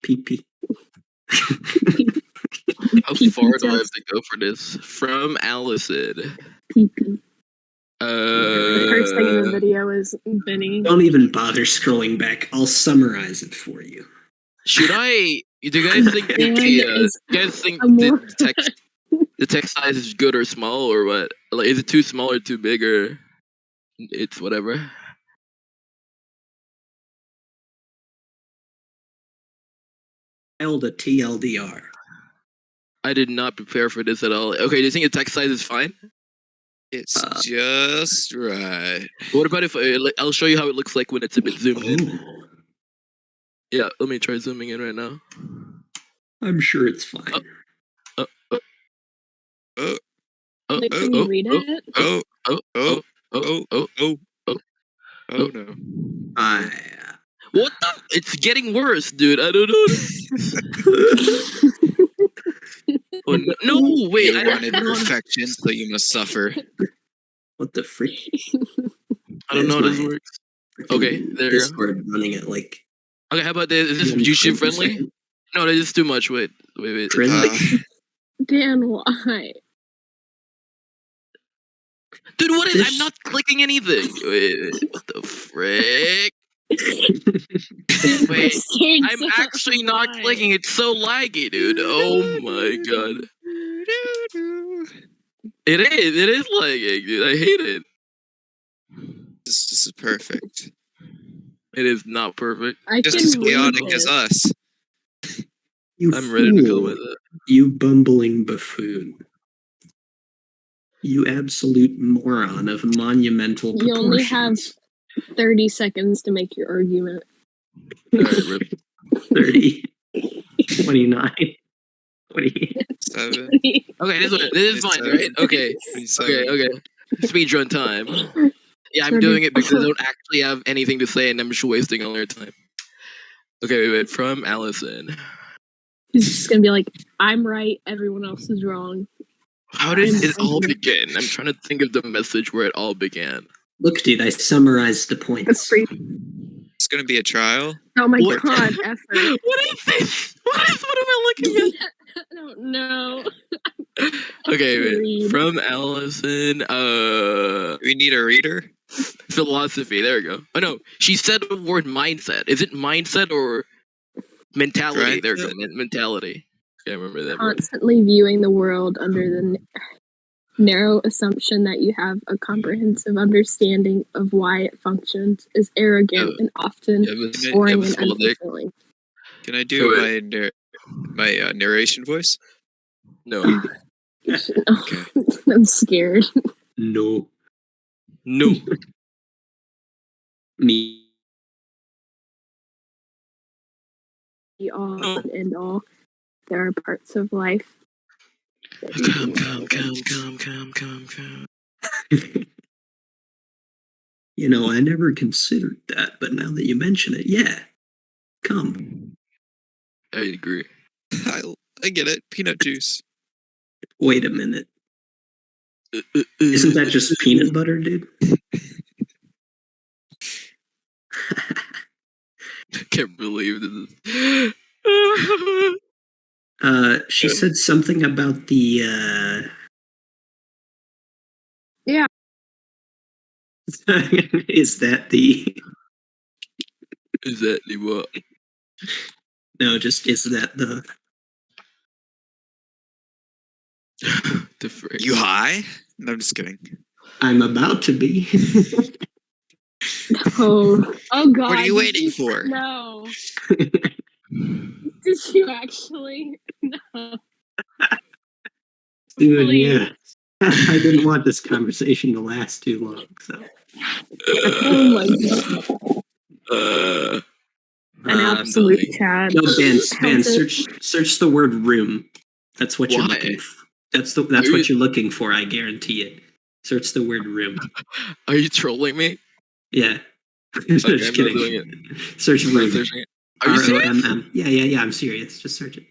PP. How far do I have to go for this? From Allison. PP. The first thing in the video is Benny. Don't even bother scrolling back. I'll summarize it for you. Should I? Do you guys think the text size is good or small or what? Like, is it too small or too big or it's whatever? Held a TLDR. I did not prepare for this at all. Okay, do you think the text size is fine? It's just right. What about if I'll show you how it looks like when it's a bit zoomed in? Yeah, let me try zooming in right now. I'm sure it's fine. Wait, can you read it? Oh no. What the? It's getting worse, dude. I don't know. Oh, no, wait. You wanted perfection, so you must suffer. What the freak? I don't know how this works. Okay, there you go. Discord running it like. Okay, how about this? Is this YouTube friendly? No, that is too much. Wait. Dan, why? Dude, what is? I'm not clicking anything. Wait, what the frick? Wait, I'm actually not clicking. It's so laggy, dude. Oh my god. It is lagging, dude. I hate it. This is perfect. It is not perfect. Just as chaotic as us. I'm ready to go with it. You bumbling buffoon. You absolute moron of monumental proportions. You only have 30 seconds to make your argument. Alright, rip. 30, 29, 28. 7. Okay, this is fine, right? Okay. Okay. Speedrun time. Yeah, I'm doing it because I don't actually have anything to say and I'm just wasting all your time. Okay, wait. From Allison. He's just gonna be like, I'm right, everyone else is wrong. How did it all begin? I'm trying to think of the message where it all began. Look, dude, I summarized the points. It's gonna be a trial. Oh my god, effort. What is this? What am I looking at? I don't know. Okay, wait. From Allison, We need a reader? Philosophy, there we go. Oh no, she said the word mindset. Is it mindset or mentality? Right. There we go, mentality. Can't remember that word. Constantly viewing the world under the narrow assumption that you have a comprehensive understanding of why it functions is arrogant and often boring and unfulfilling. Can I do my narration voice? No. Okay. I'm scared. No. Me. All and end all. There are parts of life. Come. You know, I never considered that, but now that you mention it, yeah. Come. I agree. I get it. Peanut juice. Wait a minute. Isn't that just peanut butter, dude? I can't believe this. She said something about the Yeah. Is that the what? No, just is that the the frick? You high? No, I'm just kidding. I'm about to be. Oh god. What are you waiting for? No. Did you actually? No. Dude, Please. yeah. I didn't want this conversation to last too long, so. Oh my god. An absolute Chad. No, Ben, search the word room. That's what you're looking for. That's what you're looking for, I guarantee it. Search the word room. Are you trolling me? Yeah. Okay, Just I'm kidding. not doing it. Search room. Are you serious? Yeah, I'm serious. Just search it.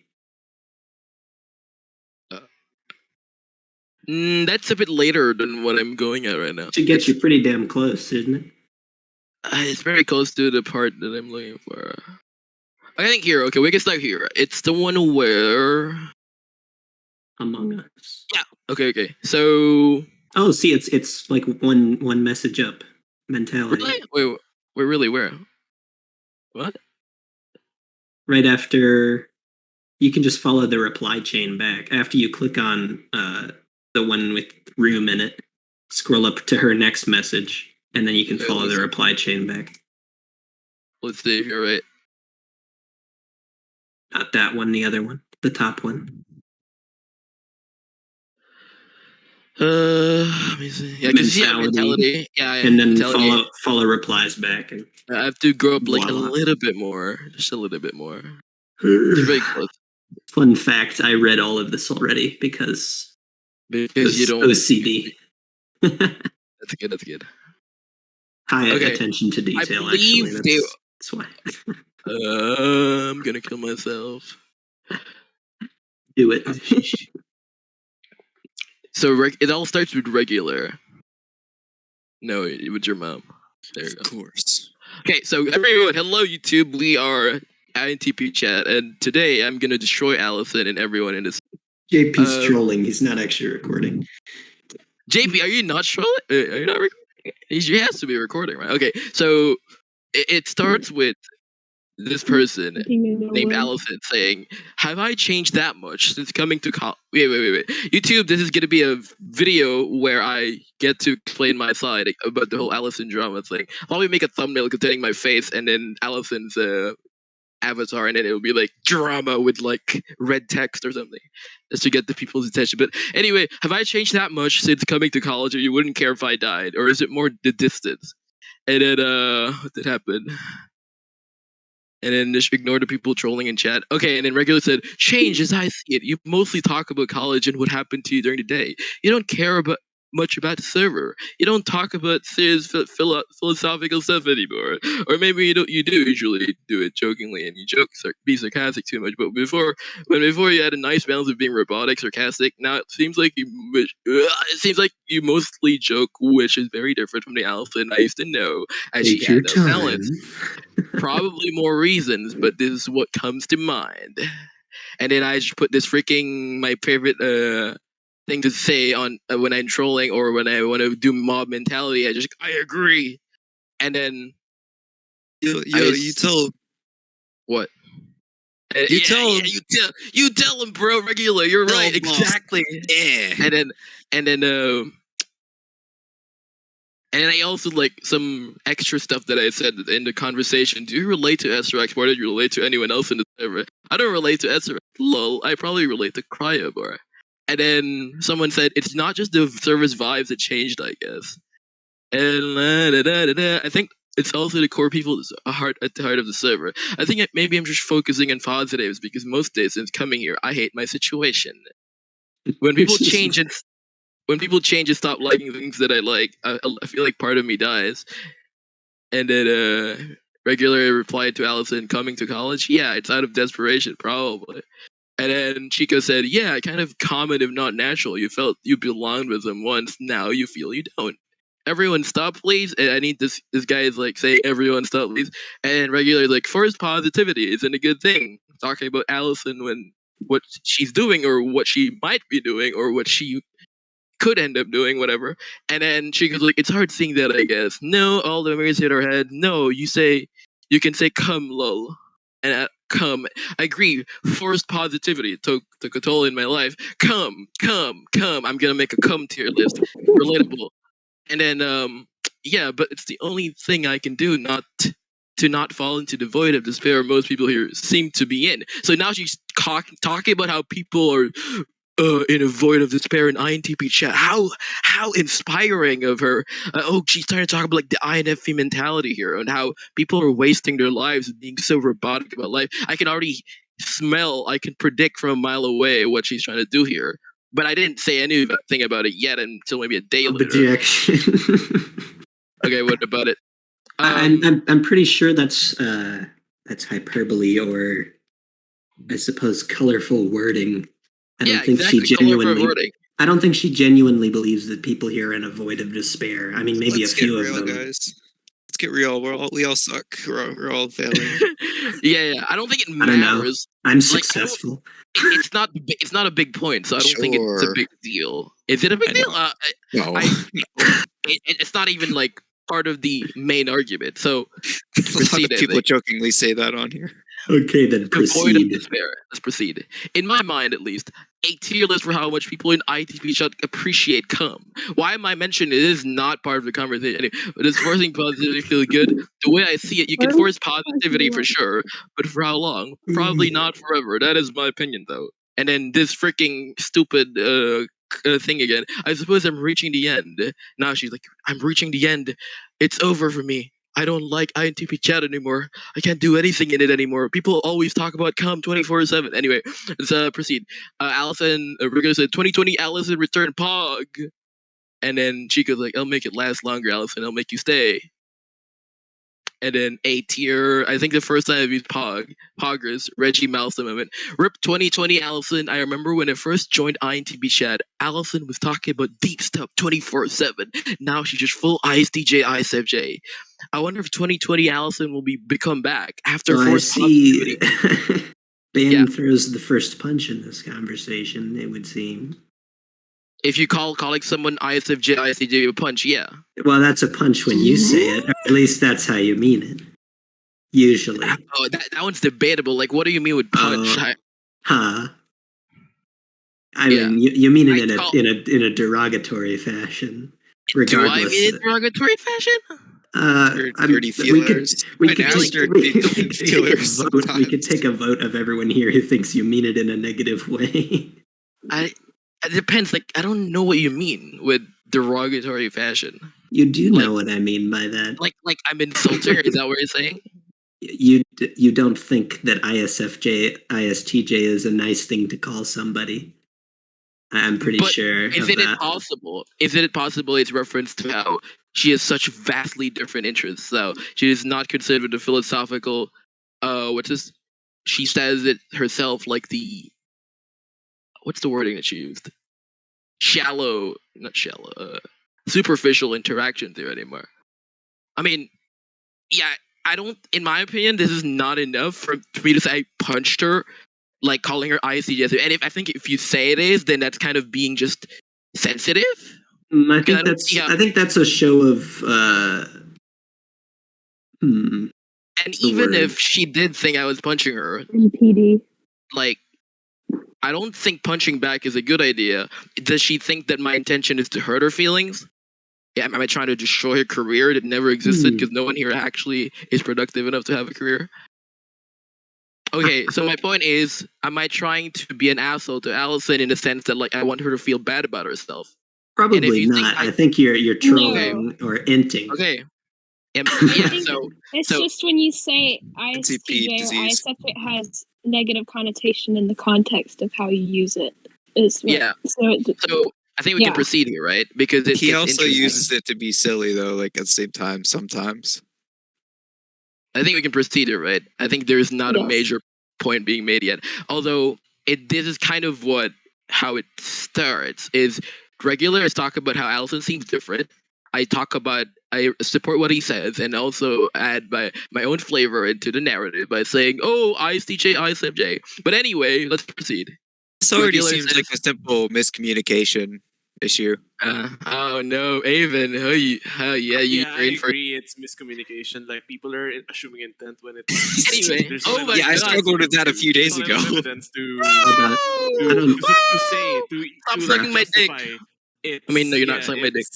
That's a bit later than what I'm going at right now. Should get you pretty damn close, isn't it? It's very close to the part that I'm looking for. I think here. Okay, we can start here. It's the one where Among Us. Yeah. Okay. So. Oh, see, it's like one message up mentality. Really? Wait, really? Where? What? Right after, you can just follow the reply chain back. After you click on the one with room in it, scroll up to her next message, and then you can follow the reply chain back. Let's see if you're right. Not that one, the other one, the top one. Let me see. Yeah, because you have mentality. Yeah, and then mentality. follow replies back. And I have to grow up like a little bit more, just a little bit more. It's very close. Fun fact: I read all of this already because you don't OCD. That's good. That's good. High attention to detail. Actually, that's why. I'm gonna kill myself. Do it. So it all starts with regular. No, with your mom. There you go. Of course. Okay, so everyone, hello YouTube. We are INTP chat, and today I'm gonna destroy Allison and everyone in this. JP's trolling. He's not actually recording. JP, are you not trolling? Are you not recording? He has to be recording, right? Okay, so it starts with this person named Allison saying, "Have I changed that much since coming to college?" Wait. YouTube, this is going to be a video where I get to explain my side about the whole Allison drama thing. I'll probably make a thumbnail containing my face and then Allison's avatar, and then it'll be like drama with like red text or something, just to get the people's attention. But anyway, have I changed that much since coming to college, or you wouldn't care if I died? Or is it more the distance? And then, what did happen? And then just ignore the people trolling in chat. Okay, and then Regular said, change as I see it. You mostly talk about college and what happened to you during the day. You don't care much about the server. You don't talk about serious philosophical stuff anymore. Or maybe you do usually do it jokingly and you be sarcastic too much. But before you had a nice balance of being robotic, sarcastic. Now it seems like you mostly joke, which is very different from the Allison I used to know, as she had no balance. Probably more reasons, but this is what comes to mind. And then I just put this freaking my favorite thing to say on when I'm trolling or when I want to do mob mentality. I agree, and then you told what? You told you tell him, bro. Regular, you're right, exactly. Yeah, and then and I also like some extra stuff that I said in the conversation. Do you relate to SRX more than you relate to anyone else in the server? I don't relate to SRX. Lol, I probably relate to Cryobar. And then someone said, it's not just the server's vibes that changed, I guess. And I think it's also the core people at the heart of the server. I think maybe I'm just focusing on positives because most days since coming here, I hate my situation. When people change and stop liking things that I like, I feel like part of me dies. And then regularly replied to Allison, coming to college? Yeah, it's out of desperation, probably. And then Chico said, yeah, kind of common if not natural. You felt you belonged with them once, now you feel you don't. Everyone stop, please. And I need this guy is like saying, everyone stop, please. And regularly like, forced positivity isn't a good thing. Talking about Allison when what she's doing or what she might be doing or what she could end up doing, whatever. And then she goes like, it's hard seeing that, I guess. No, all the memories hit her head. No, you can say come, lol. And come. I agree. Forced positivity took a toll in my life. Come. I'm gonna make a come tier list. Relatable. And then yeah, but it's the only thing I can do to not fall into the void of despair most people here seem to be in. So now she's talking about how people are in a void of despair in INTP chat. How inspiring of her. She's starting to talk about like the INFP mentality here and how people are wasting their lives being so robotic about life. I can already I can predict from a mile away what she's trying to do here. But I didn't say anything about it yet until maybe a day later. Objection. Okay, what about it? I'm pretty sure that's hyperbole or I suppose colorful wording. I don't think she genuinely believes that people here are in a void of despair. I mean, maybe a few of them. Guys. Let's get real. We all suck. We're all failing. yeah. I don't think it I don't know. matters. I'm Like, successful. it's not a big point, so I don't think it's a Sure. big deal. Is it a big I deal? know. No. It's not even like part of the main argument. So A lot of proceed, I people think. jokingly say that on here. Okay, then Devoid of proceed. despair. Let's proceed. In my mind, at least, a tier list for how much people in ITP should appreciate cum. Why am I mentioning it is not part of the conversation? Anyway, but it's forcing positivity feel good. The way I see it, you can force positivity for sure, but for how long? Probably not forever. That is my opinion, though. And then this freaking stupid thing again. I suppose I'm reaching the end. Now she's like, I'm reaching the end. It's over for me. I don't like INTP chat anymore. I can't do anything in it anymore. People always talk about cum 24/7. Anyway, let's proceed. Allison, Rico said 2020 Allison returned Pog. And then Chico's like, I'll make it last longer, Allison. I'll make you stay. And then A tier, I think the first time I've used Poggers, Reggie Mouse moment. RIP 2020 Allison. I remember when I first joined INTP chat, Allison was talking about deep stuff 24/7. Now she's just full ISTJ, ISFJ. I wonder if 2020 Allison will become back after So I forced see positivity. Ben throws the first punch in this conversation, it would seem. If you calling someone ISFJ, ISTJ a punch, yeah. Well, that's a punch when you say it. Or at least that's how you mean it. Usually. Oh, that one's debatable. Like, what do you mean with punch? I mean, you mean it in a derogatory fashion. Regardless. Do I mean it in derogatory fashion? Dirty feelers. We could take a vote of everyone here who thinks you mean it in a negative way. It depends. Like, I don't know what you mean with derogatory fashion. You do know what I mean by that. Like I'm insulting. Is that what you're saying? You don't think that ISFJ, ISTJ is a nice thing to call somebody? I'm pretty sure. Is it possible? Is it possible it's reference to how she has such vastly different interests? So she is not considered a philosophical. What's this? She says it herself, like what's the wording that she used? Superficial interaction there anymore. I mean, yeah, I don't. In my opinion, this is not enough for me to say I punched her, like calling her ICJ. And I think if you say it is, then that's kind of being just sensitive. I think that's a show of. And even if she did think I was punching her, like, I don't think punching back is a good idea. Does she think that my intention is to hurt her feelings? Yeah, am I trying to destroy her career that never existed because no one here actually is productive enough to have a career? Okay, so my point is, am I trying to be an asshole to Allison in the sense that, like, I want her to feel bad about herself? Probably not. I think you're trolling or inting. Okay. It's just when you say ISTJ or ISFJ, it has negative connotation in the context of how you use it. So I think we can proceed here, right? Because he also uses it to be silly, though. Like at the same time, sometimes. I think we can proceed here, right? I think there is not a major point being made yet. Although this is kind of how it starts. Is regulars talk about how Allison seems different. I support what he says and also add my own flavor into the narrative by saying, oh, ISTJ, ISFJ. But anyway, let's proceed. This already seems like a simple miscommunication issue. Oh no, Avon. I agree. It's miscommunication. Like people are assuming intent when it's anyway. Oh my God. I struggled with that a few days ago. Evidence to sucking my dick. I mean, no, you're not sucking my dick.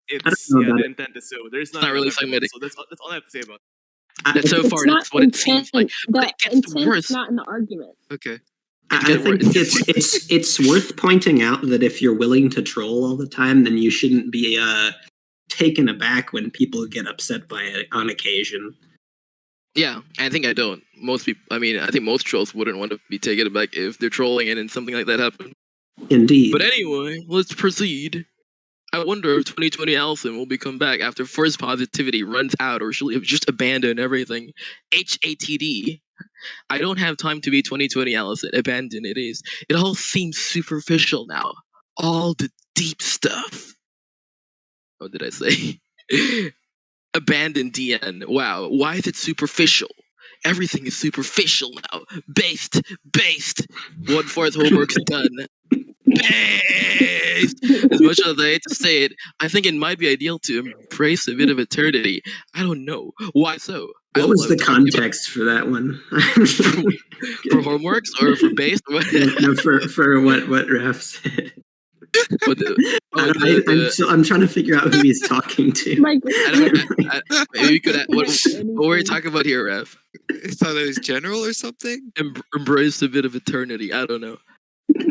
The intent is so. There's not really sucking my dick. So that's all I have to say about it. That's so far. That's what it seems like. But it gets worse. Not in the argument. Okay. I think it's worth pointing out that if you're willing to troll all the time, then you shouldn't be taken aback when people get upset by it on occasion. Yeah, I think I don't. Most people, I think most trolls wouldn't want to be taken aback if they're trolling and something like that happened. Indeed. But anyway, let's proceed. I wonder if 2020 Allison will become back after forced positivity runs out, or she'll just abandon everything. HATD. I don't have time to be 2020 Allison. Abandon it is. It all seems superficial now. All the deep stuff. What did I say? abandoned DN. Wow, why is it superficial? Everything is superficial now. Based. 1/4 homework's done. Based. As much as I hate to say it, I think it might be ideal to embrace a bit of eternity. I don't know. Why so? What was the context for that one? For homeworks or for based? No, for what Raph said. I'm trying to figure out who he's talking to. Mike, maybe you could. What were you talking about here, Raph? I thought it was general or something. Embrace a bit of eternity. I don't know.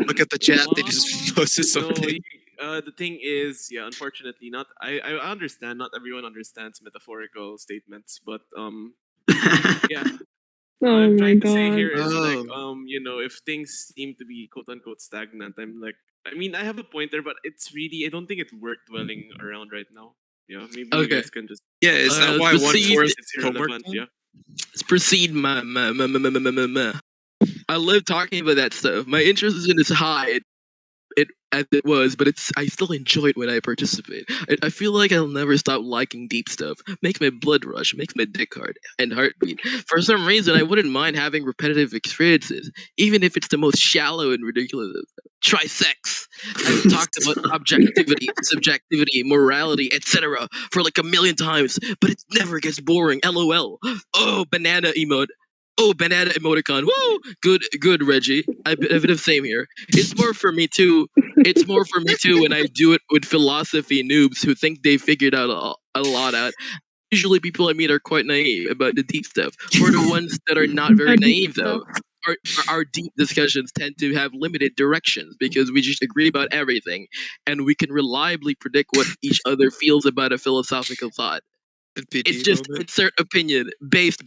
Look at the chat. They just posted something. The thing is, unfortunately, not. I understand. Not everyone understands metaphorical statements, but yeah. Oh I'm trying my to say god. here is like, if things seem to be quote unquote stagnant, I'm like, I mean, I have a point there, but it's really, I don't think it's worth dwelling around right now. Yeah, maybe you guys can just. Yeah, is that why 1/4 it's homework? irrelevant? Yeah. Let's proceed. I love talking about that stuff. My interest isn't as high as it was, but I still enjoy it when I participate. I feel like I'll never stop liking deep stuff. Makes my blood rush, makes my dick hard and heartbeat. For some reason, I wouldn't mind having repetitive experiences, even if it's the most shallow and ridiculous. Try sex. I've talked about objectivity, subjectivity, morality, etc. for like 1,000,000 times, but it never gets boring. LOL. Oh, banana emote. Oh, banana emoticon. Woo! Good, Reggie. I bit of same here. It's more for me too when I do it with philosophy noobs who think they figured out a lot out. Usually people I meet are quite naive about the deep stuff. For the ones that are not very naive though, our deep discussions tend to have limited directions because we just agree about everything and we can reliably predict what each other feels about a philosophical thought. It's just insert opinion based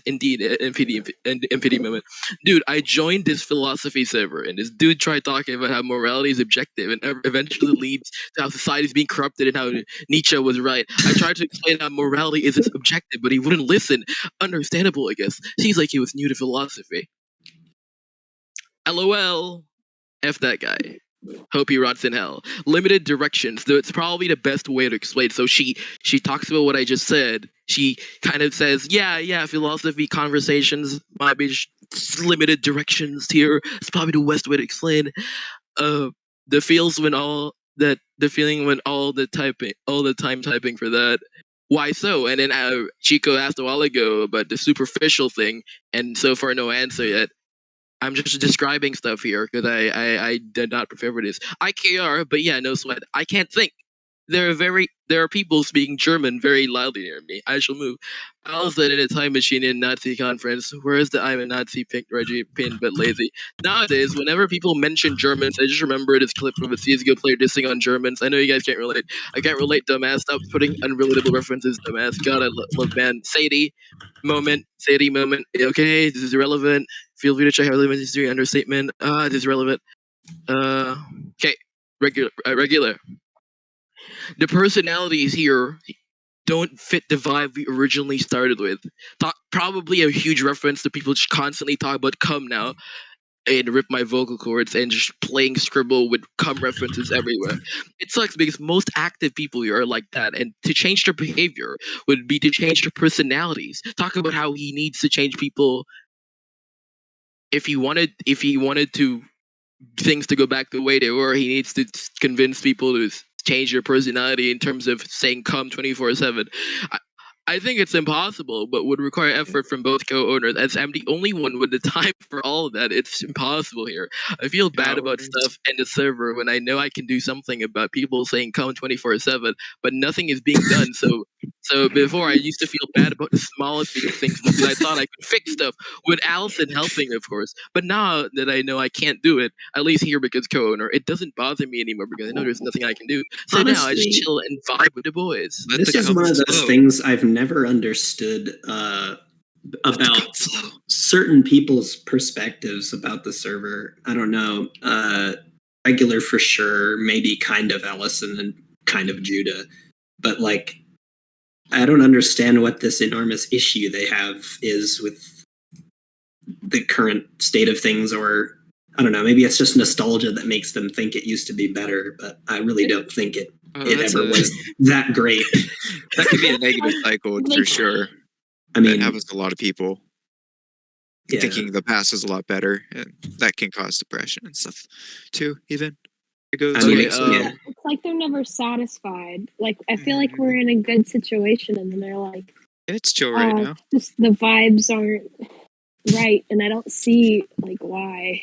indeed MPD moment. Dude, I joined this philosophy server and this dude tried talking about how morality is objective and eventually leads to how society is being corrupted and how Nietzsche was right. I tried to explain how morality is objective, but he wouldn't listen. Understandable, I guess. Seems like he was new to philosophy. LOL. F that guy. Hope he rots in hell. Limited directions, though it's probably the best way to explain. So she talks about what I just said. She kind of says, yeah, philosophy conversations might be limited directions here. It's probably the best way to explain. The feeling when all the time typing for that. Why so? And then Chico asked a while ago about the superficial thing, and so far no answer yet. I'm just describing stuff here because I did not prepare for this. IKR, but yeah, no sweat. I can't think. There are people speaking German very loudly near me. I shall move. Allison in a time machine in Nazi conference. Where is the I'm a Nazi pink Reggie pin but lazy? Nowadays, whenever people mention Germans, I just remember this clip of a CSGO player dissing on Germans. I know you guys can't relate. I can't relate, dumbass. Stop putting unrelatable references, dumbass. God, I love man. Sadie moment. Okay, this is irrelevant. Feel free to check out relevant history understatement. This is relevant. Okay, regular. The personalities here don't fit the vibe we originally started with. Probably a huge reference to people just constantly talk about cum now and rip my vocal cords and just playing Scribble with cum references everywhere. It sucks because most active people here are like that, and to change their behavior would be to change their personalities. Talk about how he needs to change people if he wanted to things to go back the way they were. He needs to convince people to change their personality in terms of saying "come" 24/7. I think it's impossible, but would require effort from both co-owners. As I'm the only one with the time for all of that, it's impossible here. I feel bad about stuff and the server when I know I can do something about people saying "come" 24/7, but nothing is being done. So before I used to feel bad about the smallest things because I thought I could fix stuff with Allison helping, of course. But now that I know I can't do it, at least here because co-owner, it doesn't bother me anymore because I know there's nothing I can do. So Honestly, now I just chill and vibe with the boys. This is one of those things I've never understood about certain people's perspectives about the server. I don't know. Regular for sure, maybe kind of Allison and kind of Judah, but like I don't understand what this enormous issue they have is with the current state of things, or I don't know, maybe it's just nostalgia that makes them think it used to be better, but I really don't think it it ever was that great. That could be a negative cycle for sure. I mean, that happens to a lot of people. Thinking the past is a lot better, and that can cause depression and stuff too. Even it goes. It's like they're never satisfied. Like I feel like we're in a good situation, and then they're like, "It's chill right now." Just the vibes aren't right, and I don't see like why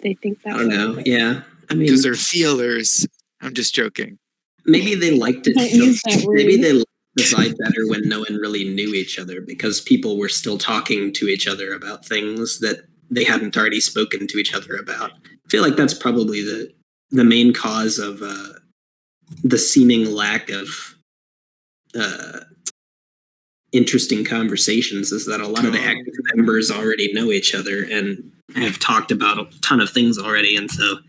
they think that. I don't know. Yeah, I mean, because they're feelers. I'm just joking. Maybe they liked it. Maybe they liked the vibe better when no one really knew each other, because people were still talking to each other about things that they hadn't already spoken to each other about. I feel like that's probably the main cause of the seeming lack of interesting conversations, is that a lot of the active members already know each other and have talked about a ton of things already, and so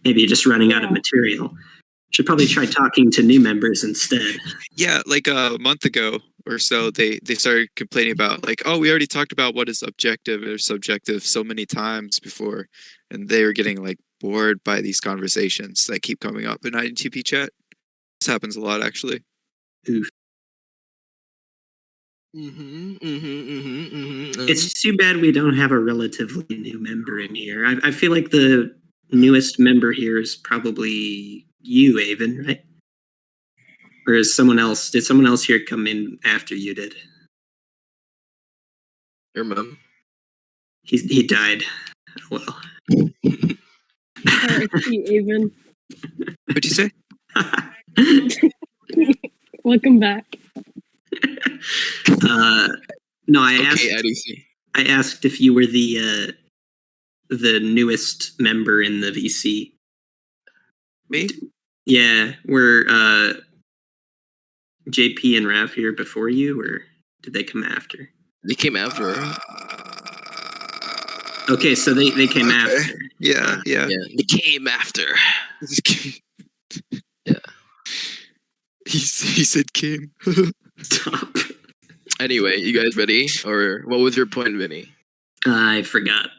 maybe you're just running out of material. Should probably try talking to new members instead. Yeah, like a month ago or so, they started complaining about like, oh, we already talked about what is objective or subjective so many times before, and they were getting like bored by these conversations that keep coming up in INTP chat. This happens a lot, actually. Oof. It's too bad we don't have a relatively new member in here. I feel like the newest member here is probably you, Avon, right? Or is someone else? Did someone else here come in after you did? Your mom. He died. Well. Avon. What'd you say? Welcome back. No, I asked if you were the newest member in the VC. Me? Yeah, were JP and Rav here before you, or did they come after? They came after. Okay, so they came after. Yeah. They came after. Yeah. He said came. Stop. Anyway, you guys ready? Or what was your point, Vinny? I forgot.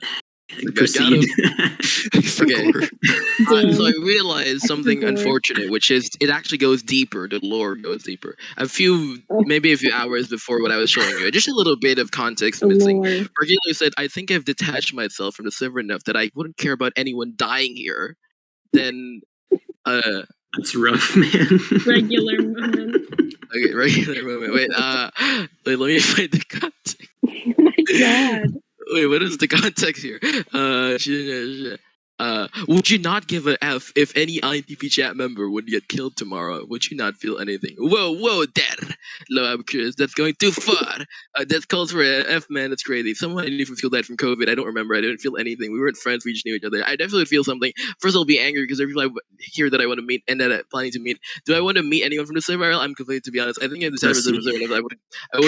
Proceed. Okay. So I realized something unfortunate, which is it actually goes deeper. The lore goes deeper. Maybe a few hours before what I was showing you, just a little bit of context missing. Regular said, "I think I've detached myself from the server enough that I wouldn't care about anyone dying here." Then, that's rough, man. Regular moment. Okay, regular moment. Wait, let me find the context. Oh my god. Wait, what is the context here? Would you not give a F if any INTP chat member would get killed tomorrow? Would you not feel anything? Whoa, Dad. No, I'm curious. That's going too far. That calls for an F, man. That's crazy. Someone didn't even feel that from COVID. I don't remember. I didn't feel anything. We weren't friends. We just knew each other. I definitely feel something. First, I'll be angry because every people here that I want to meet and that I'm planning to meet. Do I want to meet anyone from the server? I'm completely, to be honest. I think in the server, I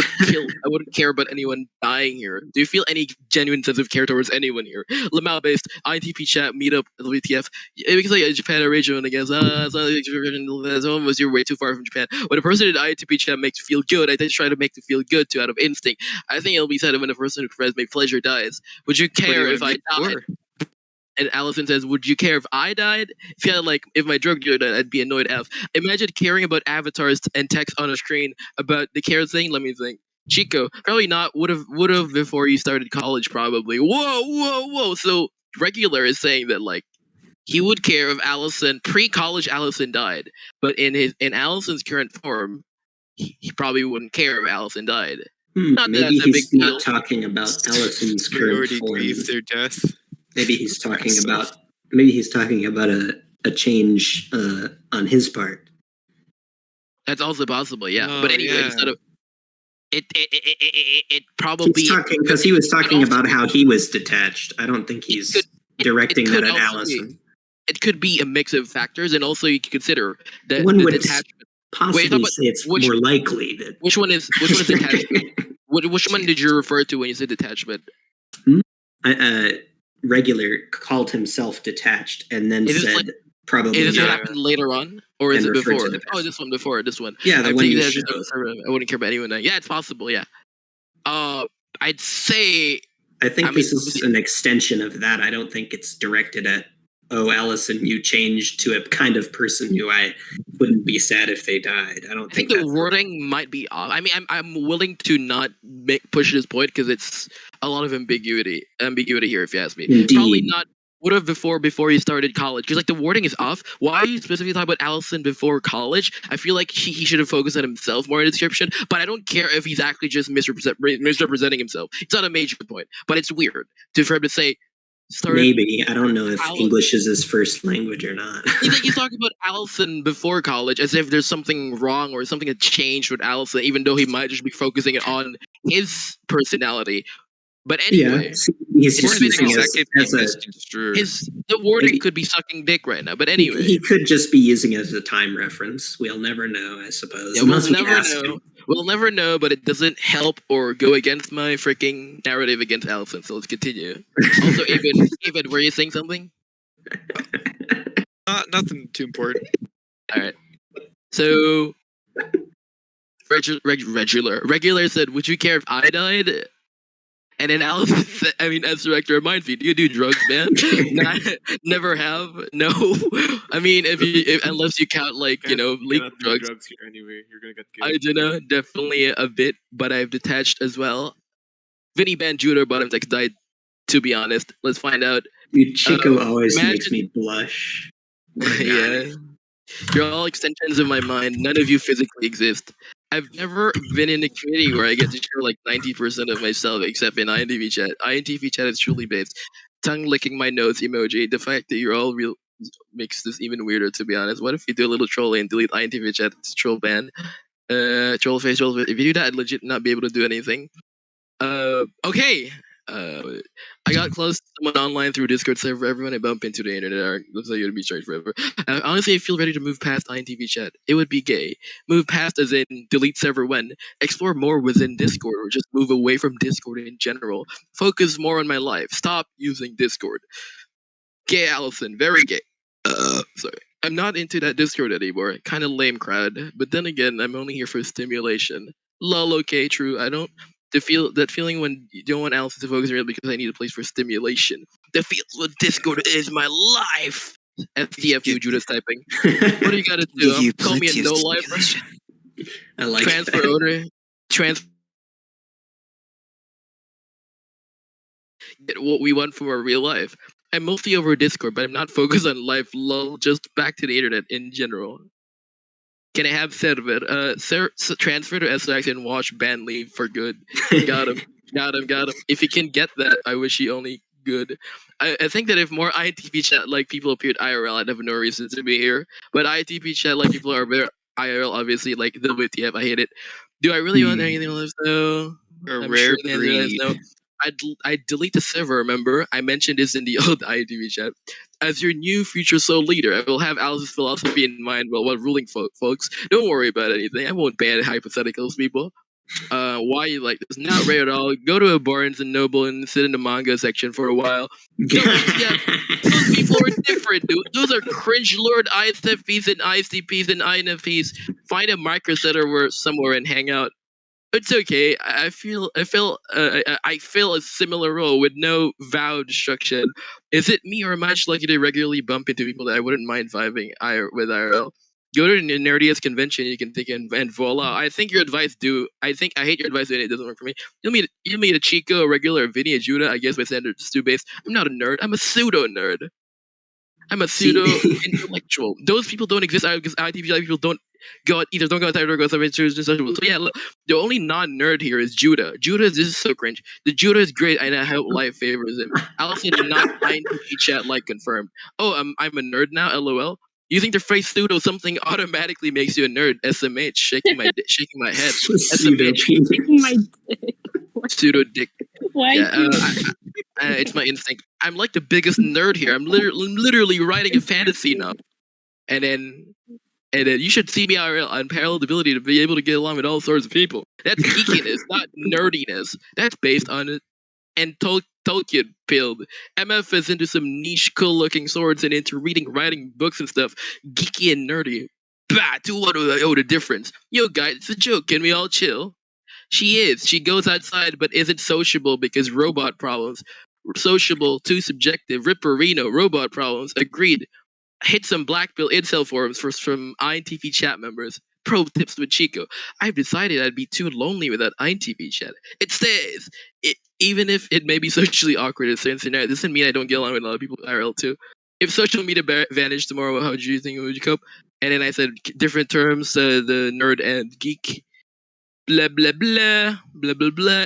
wouldn't care about anyone dying here. Do you feel any genuine sense of care towards anyone here? Lamau based INTP chat meetup WTF. Because like Japan or region, I guess. Was you're way too far from Japan. When a person in INTP chat makes you feel good, I try to make you feel good too out of instinct. I think it'll be said when a person who expresses my pleasure dies. Would you care if I died? And Allison says, "Would you care if I died? If my drug dealer died, I'd be annoyed F. Imagine caring about avatars and text on a screen about the care thing. Let me think. Chico, probably not. Would have before you started college, probably. Whoa. So regular is saying that he would care if Allison pre-college Allison died, but in Allison's current form, he probably wouldn't care if Allison died. Maybe he's not talking about Allison's current form. Grieve their death. Maybe he's talking about a change on his part. That's also possible, yeah. But anyway, instead of it probably because he was talking about how he was detached. I don't think he's directing that at Allison. It could be a mix of factors, and also you can consider that one would detachment. Possibly say it's more likely that. Which one is detachment? Which one did you refer to when you said detachment? Regular called himself detached and then said probably. Does it happen later on, or is it before? Oh, this one before this one. Yeah, the one you showed. I wouldn't care about anyone. Yeah, it's possible. Yeah. I'd say. I think this is an extension of that. I don't think it's directed at oh, Allison, you changed to a kind of person who I wouldn't be sad if they died. I don't think the that's wording might be off. I mean, I'm willing to not push this point because it's a lot of ambiguity here, if you ask me. Indeed. Probably not would have before he started college, because like the wording is off. Why are you specifically talking about Allison before college? I feel like he should have focused on himself more in the description, but I don't care if he's actually just misrepresenting himself. It's not a major point, but it's weird for him to say maybe. I don't know if English is his first language or not. He's talking about Allison before college as if there's something wrong or something had changed with Allison, even though he might just be focusing on his personality. But anyway, he's just using the wording could be sucking dick right now. But anyway, he could just be using it as a time reference. We'll never know, I suppose. Yeah, we'll never know. We'll never know, but it doesn't help or go against my freaking narrative against Allison. So let's continue. Also, Evan, were you saying something? Nothing too important. All right. So, regular said, "Would you care if I died?" And then Allison said, as director of Mindfeed, do you do drugs, man? Never have. No. I mean, unless you count legal drugs. Here anyway. You're gonna get killed. I do know, definitely a bit, but I've detached as well. Vinny Banjuda bottom text died. To be honest, let's find out. Dude, Chico always makes me blush. Yeah. You're all extensions of my mind. None of you physically exist. I've never been in a community where I get to share 90% of myself, except in INTP chat. INTP chat is truly based. Tongue licking my nose emoji. The fact that you're all real makes this even weirder, to be honest. What if you do a little trolling and delete INTP chat? It's troll ban. Troll face. If you do that, I'd legit not be able to do anything. Okay. I got close to someone online through a Discord server. Everyone I bump into the internet looks like you'd be charged forever. Honestly, I feel ready to move past INTV chat. It would be gay. Move past as in delete server when. Explore more within Discord, or just move away from Discord in general. Focus more on my life. Stop using Discord. Gay Allison, very gay. Sorry. I'm not into that Discord anymore. Kind of lame crowd. But then again, I'm only here for stimulation. Lol, okay, true. I don't feel that feeling when you don't want Allison to focus on real because I need a place for stimulation. The feels what Discord is my life. FTFU, Judas typing. What do you gotta do? Call me a no lifer. I like transfer that. order. Get what we want from our real life. I'm mostly over Discord, but I'm not focused on life. Lol, just back to the internet in general. Can I have said of it? Transfer to SX and watch ban leave for good. Got him. If he can get that, I wish he only good. I think that if more ITP chat like people appeared IRL, I'd have no reason to be here. But ITP chat like people are very IRL, obviously, like the WTF. I hate it. Do I really want anything else though? I'm rare sure breed. No. I'd delete the server, remember? I mentioned this in the old ITV chat. As your new future soul leader, I will have Alice's philosophy in mind while ruling folks. Don't worry about anything. I won't ban hypotheticals, people. Why you like this? Not rare at all. Go to a Barnes and Noble and sit in the manga section for a while. WTF, those people are different, dude. Those are cringe lord ISFPs and ICPs and INFPs. Find a microsetter somewhere and hang out. It's okay. I feel a similar role with no vowed destruction. Is it me, or am I just lucky to regularly bump into people that I wouldn't mind vibing with IRL? Go to the nerdiest convention you can think and voila. I think your advice I hate your advice and it doesn't work for me. You'll meet a Chico, a regular, a Vinny, a Judah. I guess my standard is based. I'm not a nerd. I'm a pseudo nerd. I'm a pseudo intellectual. Those people don't exist because ITP people don't go outside or go outside. So yeah, look, the only non-nerd here is Judah. This is so cringe. The Judah is great, and I hope life favors him. Allison not INTP chat confirmed. Oh, I'm a nerd now. LOL. You think the phrase pseudo something automatically makes you a nerd? SMH, shaking my head. SMH, shaking my dick. Pseudo dick. Why? Yeah, it's my instinct. I'm like the biggest nerd here. I'm literally writing a fantasy now, and then you should see me IRL. Unparalleled ability to be able to get along with all sorts of people. That's geekiness, not nerdiness. That's based on it. And Tolkien pilled. MF is into some niche, cool-looking swords and into writing books and stuff. Geeky and nerdy. Bah, to what do I owe the difference? Yo, guys, it's a joke. Can we all chill? She is. She goes outside but isn't sociable because robot problems. sociable, too subjective, Ripperino, robot problems, agreed. Hit some black pill incel forums from INTP chat members. Pro tips with Chico. I've decided I'd be too lonely without INTP chat. It stays. Even if it may be socially awkward in certain scenarios, doesn't mean I don't get along with a lot of people IRL too. If social media vanished tomorrow, how do you think it would cope? And then I said different terms, the nerd and geek. Blah blah blah blah blah blah.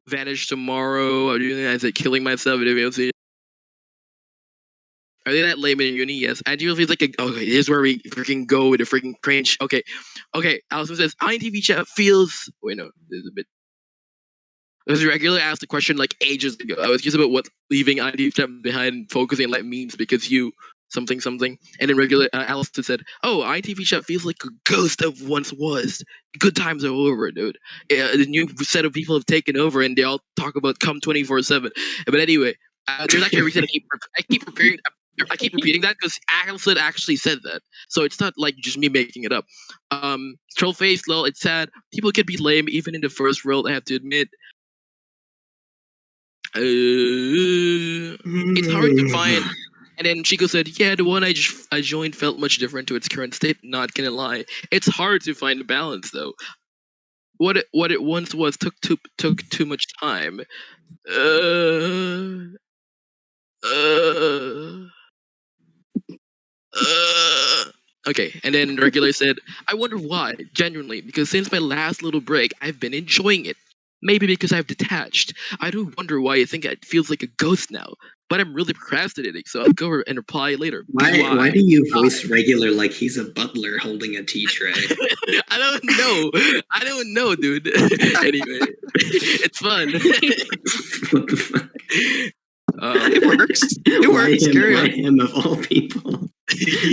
Vanish tomorrow. How do you think I said killing myself? Are they that lame in uni? Yes. I do feel like okay, here's where we freaking go with the freaking cringe. Okay. Allison says INTV chat feels. Wait, no, there's a bit. Because regularly asked the question like ages ago. I was just about what leaving INTV chat behind and focusing on like memes because you something, and then regular Allison said, "Oh, INTV chat feels like a ghost of once was. Good times are over, dude. The new set of people have taken over, and they all talk about come 24/7." But anyway, there's actually a reason I keep repeating that because Allison actually said that, so it's not like just me making it up. Troll face, lol. It's sad. People can be lame even in the first world. I have to admit. It's hard to find. And then Chico said, "Yeah, the one I joined felt much different to its current state. Not gonna lie, it's hard to find a balance though. What it once was took too much time. Uh, uh, Okay, and then regular said, "I wonder why. Genuinely, because since my last little break, I've been enjoying it. Maybe because I've detached. I do wonder why you think it feels like a ghost now. But I'm really procrastinating, so I'll go and reply later." Why do you voice regular like he's a butler holding a tea tray? I don't know, dude. Anyway, it's fun. What the fuck? It works. It works. Why him of all people?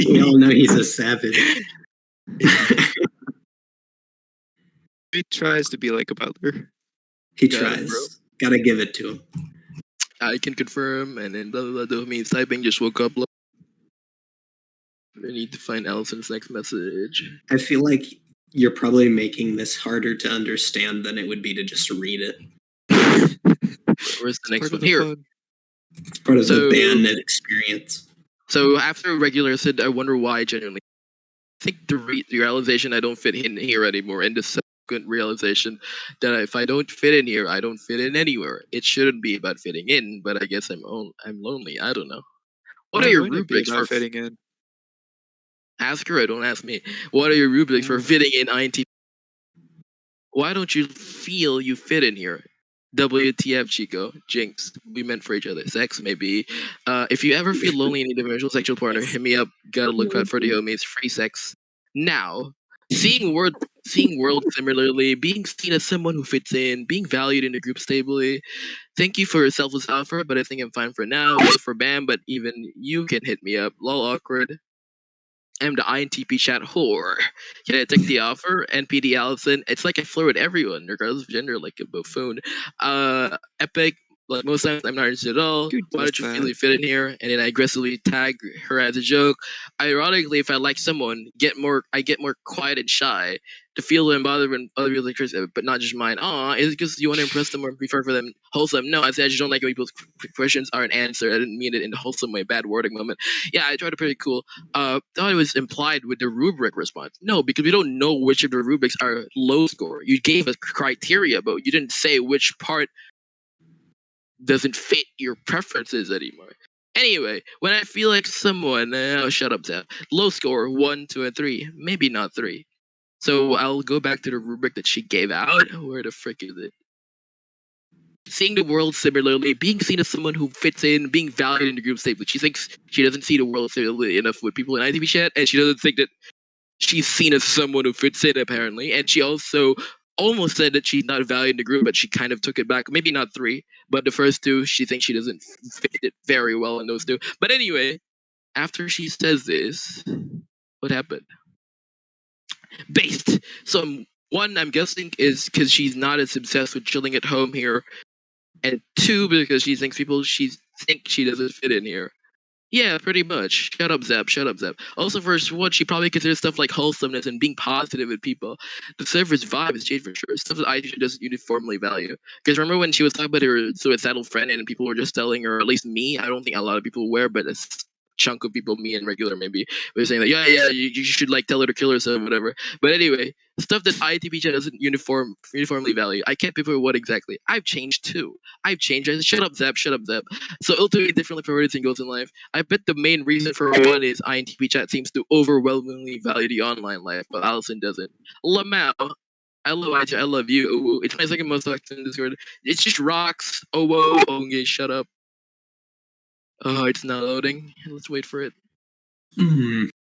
We all know he's a savage. He tries to be like a butler. He tries. Gotta give it to him. I can confirm, and then blah blah blah. Means typing. Just woke up. I need to find Allison's next message. I feel like you're probably making this harder to understand than it would be to just read it. Where's the next one? Here. It's part of the bandit experience. So after regular said, "I wonder why." Genuinely, I think the realization I don't fit in here anymore, and the subsequent realization that if I don't fit in here, I don't fit in anywhere. It shouldn't be about fitting in, but I guess I'm lonely. I don't know. What are your rubrics for fitting in? Ask her. Don't ask me. What are your rubrics for fitting in INTP? Why don't you feel you fit in here? WTF, Chico. Jinx. We meant for each other. Sex, maybe. If you ever feel lonely and need a virtual sexual partner, hit me up. Gotta look out for the homies. Free sex. Now, seeing world similarly, being seen as someone who fits in, being valued in the group stably. Thank you for your selfless offer, but I think I'm fine for now. Go for Bam, but even you can hit me up. Lol, awkward. I'm the INTP chat whore. Can I take the offer? NPD Allison. It's like I flirt with everyone, regardless of gender, like a buffoon. Epic. Like most times, I'm not interested at all. Why don't you feel you fit in here? And then I aggressively tag her as a joke. Ironically, if I like someone, I get more quiet and shy to feel and bother when other people's interests, but not just mine. Aw, is it because you want to impress them or prefer for them wholesome? No, I said I just don't like when people's questions aren't answered. I didn't mean it in a wholesome way, bad wording moment. Yeah, I tried to pretty cool. Thought it was implied with the rubric response. No, because we don't know which of the rubrics are low score. You gave us criteria, but you didn't say which part doesn't fit your preferences anymore. Anyway, when I feel like someone, shut up, Zap. Low score 1, 2, and 3. Maybe not 3. So I'll go back to the rubric that she gave out. Where the frick is it? Seeing the world similarly, being seen as someone who fits in, being valued in the group state, but she thinks she doesn't see the world similarly enough with people in ITV chat, and she doesn't think that she's seen as someone who fits in apparently. And she also almost said that she's not valued in the group, but she kind of took it back. Maybe not 3, but the first 2, she thinks she doesn't fit it very well in those 2. But anyway, after she says this, what happened? Based. So 1, I'm guessing, is because she's not as obsessed with chilling at home here, and 2, because she thinks she doesn't fit in here. Yeah, pretty much. Shut up, Zep. Shut up, Zep. Also, for what she probably considers stuff like wholesomeness and being positive with people. The server's vibe is changed for sure. Stuff that I doesn't uniformly value. Because remember when she was talking about her suicidal friend and people were just telling her, or at least me, I don't think a lot of people were, but chunk of people, me and regular maybe, were saying like, you should like tell her to kill herself, whatever. But anyway, stuff that INTP doesn't uniformly value. I can't pinpoint what exactly. I've changed too. I've changed. Shut up, Zep. Shut up, Zep. So ultimately, differently priorities and goals in life. I bet the main reason for one is INTP chat seems to overwhelmingly value the online life, but Allison doesn't. Lamau, I love IJ, I love you. Ooh, it's my second most active in Discord. It's just rocks. Oh whoa, okay, shut up. Oh, it's not loading. Let's wait for it.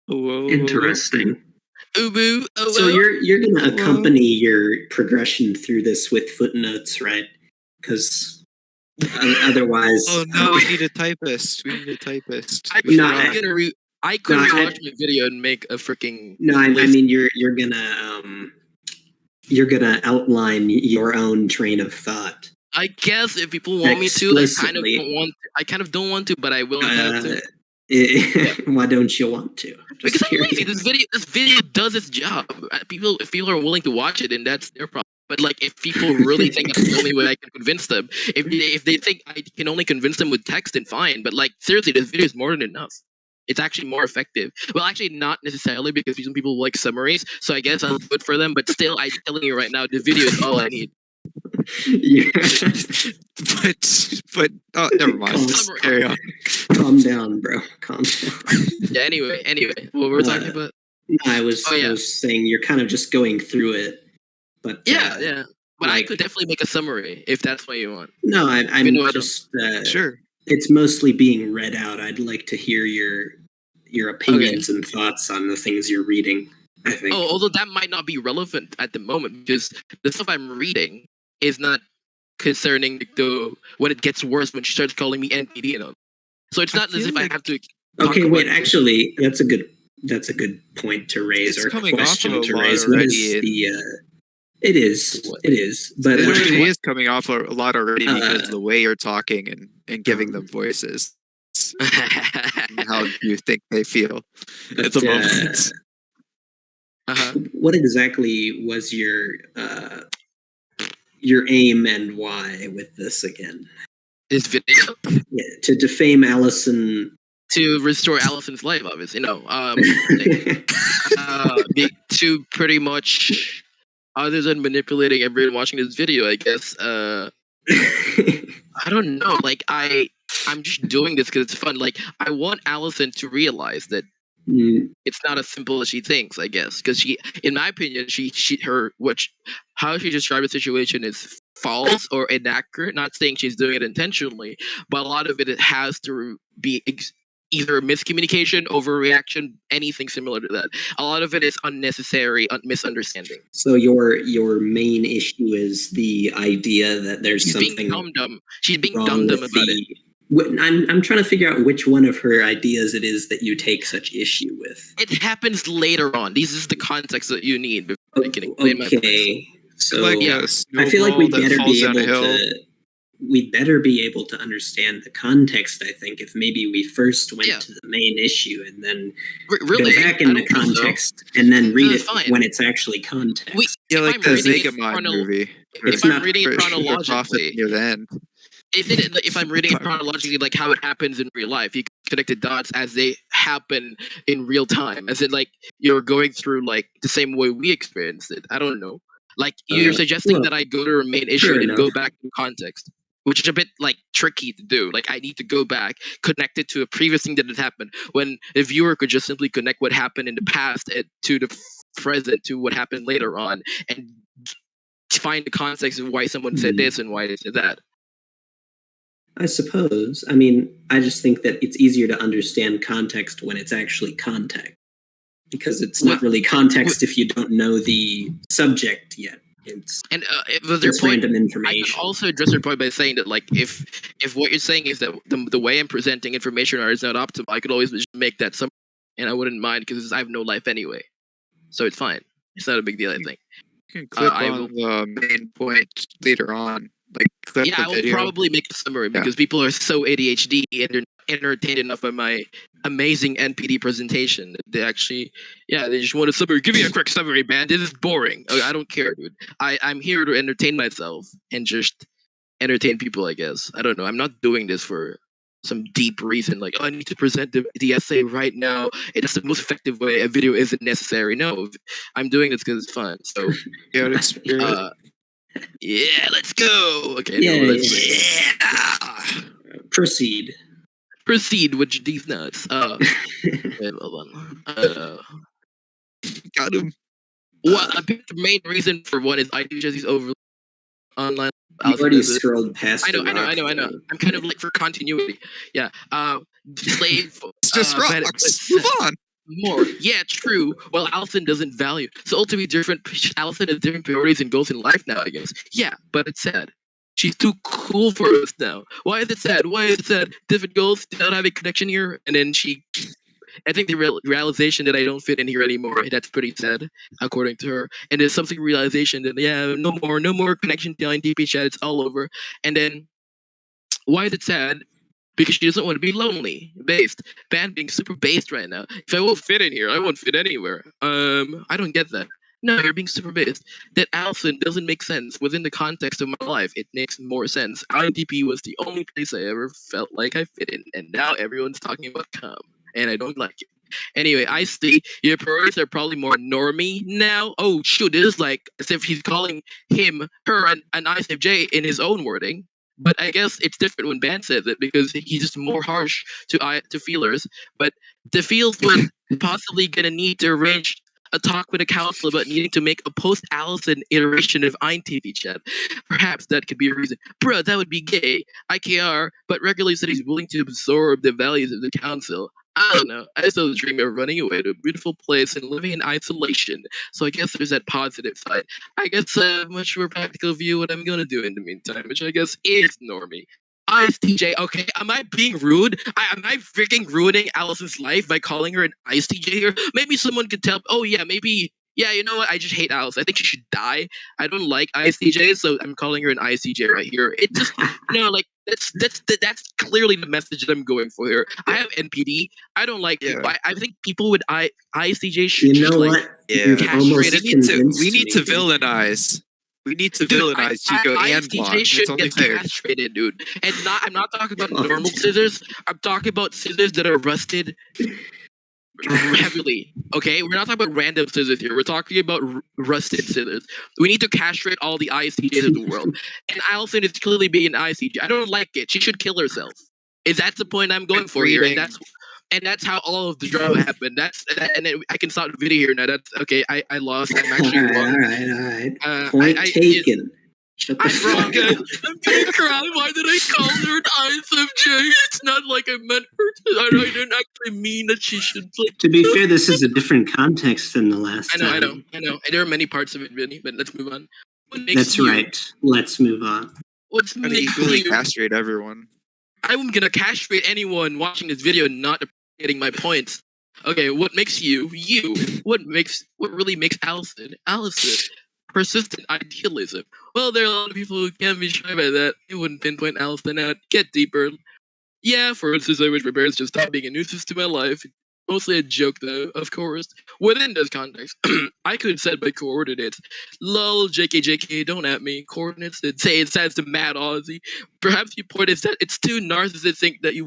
Interesting. Ubu, oh, so you're gonna accompany your progression through this with footnotes, right? Because otherwise, oh no, we need a typist. We need a typist. I could rewatch my video and make a freaking. No, I mean you're gonna outline your own train of thought. I guess if people want me to, I kind of don't want to, but I will have to. Why don't you want to? Because I'm lazy. This video does its job. If people are willing to watch it, and that's their problem. But like, if people really think that's the only way I can convince them, if they think I can only convince them with text, then fine. But like, seriously, this video is more than enough. It's actually more effective. Well, actually, not necessarily, because some people like summaries. So I guess I'll do it for them. But still, I'm telling you right now, the video is all I need. Yeah. but oh, never mind. Carry on. Calm down, bro. Calm down. Yeah. Anyway, what we're talking about? No, I was saying you're kind of just going through it, but yeah. But I could definitely make a summary if that's what you want. No, I'm just sure. It's mostly being read out. I'd like to hear your opinions and thoughts on the things you're reading. I think. Oh, although that might not be relevant at the moment, because the stuff I'm reading is not concerning when it gets worse, when she starts calling me NPD and all. So it's not as if I have to. Okay, wait. Actually, that's a good point to raise, or a question to raise. What is the? It is. But it really is coming off a lot already because of the way you're talking and giving them voices. How you think they feel at the moment. What exactly was your aim and why with this again? This video? Yeah, to defame Allison. To restore Allison's life, obviously. No. To pretty much, other than manipulating everyone watching this video, I guess. I don't know. Like, I'm just doing this because it's fun. Like, I want Allison to realize that it's not as simple as she thinks, I guess. Because she, in my opinion, how she described the situation is false or inaccurate. Not saying she's doing it intentionally, but a lot of it has to be either miscommunication, overreaction, anything similar to that. A lot of it is unnecessary misunderstanding. So your main issue is the idea that there's something being dumb. She's being dumb about it. I'm trying to figure out which one of her ideas it is that you take such issue with. It happens later on. This is the context that you need before I can explain my point. So like I feel like we'd better be able to understand the context, I think, if maybe we first went to the main issue and then go back in the context and then read it when it's actually context. Like the Zagamon movie. If I'm reading it chronologically, if I'm reading it chronologically, like how it happens in real life, you can connect the dots as they happen in real time, as in like you're going through like the same way we experienced it. I don't know. Like you're suggesting that I go to a main issue and go back to context, which is a bit like tricky to do. Like I need to go back, connect it to a previous thing that had happened, when the viewer could just simply connect what happened in the past to the present to what happened later on, and find the context of why someone said this and why they said that. I suppose. I mean, I just think that it's easier to understand context when it's actually context, because it's not really context if you don't know the subject yet. It's random information. I can also address your point by saying that, like, if what you're saying is that the way I'm presenting information is not optimal, I could always just make that summary, and I wouldn't mind because I have no life anyway, so it's fine. It's not a big deal, I think. You can click on the main point later on. Like, I will probably make a summary because people are so ADHD and they're not entertained enough by my amazing NPD presentation. They actually, they just want a summary. Give me a quick summary, man. This is boring. I don't care, dude. I'm here to entertain myself and just entertain people, I guess. I don't know. I'm not doing this for some deep reason, like, oh, I need to present the essay right now. It's the most effective way. A video isn't necessary. No, I'm doing this because it's fun. So, yeah, let's go. Okay, Proceed. Proceed with these nuts. Wait, hold on. Got him. Well, I think the main reason for one is I do just these over online. You already scrolled past. I know. I'm kind of like for continuity. Yeah. Slave. It's just rocks. Move on. More. Yeah, true. Well, Allison doesn't value. So ultimately different. Allison has different priorities and goals in life now, I guess. Yeah, but it's sad. She's too cool for us now. Why is it sad? Different goals, not having connection here, and then I think the realization that I don't fit in here anymore, that's pretty sad, according to her. And there's something realization that, no more connection to INTP chat, it's all over. And then, why is it sad? Because she doesn't want to be lonely. Based. Band being super based right now. If I won't fit in here, I won't fit anywhere. I don't get that. No, you're being super based. That Allison doesn't make sense within the context of my life. It makes more sense. INTP was the only place I ever felt like I fit in. And now everyone's talking about calm. And I don't like it. Anyway, I see your priorities are probably more normie now. Oh shoot, this is like as if he's calling him, her, and ISFJ in his own wording. But I guess it's different when Ban says it because he's just more harsh to feelers. But the feels was possibly gonna need to arrange a talk with a counselor about needing to make a post-Allison iteration of INTP chat. Perhaps that could be a reason. Bruh, that would be gay. IKR, but regularly said he's willing to absorb the values of the council. I don't know. I still dream of running away to a beautiful place and living in isolation. So I guess there's that positive side. I guess a much more practical view what I'm gonna do in the meantime, which I guess is normie. ISTJ, okay, am I being rude? Am I freaking ruining Allison's life by calling her an ISTJ here? Maybe someone could tell, oh yeah, maybe, yeah, you know what, I just hate Alice. I think she should die. I don't like ISTJs, so I'm calling her an ISTJ right here. It just, like, that's clearly the message that I'm going for here. I have NPD. I don't like people. I think people with ISTJ should just, like, castrate it. We need to villainize. We need to villainize Chico and Blonde. Should get castrated, dude. And I'm not talking about normal scissors. I'm talking about scissors that are rusted heavily. Okay, we're not talking about random scissors here. We're talking about rusted scissors. We need to castrate all the ISTJs of the world. And Allison is clearly being an ISTJ. I don't like it. She should kill herself. Is that the point I'm going for here? And that's how all of the drama happened. And then I can stop the video here now. That's okay. I lost. I'm actually wrong. All right. Point taken. I'm wrong, guys. I'm gonna cry. Why did I call her an ISFJ? It's not like I meant her to. I didn't actually mean that she should. Like, to be fair, this is a different context than the last time. I know. And there are many parts of it, really. But let's move on. That's right. Let's move on. What's equally castrate everyone. I'm gonna castrate anyone watching this video and not getting my points. Okay, what makes you? What really makes Allison? Persistent idealism. Well, there are a lot of people who can't be shy by that. They wouldn't pinpoint Allison out. Get deeper. Yeah, for instance, I wish my parents just stopped being a nuisance to my life. Mostly a joke, though, of course. Within this context, I could set my coordinates. Lol, JK, don't at me. Coordinates that say it says to Mad Aussie. Perhaps your point is that it's too narcissistic that you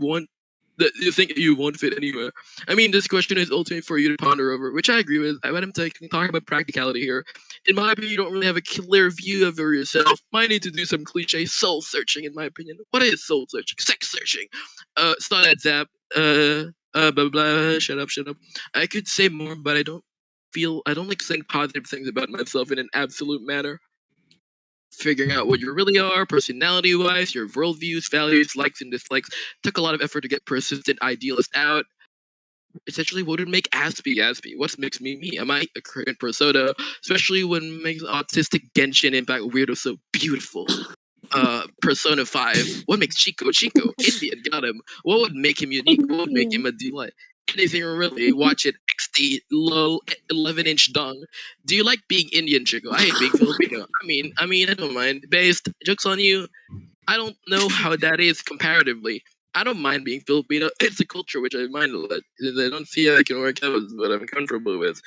think you won't fit anywhere. I mean, this question is ultimately for you to ponder over, which I agree with. I want him to talk about practicality here. In my opinion, you don't really have a clear view of yourself. Might need to do some cliche soul searching, in my opinion. What is soul searching? Sex searching. It's not that zap. Blah, blah, blah. Shut up. I could say more, but I don't like saying positive things about myself in an absolute manner. Figuring out what you really are, personality-wise, your worldviews, values, likes and dislikes. Took a lot of effort to get persistent idealist out. Essentially, what would make Aspie? What makes me? Am I a current persona? Especially when makes autistic Genshin Impact weirdo so beautiful. Persona 5. What makes Chico? Indian, got him. What would make him unique? What would make him a delight? Anything really. Watch it. XD, low, 11-inch dong. Do you like being Indian, Chico? I hate being Filipino. I mean, I don't mind. Based, joke's on you. I don't know how that is comparatively. I don't mind being Filipino. It's a culture which I mind a lot. I don't see how I can work out with what I'm comfortable with.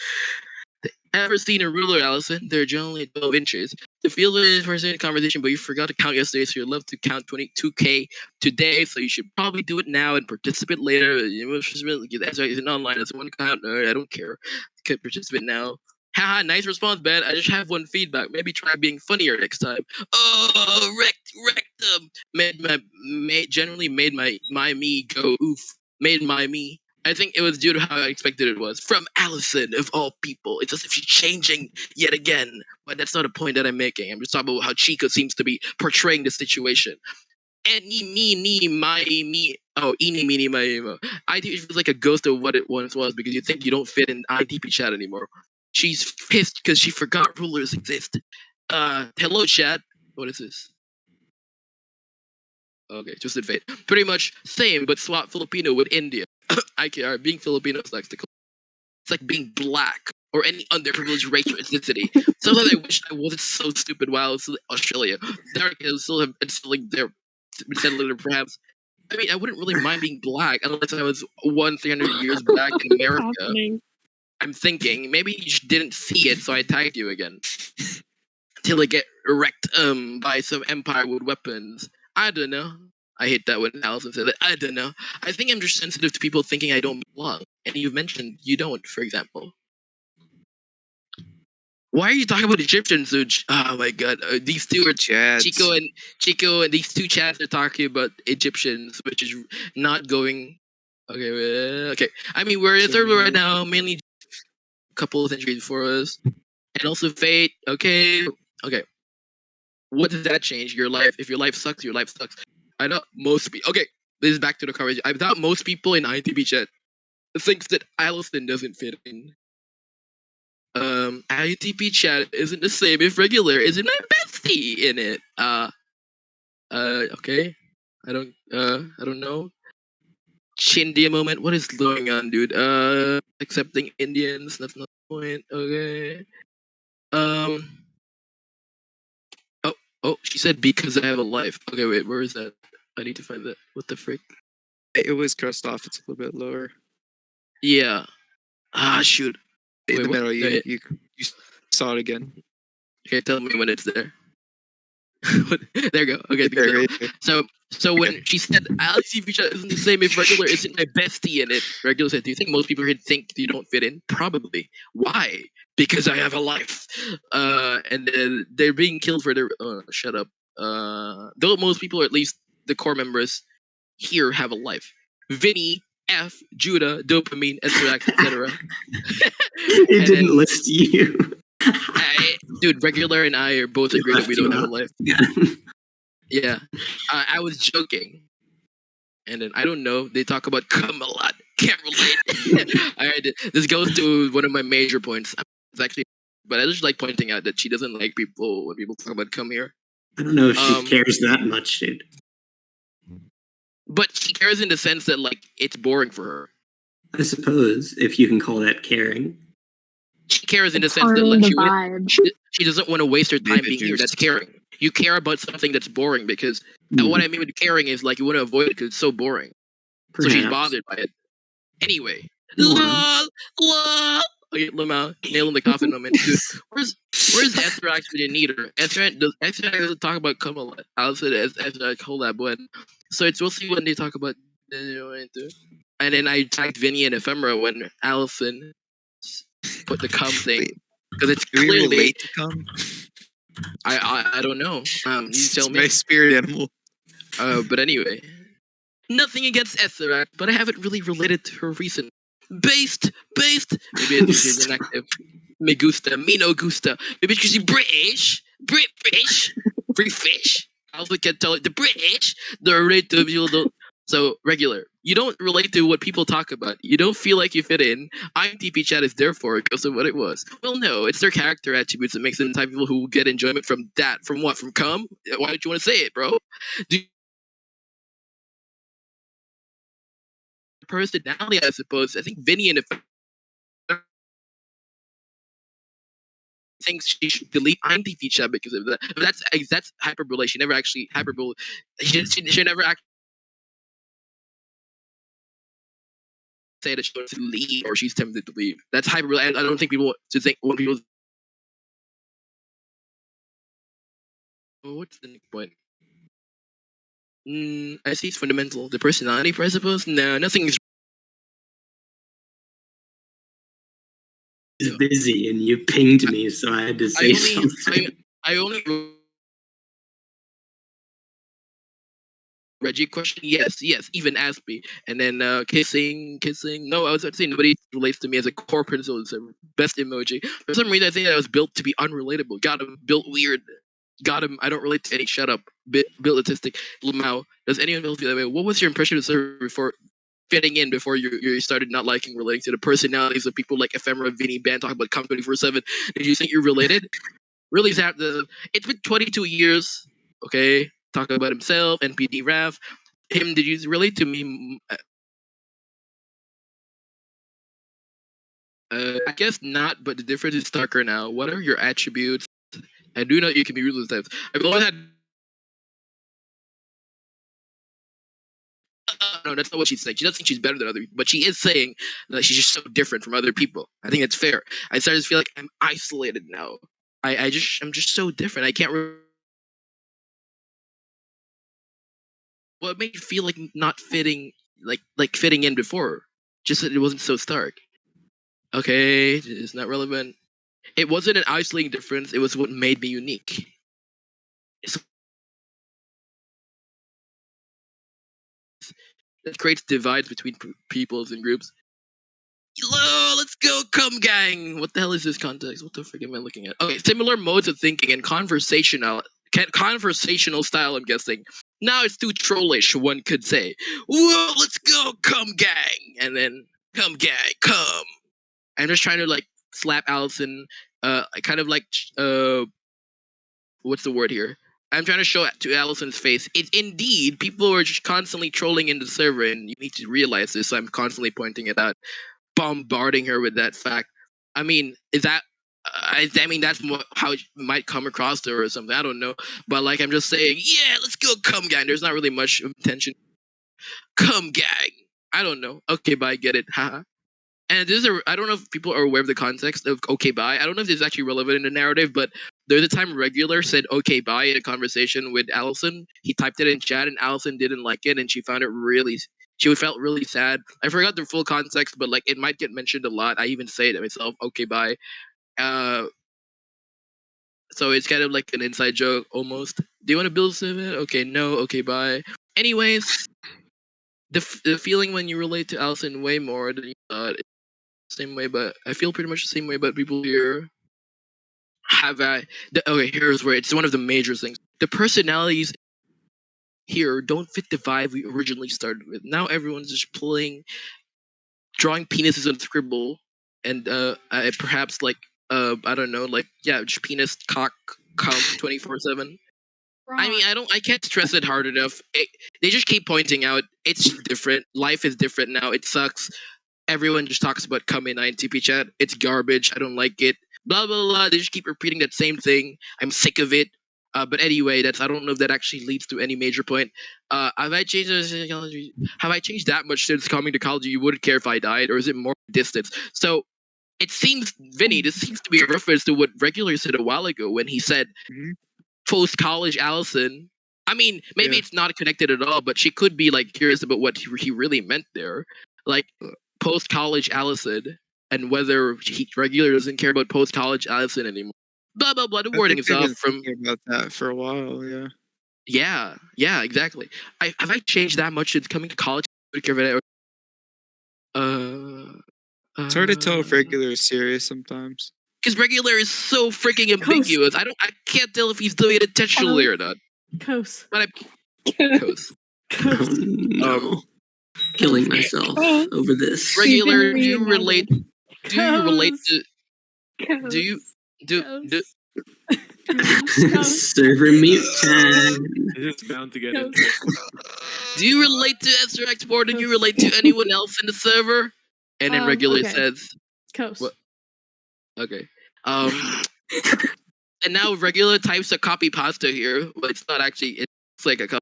Ever seen a ruler, Allison? They're generally 12 inches. The field is for a conversation, but you forgot to count yesterday, so you'd love to count 22K today, so you should probably do it now and participate later. That's right, it's online. It's one count. No, I don't care. You could participate now. Haha, nice response, Ben. I just have one feedback. Maybe try being funnier next time. Oh, rectum. Generally made my me go oof. Made my me. I think it was due to how I expected it was. From Allison, of all people. It's as if she's changing yet again. But that's not a point that I'm making. I'm just talking about how Chico seems to be portraying the situation. Any, me, my, me. Oh, eeny, meeny, my, mo. I think it feels like a ghost of what it once was because you think you don't fit in INTP chat anymore. She's pissed because she forgot rulers exist. Hello, chat. What is this? Okay, Twisted Fate. Pretty much same, but swap Filipino with India. I care. Being Filipino is like it's like being black or any underprivileged race or ethnicity. Sometimes I wish I wasn't so stupid while I was in Australia. There I could still have been settling there, perhaps. I mean, I wouldn't really mind being black unless I was 300 years back in America. Happening. I'm thinking maybe you just didn't see it, so I tagged you again. Till I get wrecked by some empire with weapons. I don't know. I hate that when Allison said it. I don't know. I think I'm just sensitive to people thinking I don't belong. And you've mentioned you don't, for example. Why are you talking about Egyptians, Suj? Oh my god. These two are Chads. Chico and these two chats are talking about Egyptians, which is not going. Okay. I mean, we're in third world right now, mainly a couple of centuries before us. And also fate. Okay. What does that change? Your life. If your life sucks, your life sucks. I know most people. Okay, this is back to the coverage. I thought most people in INTP chat thinks that Allison doesn't fit in. INTP chat isn't the same if regular isn't my bestie in it. Okay. I don't know. Chindia moment. What is going on, dude? Accepting Indians. That's not the point. Okay. Oh, she said because I have a life. Okay, wait, where is that? I need to find that. What the frick? It was crossed off. It's a little bit lower. Yeah. Shoot. In Wait, the what? middle, you Wait. you saw it again. Okay, tell me when it's there. There you go. Okay, Right there. So when she said Alex feature isn't the same if regular isn't my bestie in it, regular said, do you think most people here think you don't fit in? Probably. Why? Because I have a life. And they're being killed for their shut up. Though most people, or at least the core members here, have a life. Vinny, F, Judah, Dopamine, Interact, etc. It didn't list you. Dude, regular and I are both agree that we don't have a life. Yeah. I was joking. And then, I don't know, they talk about cum a lot. Can't relate. Alright, this goes to one of my major points. It's actually, but I just like pointing out that she doesn't like people when people talk about cum here. I don't know if she cares that much, dude. But she cares in the sense that, like, it's boring for her. I suppose, if you can call that caring. She cares in the sense that, like, she doesn't want to waste her time being here. That's caring. You care about something that's boring because what I mean with caring is, like, you want to avoid it because it's so boring. Perhaps. So she's bothered by it. Anyway. Lol. Okay, Lamau, nail in the coffin moment. Dude, where's Ethrax when you need her? Ethrax doesn't talk about cum a lot. I'll say that Ethrax collab when. So we'll see when they talk about. And then I tagged Vinny and Ephemera when Allison put the cum thing. Because it's clearly. Do we relate to cum? I don't know. You tell me. My spirit animal. But anyway. Nothing against Etheract, but I haven't really related to her recent. Based. Maybe it's because she's inactive. Me gusta, me no gusta. Maybe it's because she's British. British. I also can't tell it. The British. The relate to people don't. So, regular. You don't relate to what people talk about. You don't feel like you fit in. INTP chat is therefore because of what it was. Well, no, it's their character attributes that makes them the type of people who get enjoyment from that. From what? From cum? Why don't you want to say it, bro? Personality, I suppose. I think Vinny and thinks she should delete INTP chat because of that. But that's hyperbole. She never actually hyperbole. She never actually say that she wants to leave or she's tempted to leave. That's hyper. I don't think people should think when people. Oh, what's the next point? I see it's fundamental. The personality principles? No, nothing is. Busy, and you pinged me, so I had to say something. I only. Reggie question? Yes, even asked me. And then kissing. No, I was about to say nobody relates to me as a core principle. It's the best emoji. For some reason, I think I was built to be unrelatable. Got him built weird. Got him. I don't relate to any. Shut up. Built autistic. Lamau. Does anyone else feel that way? What was your impression of server before fitting in? Before you started not liking relating to the personalities of people like Ephemera, Vinny, Band talking about Come 24/7? Did you think you related? Really sad. It's been 22 years. Okay, talking about himself, NPD Raf. Him, did you relate to me? I guess not, but the difference is starker now. What are your attributes? I do know you can be ruthless types. I've always had. No, that's not what she's saying. She doesn't think she's better than other people, but she is saying that she's just so different from other people. I think that's fair. I started to feel like I'm isolated now. I'm just so different. I can't. What made you feel like not fitting, like fitting in before? Just that it wasn't so stark. Okay, it's not relevant. It wasn't an isolating difference. It was what made me unique. It creates divides between peoples and groups. Hello, let's go, come gang. What the hell is this context? What the frick am I looking at? Okay, similar modes of thinking and conversational style, I'm guessing. Now it's too trollish, one could say. Whoa, let's go, come gang. And then, come gang, come. I'm just trying to like slap Allison, kind of like, what's the word here? I'm trying to show it to Allison's face. It's indeed, people are just constantly trolling in the server, and you need to realize this. So I'm constantly pointing it out, bombarding her with that fact. I mean, is that? I mean, that's how it might come across to her or something. I don't know, but like I'm just saying, yeah, let's go, come gang. There's not really much intention. Come gang. I don't know. Okay, bye. Get it? Haha. And I don't know if people are aware of the context of okay bye. I don't know if this is actually relevant in the narrative, but there's a time Regular said okay bye in a conversation with Allison. He typed it in chat and Allison didn't like it and she felt really sad. I forgot the full context, but like it might get mentioned a lot. I even say it myself, okay bye. So it's kind of like an inside joke almost. Do you want to build something? Okay, no, okay bye. Anyways, the feeling when you relate to Allison way more than you thought. Same way, but I feel pretty much the same way. But people here okay, here's where it's one of the major things. The personalities here don't fit the vibe we originally started with. Now everyone's just drawing penises on scribble, and perhaps like I don't know, like yeah, just penis cock count 24/7. I mean, I can't stress it hard enough. They just keep pointing out it's different. Life is different now. It sucks. Everyone just talks about come in INTP chat. It's garbage. I don't like it. Blah blah blah. They just keep repeating that same thing. I'm sick of it. But anyway, I don't know if that actually leads to any major point. Have I changed that much since coming to college? You wouldn't care if I died, or is it more distance? So it seems, Vinny, this seems to be a reference to what Regular said a while ago when he said post college Allison. I mean, maybe it's not connected at all, but she could be like curious about what he really meant there. Like post college Allison, and whether Regular doesn't care about post college Allison anymore. Blah blah blah. The wording is off from about that for a while. Yeah, exactly. Have I changed that much since coming to college? It's hard to tell if Regular is serious sometimes. Because Regular is so freaking ambiguous. I can't tell if he's doing it intentionally or not. Coast. But Coast. Oh, no. Killing myself over this. Regular, do you relate to server mute time? It's bound to get Coast. interesting. Do you relate to SRX more than you relate to anyone else in the server? And then Regular says Coast. What? Okay. And now Regular types a copy pasta here, but it's not actually. It's like a copy.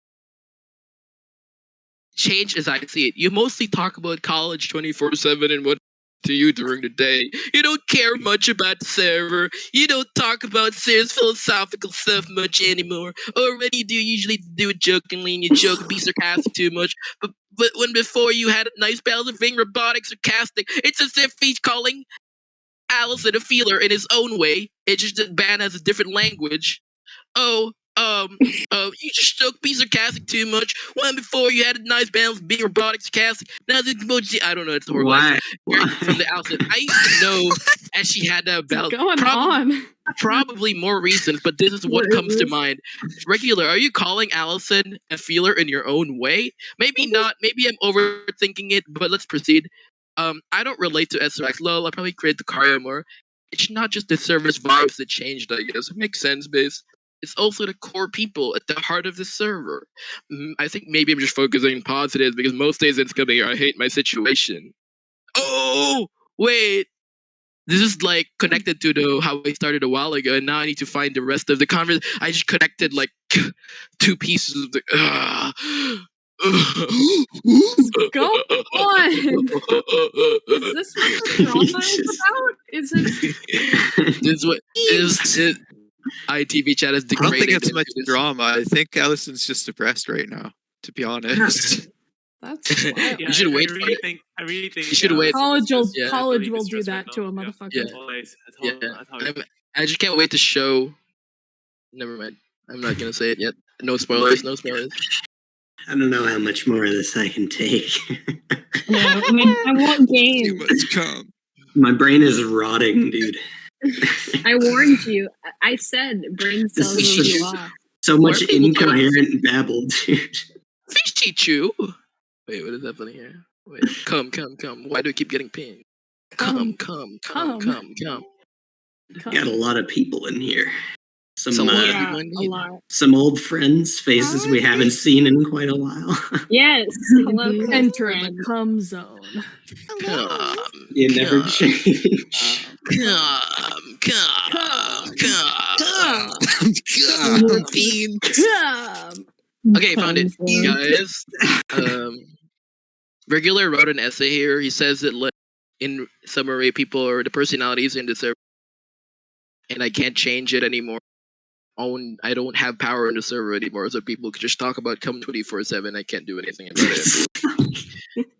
change as I see it. You mostly talk about college 24/7 and what to you during the day. You don't care much about the server. You don't talk about serious philosophical stuff much anymore. Or when you do, you usually do it jokingly and you joke and be sarcastic too much. But when before you had a nice balance of being robotic, sarcastic, it's as if he's calling Allison a feeler in his own way. It's just that Ban has a different language. Oh, you just don't be sarcastic too much. When before you had a nice balance of being robotic, sarcastic. Now the emoji, I don't know, it's a horrible. Why? From the outset, I used to know as she had that balance. Going on. Probably more recent, but this is what comes to mind. Regular, are you calling Allison a feeler in your own way? Maybe not. Maybe I'm overthinking it, but let's proceed. I don't relate to SRX. Lol, I probably create the Kario more. It's not just the service vibes that changed, I guess. It makes sense, base. It's also the core people at the heart of the server. I think maybe I'm just focusing on positives because most days it's coming here. I hate my situation. Oh, wait. This is like connected to how I started a while ago, and now I need to find the rest of the conversation. I just connected like 2 pieces of the. Go on. Is this what the drama is about? Is it? This is what is ITV chat is I don't think degraded. it's much drama. I think Allison's just depressed right now, to be honest. That's wild. Yeah, You should wait. I really think. You should wait. College will really do distressed that right to now. a motherfucker. Yeah. That's how it- I just can't wait to show. Never mind. I'm not gonna say it yet. No spoilers. No spoilers. I don't know how much more of this I can take. No, I want Too games. much come. My brain is rotting, dude. I warned you. I said brain This cells is will such- go off. So much people incoherent babble, dude. Fishy chew. Wait, what is happening here? Wait, come. Why do we keep getting pinged? Come. Got a lot of people in here. It's a Some lot. Yeah, a lot. some old friends, faces we haven't seen in quite a while. Yes. Hello, Enter friend. the cum zone. Come. You never come, change. Cum. Okay, found it, guys. Regular wrote an essay here. He says that in summary, people are the personalities in the server, and I can't change it anymore. I don't have power in the server anymore, so people could just talk about cum 24/7. I can't do anything about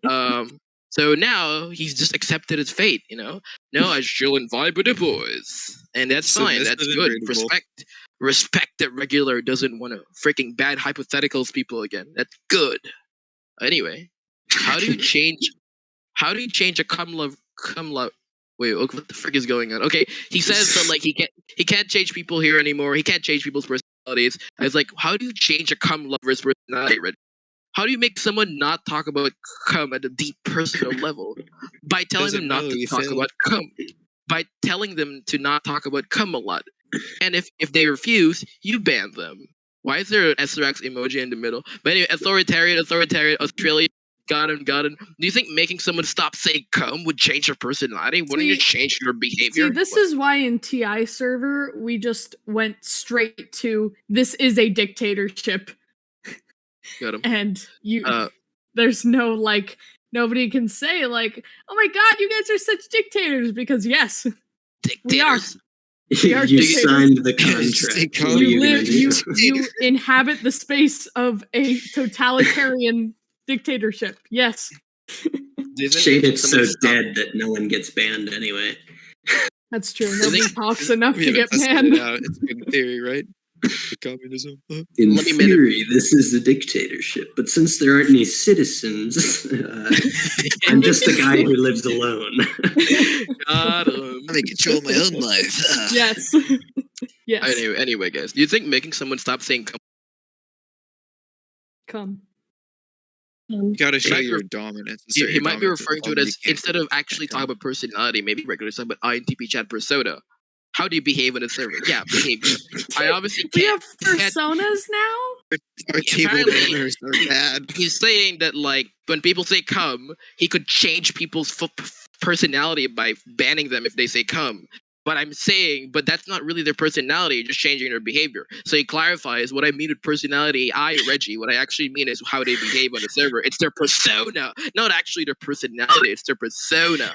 it. So now he's just accepted his fate. No, I just chill and vibe with the boys, and that's fine. That's good. Respect that regular doesn't want to freaking bad hypotheticals people again. That's good. Anyway, how do you change a cum love? Wait, what the frick is going on? Okay, he says that like he can't change people here anymore. He can't change people's personalities. I was like, how do you change a cum lover's personality? How do you make someone not talk about cum at a deep personal level? By telling them not to talk about cum. By telling them to not talk about cum a lot. And if they refuse, you ban them. Why is there an SRX emoji in the middle? But anyway, authoritarian, Australia, got him. Do you think making someone stop saying cum would change their personality? Wouldn't you change your behavior? See, this is why in TI server, we just went straight to, this is a dictatorship. Got him. And there's no, like, nobody can say, like, oh my god, you guys are such dictators, because yes, we are. You signed the contract. You inhabit the space of a totalitarian dictatorship. Yes. Shaded's so dead that no one gets banned anyway. That's true. Nobody talks enough to get banned. It's a good theory, right? The communism. In theory, this is a dictatorship, but since there aren't any citizens, I'm just a guy who lives alone. God, I'm in control of my own life. Yes. Yes. Anyway, guys, do you think making someone stop saying cum? You gotta show your dominance. He might be referring to it as, instead of actually talking about personality, maybe regular talking about INTP chat persona. How do you behave in a server? Yeah, behavior. I obviously can't. We have personas now? Our table manners are bad. He's saying that, like, when people say come, he could change people's personality by banning them if they say come. But I'm saying, but that's not really their personality, just changing their behavior. So he clarifies what I mean with personality. Reggie, what I actually mean is how they behave on the server. It's their persona, not actually their personality. It's their persona.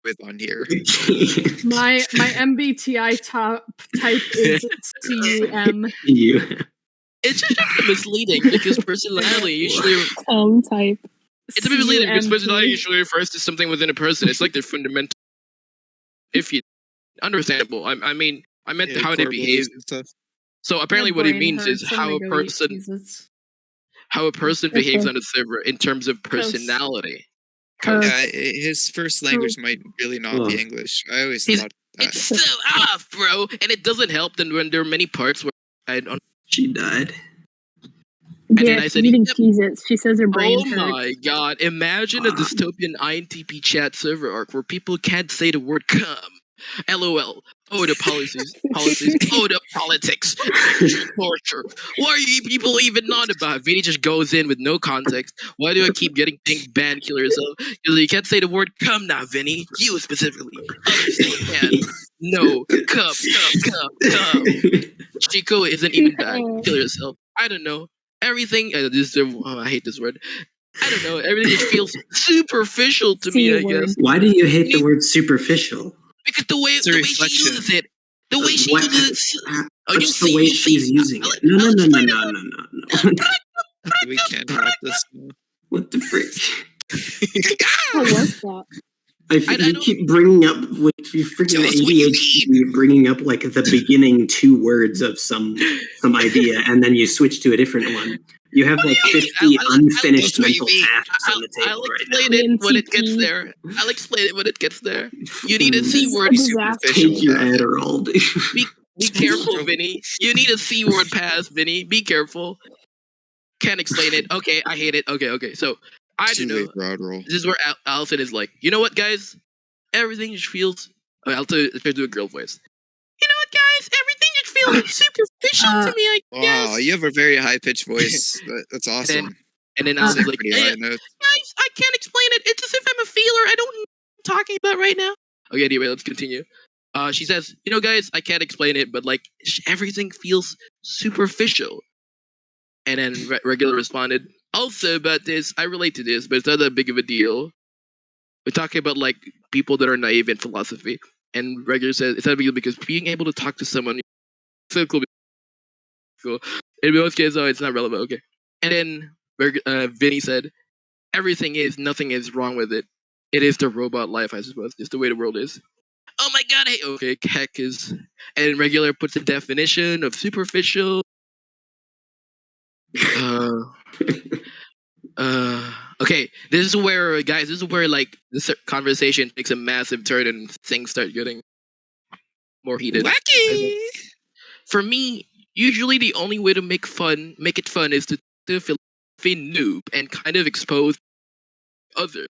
With on here. My MBTI type is CUM. It's just misleading because personality usually type. It's a bit misleading because personality usually refers to something within a person. It's like their fundamental. If you understandable, I mean, I meant how they behave. So apparently, what it means is how a person behaves on the server in terms of personality. Yeah, his first language might really not be English. I always thought that. It's still off, bro, and it doesn't help. Then when there are many parts where I don't. She died. And yeah, she's eating Cheez-Its. She says her brain hurts. Oh my god! Imagine a dystopian INTP chat server arc where people can't say the word "cum." LOL. Oh, the policies. Oh, the politics. Torture. Why are you people even on about? Vinny just goes in with no context. Why do I keep getting pink banned? Kill yourself. You can't say the word "cum" now, Vinny. You specifically. Others can. No. Cum. Chico isn't even back. Kill yourself. I don't know. Everything. I hate this word. I don't know. Everything just feels superficial to me, I guess. Why do you hate the word superficial? Because the way she uses it. The way she uses it. What's the way she's using it? No. We can't have this. What the frick? What was that? You keep bringing up with you freaking ADHD. You're bringing up like the beginning 2 words of some idea, and then you switch to a different one. You have like 50 unfinished mental tasks on the table right now. I'll explain it when it gets there. I'll explain it when it gets there. You need a C word. Take your Adderall, dude. Be careful, Vinny. You need a C word pass, Vinny. Be careful. Can't explain it. Okay, I hate it. Okay. So I don't know. This is where Allison is like, you know what, guys? Everything just feels. I'll try to do a girl voice. You know what, guys? Everything just feels superficial to me. I guess. Wow, you have a very high pitched voice. That's awesome. And then Allison's like, guys, I can't explain it. It's as if I'm a feeler. I don't know what I'm talking about right now. Okay, anyway, let's continue. She says, you know, guys, I can't explain it, but like everything feels superficial. And then Regular responded, also about this, I relate to this, but it's not that big of a deal. We're talking about like people that are naive in philosophy. And Regular says, it's not a big deal because being able to talk to someone so cool. In most cases, it's not relevant. Okay. And then Vinny said, everything is, nothing is wrong with it. It is the robot life, I suppose. It's the way the world is. Oh my god, okay, heck is. And Regular puts a definition of superficial. Okay, this is where, guys, like this conversation takes a massive turn and things start getting more heated. Wacky! For me, usually the only way to make it fun is to feel noob and kind of expose others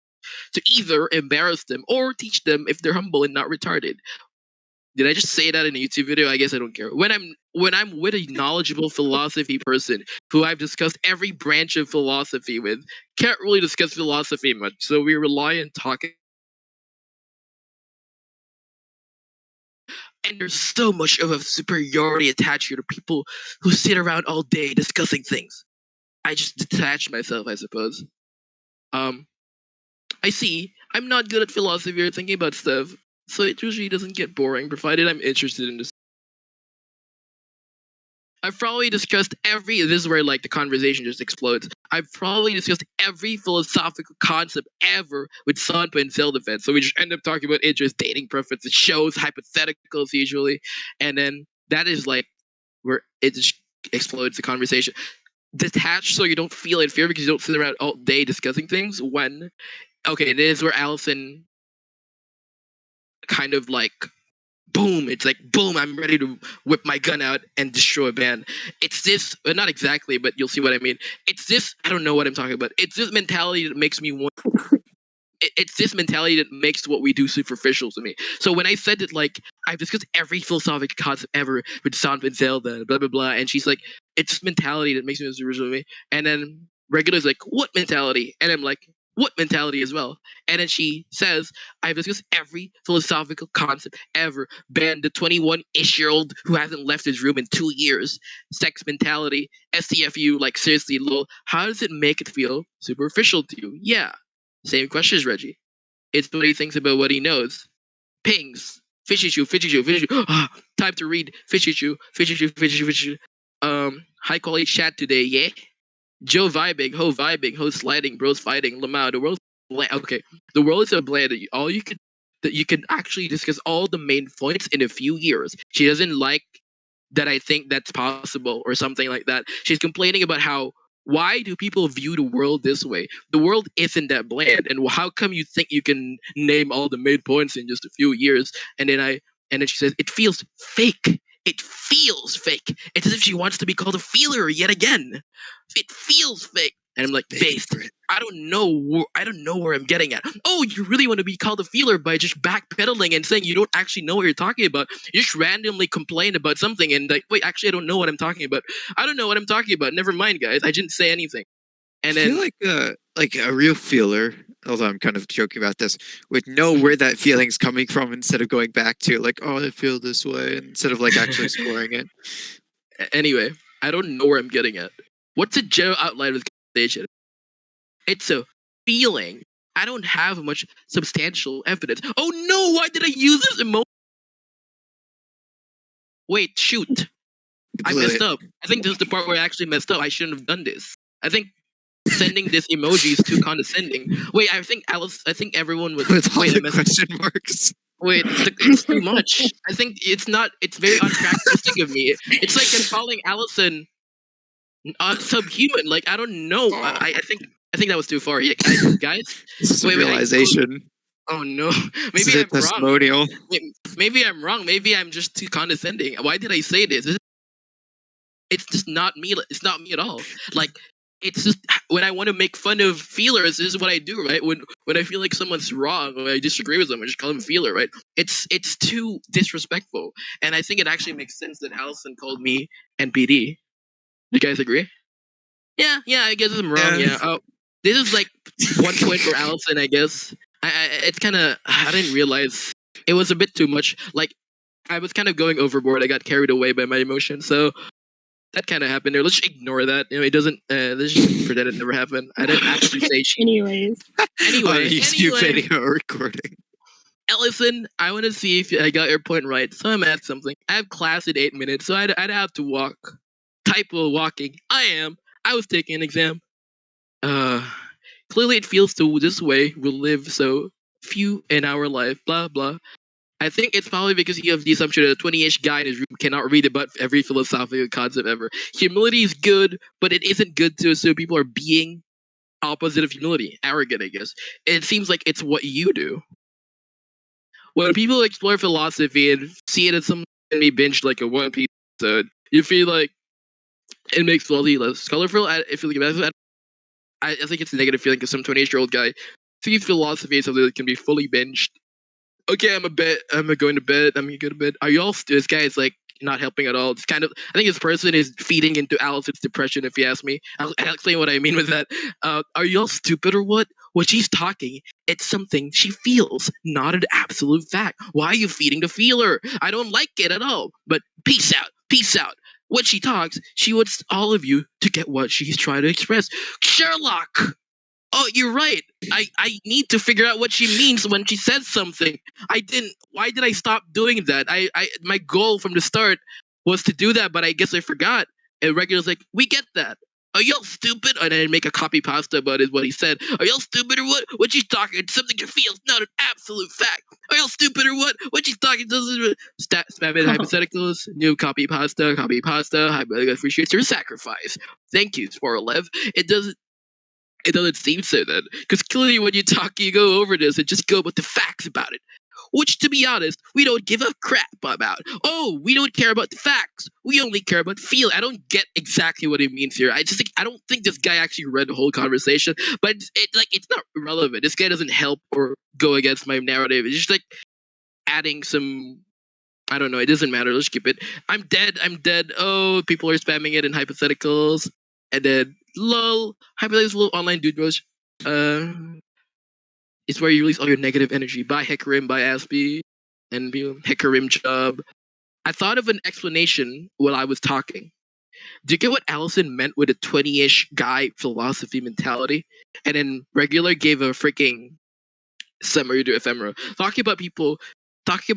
to either embarrass them or teach them if they're humble and not retarded. Did I just say that in a YouTube video? I guess I don't care. When I'm with a knowledgeable philosophy person who I've discussed every branch of philosophy with, can't really discuss philosophy much, so we rely on talking. And there's so much of a superiority attached here to people who sit around all day discussing things. I just detach myself, I suppose. I see. I'm not good at philosophy or thinking about stuff, so it usually doesn't get boring, provided I'm interested in this. I've probably discussed this is where like the conversation just explodes. I've probably discussed every philosophical concept ever with Sanpa and self-defense. So we just end up talking about interest, dating preferences, shows, hypotheticals usually. And then that is like where it just explodes the conversation. Detached so you don't feel in fear because you don't sit around all day discussing things when okay, this is where Allison kind of like boom, it's like boom, I'm ready to whip my gun out and destroy a band. It's this, not exactly, but you'll see what I mean. It's this, I don't know what I'm talking about. It's this mentality that makes me want. It's this mentality that makes what we do superficial to me. So when I said that, like, I've discussed every philosophical concept ever with Sanpa and Zelda, blah, blah, blah, and she's like, it's mentality that makes me superficial to me. And then Regular's like, what mentality? And I'm like, what mentality as well. And then she says, I've discussed every philosophical concept ever. Banned the 21-ish-year-old who hasn't left his room in 2 years. Sex mentality, STFU, like seriously, lol. How does it make it feel superficial to you? Yeah. Same question as Reggie. It's what he thinks about what he knows. Pings. Fishy shoe, fishy shoe, fishy shoe. Time to read. Fishy shoe, fishy shoe, fishy shoe, fishy shoe. High quality chat today, yeah? Joe vibing, ho sliding, bros fighting, Lamau, the world's bland. Okay, the world is so bland that you could actually discuss all the main points in a few years. She doesn't like that I think that's possible or something like that. She's complaining about how why do people view the world this way? The world isn't that bland, and how come you think you can name all the main points in just a few years? And then she says it feels fake. It feels fake. It's as if she wants to be called a feeler yet again. It feels fake. And I'm like, based. I don't know where I'm getting at. Oh, you really want to be called a feeler by just backpedaling and saying you don't actually know what you're talking about. You just randomly complain about something and like, wait, actually I don't know what I'm talking about. I don't know what I'm talking about. Never mind, guys. I didn't say anything. And then I feel like a real feeler, although I'm kind of joking about this, would know where that feeling's coming from instead of going back to like, oh, I feel this way, instead of like actually exploring it. Anyway, I don't know where I'm getting at. What's a general outline of the conversation? It's a feeling. I don't have much substantial evidence. Oh no, why did I use this emoji? Wait, shoot. I messed up. I think this is the part where I actually messed up. I shouldn't have done this. I think sending this emoji is too condescending. Wait, I think everyone was. With all wait, the question marks. Wait, it's too much. I think it's not. It's very uncharacteristic of me. It's like I'm calling Allison subhuman. Like I don't know. I think that was too far. Yeah, guys. This is a realization. Oh no. Maybe I'm testimonial. Wrong. Maybe I'm wrong. Maybe I'm just too condescending. Why did I say this? It's just not me. It's not me at all. Like it's just when I want to make fun of feelers, this is what I do, right? When I feel like someone's wrong, when I disagree with them, I just call them feeler, right? It's too disrespectful, and I think it actually makes sense that Allison called me NPD. You guys agree? Yeah. I guess I'm wrong. Yeah. Oh, this is like 1 point for Allison, I guess. It's kind of I didn't realize it was a bit too much. Like I was kind of going overboard. I got carried away by my emotions, so that kind of happened there. Let's just ignore that. You know, it doesn't. Let's just pretend it never happened. I didn't actually say she. Anyways. You video recording. Allison, I want to see if I got your point right. So I'm at something. I have class in 8 minutes, so I'd have to walk. Typo walking. I was taking an exam. Clearly it feels so this way. We'll live so few in our life. Blah blah. I think it's probably because you have the assumption that a 20-ish guy in his room cannot read about every philosophical concept ever. Humility is good, but it isn't good to assume people are being opposite of humility. Arrogant, I guess. It seems like it's what you do. When people explore philosophy and see it as something can be binged like a One Piece episode, you feel like it makes philosophy less colorful. I think it's a negative feeling because some 28-year-old guy sees philosophy as something that can be fully binged. Okay, I'm going to bed. I'm gonna go to bed. Are y'all? This guy is like not helping at all. It's kind of. I think this person is feeding into Allison's depression. If you ask me, I'll explain what I mean with that. Are y'all stupid or what? When she's talking, it's something she feels, not an absolute fact. Why are you feeding the feeler? I don't like it at all. But peace out. Peace out. When she talks, she wants all of you to get what she's trying to express. Sherlock. Oh, you're right. I need to figure out what she means when she says something. Why did I stop doing that? My goal from the start was to do that, but I guess I forgot. And Regular's like, we get that. Are y'all stupid? And I make a copy pasta about what he said. Are y'all stupid or what? What she's talking, it's something you feel, not an absolute fact. Are y'all stupid or what? What she's talking, spam it hypotheticals, new copy pasta, I really appreciate your sacrifice. Thank you, 411. It doesn't seem so then. Because clearly when you talk, you go over this and just go with the facts about it. Which, to be honest, we don't give a crap about. Oh, we don't care about the facts. We only care about feel. I don't get exactly what he means here. I don't think this guy actually read the whole conversation. But it's not relevant. This guy doesn't help or go against my narrative. It's just like adding some. I don't know. It doesn't matter. Let's skip it. I'm dead. Oh, people are spamming it in hypotheticals. And then, lol, hypotheticals, little online dude bros. It's where you release all your negative energy. Bye Hikarim, bye Aspie, and Hikarim job. I thought of an explanation while I was talking. Do you get what Allison meant with a 20-ish guy philosophy mentality? And then Regular gave a freaking summary to Ephemera. Talking about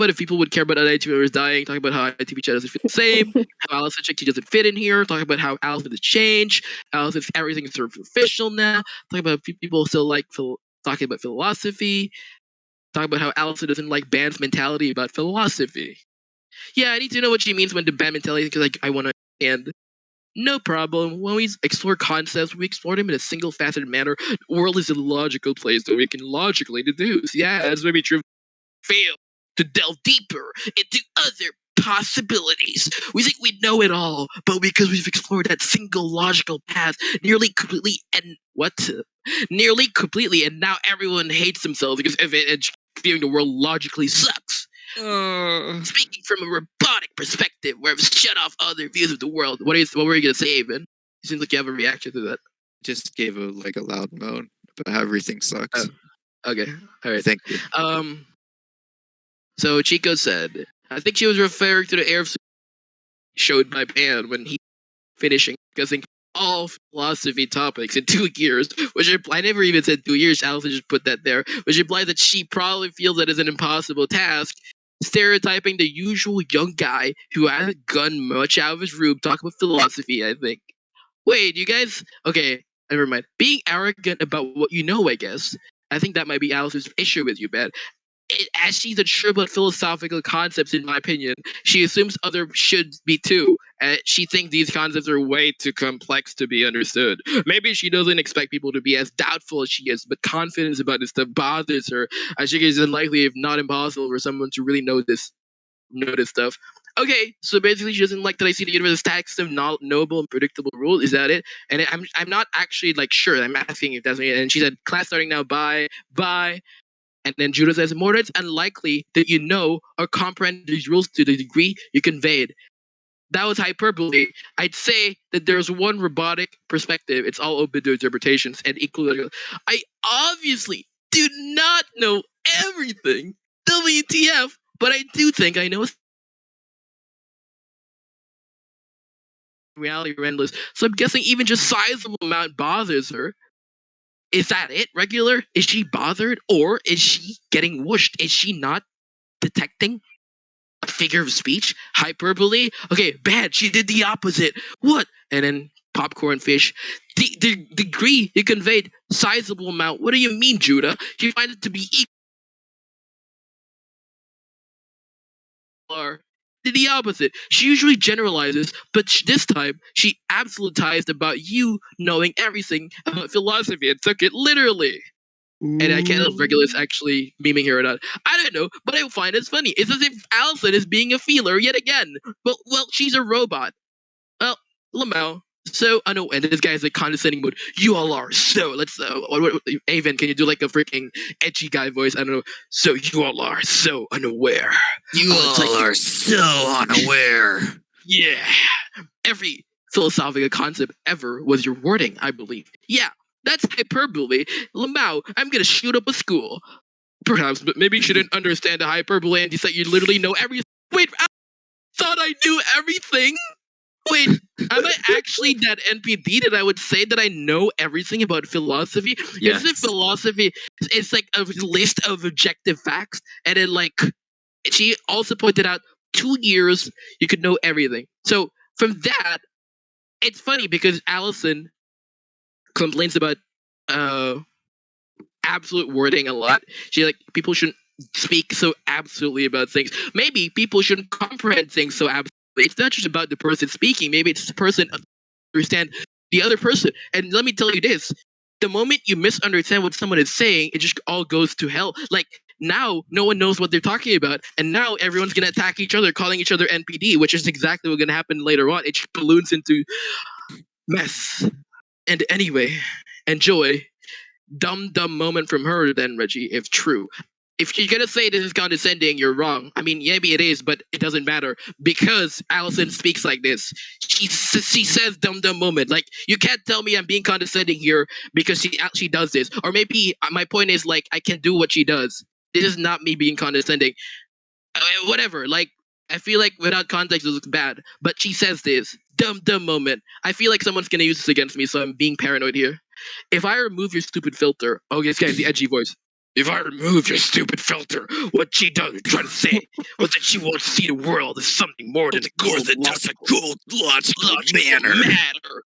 if people would care about INTP members dying, talking about how INTP chat doesn't feel the same, how Allison Chicky doesn't fit in here, talking about how Allison has changed, Allison everything is superficial now, talking about people still like talking about philosophy, talking about how Allison doesn't like band's mentality about philosophy. Yeah, I need to know what she means when the band mentality because I want to understand. No problem. When we explore concepts, we explore them in a single-faceted manner. The world is a logical place that we can logically deduce. Yeah, that's maybe true. Fail to delve deeper into other possibilities. We think we know it all, but because we've explored that single logical path nearly completely, and now everyone hates themselves because viewing the world logically sucks. Speaking from a robotic perspective, where I've shut off other views of the world. What were you gonna say, Evan? It seems like you have a reaction to that. Just gave a loud moan about how everything sucks. Okay, all right. Thank you. So Chico said, I think she was referring to the air showed by Pan when he finishing discussing all philosophy topics in 2 years, which I never even said 2 years. Allison just put that there, which implies that she probably feels that is an impossible task. Stereotyping the usual young guy who hasn't gone much out of his room talk about philosophy, I think. Wait, you guys? Okay, never mind. Being arrogant about what you know, I guess. I think that might be Allison's issue with you, Ben. As she's unsure about philosophical concepts, in my opinion, she assumes others should be too. She thinks these concepts are way too complex to be understood. Maybe she doesn't expect people to be as doubtful as she is, but confidence about this stuff bothers her. I think it's unlikely, if not impossible, for someone to really know this stuff. Okay, so basically, she doesn't like that I see the universe as stacks of noble and predictable rules. Is that it? And I'm not actually sure. I'm asking if that's it. And she said, "Class starting now. Bye, bye." And then Judah says, more than it's unlikely that you know or comprehend these rules to the degree you conveyed. That was hyperbole. I'd say that there's one robotic perspective. It's all open to interpretations and equally. I obviously do not know everything. WTF. But I do think I know reality are endless. So I'm guessing even just sizable amount bothers her. Is that it, Regular? Is she bothered? Or is she getting whooshed? Is she not detecting a figure of speech? Hyperbole? Okay, bad. She did the opposite. What? And then popcorn fish. The degree you conveyed, sizable amount. What do you mean, Judah? You find it to be equal. Did the opposite. She usually generalizes, but this time she absolutized about you knowing everything about philosophy and took it literally. And I can't tell if Regular's actually memeing her or not. I don't know, but I find it funny. It's as if Allison is being a feeler yet again. Well, she's a robot. Well, Lamau. So I know, and this guy's condescending mood. You all are so. Let's. Avon, can you do a freaking edgy guy voice? I don't know. So you all are so unaware. You all are so unaware. Yeah. Every philosophical concept ever was your wording, I believe. Yeah. That's hyperbole. Lamau, I'm gonna shoot up a school. Perhaps, but maybe you shouldn't understand the hyperbole and you said you literally know everything. Wait, I thought I knew everything? Wait, am I actually that NPD that I would say that I know everything about philosophy? Yes. Isn't philosophy, it's like a list of objective facts, and then she also pointed out 2 years you could know everything. So from that, it's funny because Allison complains about absolute wording a lot. She people shouldn't speak so absolutely about things. Maybe people shouldn't comprehend things so absolutely. It's not just about the person speaking. Maybe it's the person understand the other person. And let me tell you this: the moment you misunderstand what someone is saying, it just all goes to hell. Now, no one knows what they're talking about, and now everyone's gonna attack each other, calling each other NPD, which is exactly what's gonna happen later on. It just balloons into mess. And anyway, enjoy. Dumb moment from her then, Reggie, if true. if she's gonna say this is condescending, you're wrong. I mean, maybe it is, but it doesn't matter because Allison speaks like this. She says dumb moment. Like you can't tell me I'm being condescending here because she actually does this. Or maybe my point is like I can do what she does. This is not me being condescending. Whatever. Like I feel like without context it looks bad. But she says this dumb moment. I feel like someone's gonna use this against me, so I'm being paranoid here. If I remove your stupid filter, oh, this guy's the edgy voice. If I remove your stupid filter, what she does try to say was that she won't see the world as something more than a cold, logical matter.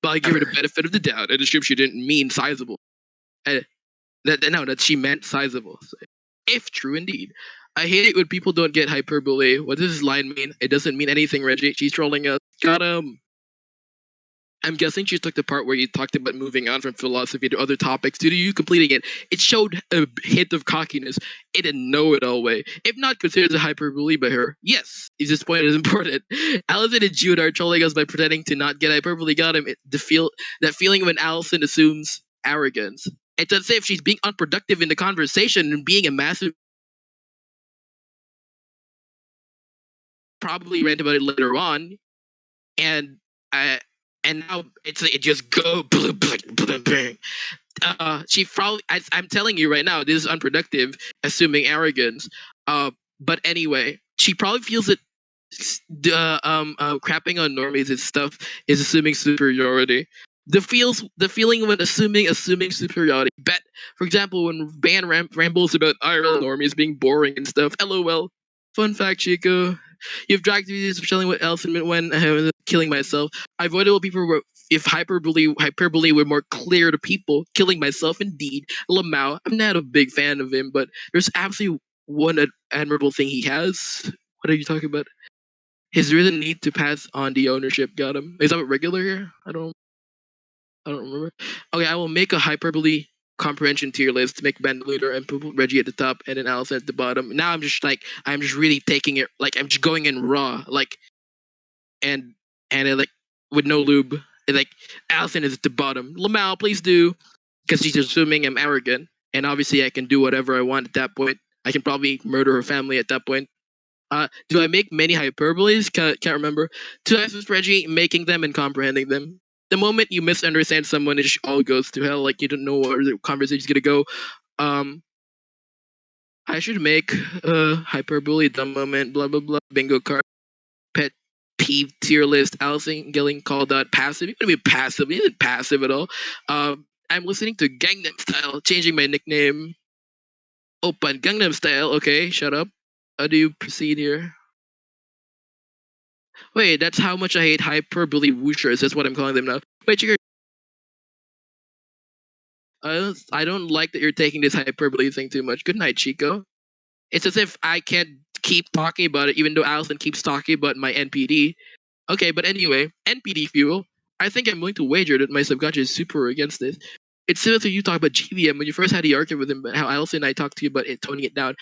But I give her the benefit of the doubt and assume she didn't mean sizable. That she meant sizable. So, if true indeed. I hate it when people don't get hyperbole. What does this line mean? It doesn't mean anything, Reggie. She's trolling us. Got him. I'm guessing she took the part where you talked about moving on from philosophy to other topics due to you completing it. It showed a hint of cockiness in a know-it-all way. If not considered a hyperbole by her, yes, this point is important. Allison and Jude are trolling us by pretending to not get hyperbole. Got him. That feeling when Allison assumes arrogance. It's as if she's being unproductive in the conversation and being a massive. Probably rant about it later on, and now it just go bang. She probably I'm telling you right now, this is unproductive, assuming arrogance. But anyway, she probably feels that crapping on normies and stuff is assuming superiority. The feeling when assuming superiority. Bet, for example, when Ban rambles about IRL normies being boring and stuff. LOL. Fun fact, Chico. You've dragged me this chilling with Allison when I was killing myself. I avoided what people were. If hyperbole were more clear to people, killing myself indeed. Lamau, I'm not a big fan of him, but there's absolutely one admirable thing he has. What are you talking about? His real need to pass on the ownership. Got him. Is that regular here? I don't remember. Okay, I will make a hyperbole comprehension tier list to make Ben the leader and put Reggie at the top and then Allison at the bottom. Now I'm just really taking it, like I'm just going in raw, like and like with no lube. And, like Allison is at the bottom. Lamau, please do, because she's assuming I'm arrogant, and obviously I can do whatever I want at that point. I can probably murder her family at that point. Do I make many hyperboles? Can't remember. To answer Reggie, making them and comprehending them. The moment you misunderstand someone, it just all goes to hell. Like you don't know where the conversation's gonna go. I should make hyperbole, dumb moment, blah blah blah, bingo card, pet peeve tier list. Allison getting called out passive. You're gonna be passive. You isn't passive at all. I'm listening to Gangnam Style, changing my nickname. Open Gangnam Style. Okay, shut up. How do you proceed here? Wait, that's how much I hate hyperbole whooshers. That's what I'm calling them now. Wait, Chico. I don't like that you're taking this hyperbole thing too much. Good night, Chico. It's as if I can't keep talking about it, even though Allison keeps talking about my NPD. Okay, but anyway, NPD fuel. I think I'm willing to wager that my subconscious is super against this. It's similar to you talk about GVM when you first had the argument with him, but how Allison and I talked to you about it, toning it down.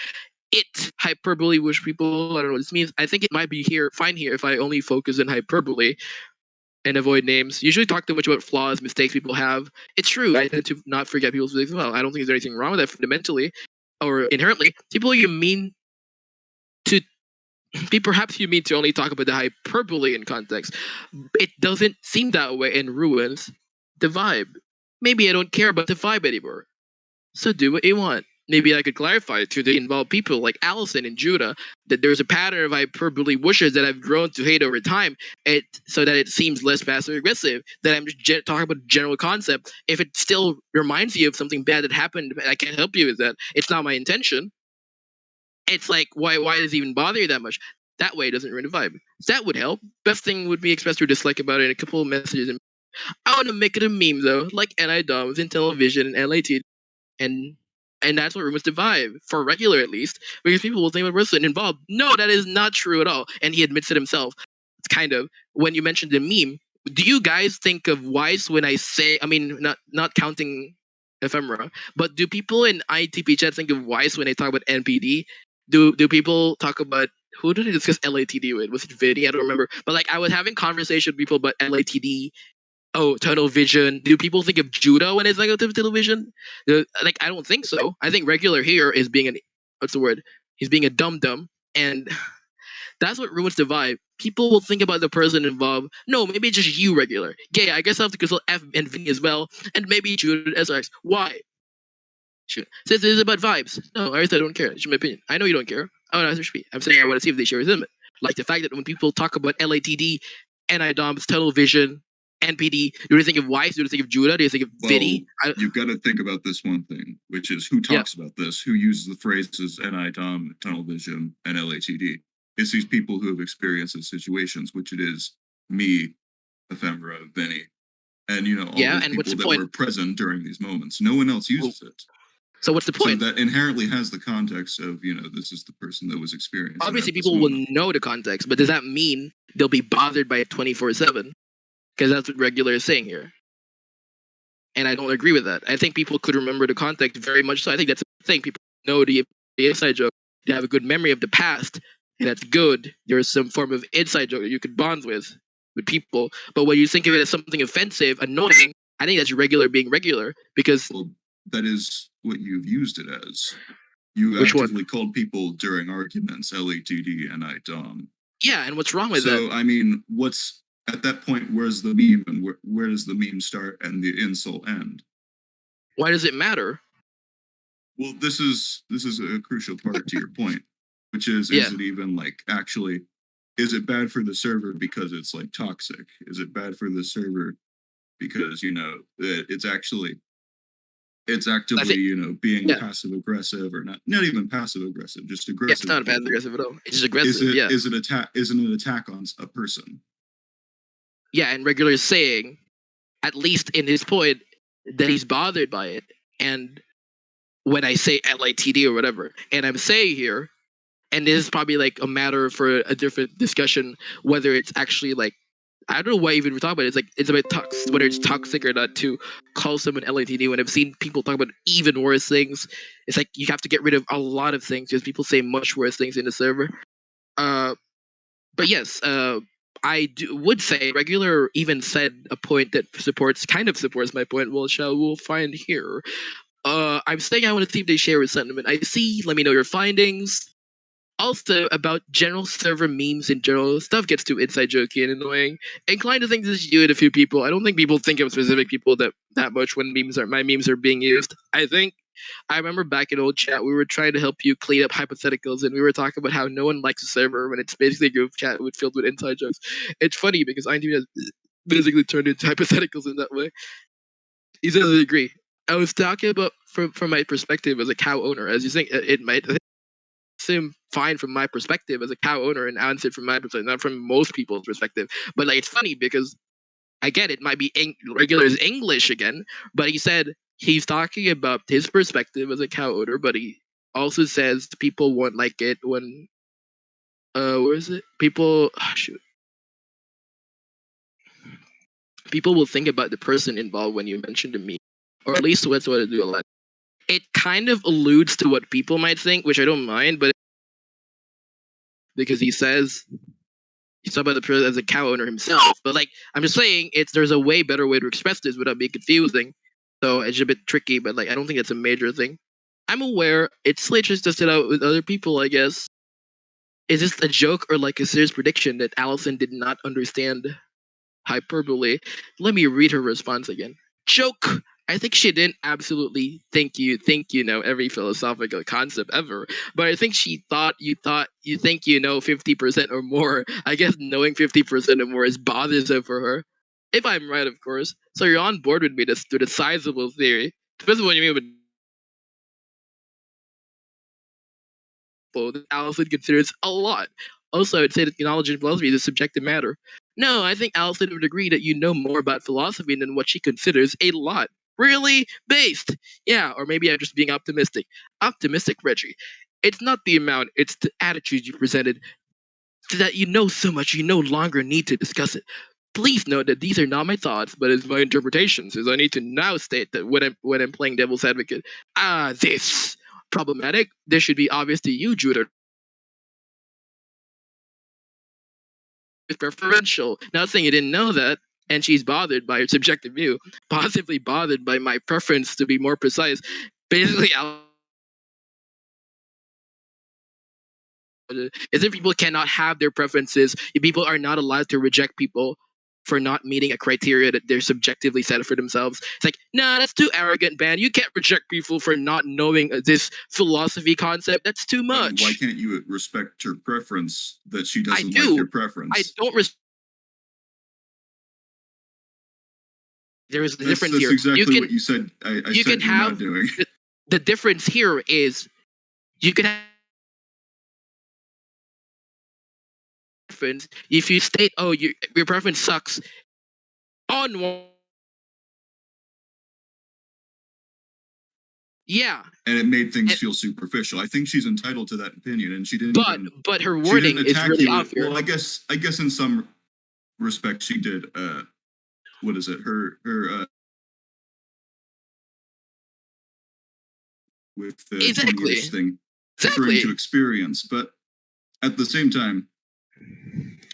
It hyperbole wish people, I don't know what this means. I think it might be fine here if I only focus on hyperbole and avoid names. Usually talk too much about flaws, mistakes people have. It's true. I tend to not forget people's mistakes as well. I don't think there's anything wrong with that fundamentally or inherently. Perhaps you mean to only talk about the hyperbole in context. It doesn't seem that way and ruins the vibe. Maybe I don't care about the vibe anymore. So do what you want. Maybe I could clarify to the involved people like Allison and Judah that there's a pattern of hyperbole wishes that I've grown to hate over time, so that it seems less passive aggressive. That I'm just talking about general concept. If it still reminds you of something bad that happened, I can't help you with that. It's not my intention. It's like why does it even bother you that much? That way it doesn't ruin the vibe. That would help. Best thing would be express your dislike about it in a couple of messages. I want to make it a meme though, like NI-DOMs in television and LAT. And that's what ruins the vibe, for regular at least, because people will think the person involved. No, that is not true at all. And he admits it himself. It's kind of, when you mentioned the meme, do you guys think of Weiss when I say, I mean, not counting ephemera, but do people in INTP chat think of Weiss when they talk about NPD? Do people talk about, who did I discuss LATD with? Was it Vinny? I don't remember. But like, I was having conversation with people about LATD. Oh, tunnel vision. Do people think of Judo when it's like a tunnel vision? Like, I don't think so. I think regular here is being what's the word? He's being a dum-dum, and that's what ruins the vibe. People will think about the person involved. No, maybe it's just you, regular. Yeah, I guess I have to consult F and V as well, and maybe Jude SRX. Why? Shoot. Says this is about vibes. No, I don't care. It's my opinion. I know you don't care. Oh, no, I'm saying I want to see if they share resentment. Like the fact that when people talk about LATD, NIDOMS, tunnel vision, NPD, do you think of Weiss? Do you think of Judah? Do you think of Vidi? You've got to think about this one thing, which is who talks about this, who uses the phrases NIDOM, tunnel vision, and LATD. It's these people who have experienced these situations, which it is me, Ephemera, Vinny, and all these people that were present during these moments. No one else uses it. So what's the point? So that inherently has the context of, this is the person that was experiencing. Obviously, people will know the context, but does that mean they'll be bothered by it 24/7? Because that's what regular is saying here. And I don't agree with that. I think people could remember the context very much so. I think that's the thing. People know the inside joke. They have a good memory of the past, and that's good. There's some form of inside joke that you could bond with people. But when you think of it as something offensive, annoying, I think that's regular being regular because... Well, that is what you've used it as. You actively called people during arguments, LATD and IDOM. Yeah, and what's wrong with that? So, I mean, what's... At that point, where's the meme, and where does the meme start and the insult end? Why does it matter? Well, this is a crucial part to your point, which is it even actually, is it bad for the server because it's toxic? Is it bad for the server because it's actively being passive aggressive or not even passive aggressive, just aggressive? It's not passive aggressive at all. It's just aggressive. Isn't an attack on a person? Yeah, and regular is saying, at least in his point, that he's bothered by it. And when I say LATD or whatever, and I'm saying here, and this is probably a matter for a different discussion, whether it's actually I don't know why even we're talking about it. It's about whether it's toxic or not to call someone LATD. When I've seen people talk about even worse things, it's you have to get rid of a lot of things because people say much worse things in the server. But yes, I would say regular even said a point that kind of supports my point. We'll find here. I'm saying I want to see if they share a sentiment. I see. Let me know your findings. Also, about general server memes in general, stuff gets too inside jokey and annoying. Inclined to think this is you and a few people. I don't think people think of specific people that much when my memes are being used. I remember back in old chat, we were trying to help you clean up hypotheticals, and we were talking about how no one likes a server when it's basically a group chat filled with inside jokes. It's funny because INTP has basically turned into hypotheticals in that way. He doesn't agree. I was talking about from my perspective as a cow owner, as you think it might seem fine from my perspective as a cow owner, and answered from my perspective, not from most people's perspective. But it's funny because I get it might be regular as English again, but he said he's talking about his perspective as a cow owner, but he also says people won't like it when where is it? People people will think about the person involved when you mention the meme, or at least that's what I do a lot. It kind of alludes to what people might think, which I don't mind, but because he says he's talking about the person as a cow owner himself. But I'm just saying, there's a way better way to express this without being confusing. So it's a bit tricky, but I don't think it's a major thing. I'm aware it's just to sit out with other people, I guess. Is this a joke or a serious prediction that Allison did not understand hyperbole? Let me read her response again. Joke! I think she didn't absolutely think you know every philosophical concept ever, but I think she thought you think you know 50% or more. I guess knowing 50% or more is bothersome for her. If I'm right, of course. So you're on board with me to the sizable theory. Depends on what you mean with that Allison considers a lot. Also, I'd say that knowledge in philosophy is a subjective matter. No, I think Allison would agree that you know more about philosophy than what she considers a lot. Really? Based? Yeah, or maybe I'm just being optimistic. Optimistic, Reggie. It's not the amount, it's the attitude you presented. That you know so much you no longer need to discuss it. Please note that these are not my thoughts, but it's my interpretations, as I need to now state that when I'm playing devil's advocate. This problematic. This should be obvious to you, Judah. It's preferential. Not saying you didn't know that, and she's bothered by her subjective view, positively bothered by my preference to be more precise. Basically, Is if people cannot have their preferences, if people are not allowed to reject people for not meeting a criteria that they're subjectively set for themselves. It's like, nah, that's too arrogant, man. You can't reject people for not knowing this philosophy concept. That's too much. Why can't you respect her preference that she I doesn't do. like your preference? I don't there is a difference that's here. Exactly what you said. I you said can you're have not doing. The difference here is you can have preference if you state, oh, your preference sucks on one. Yeah. And it made things feel superficial. I think she's entitled to that opinion, and she didn't. But her wording is really off. Well, I guess in some respects she did. What is it? Her with the 20 years thing, referring to experience, but at the same time,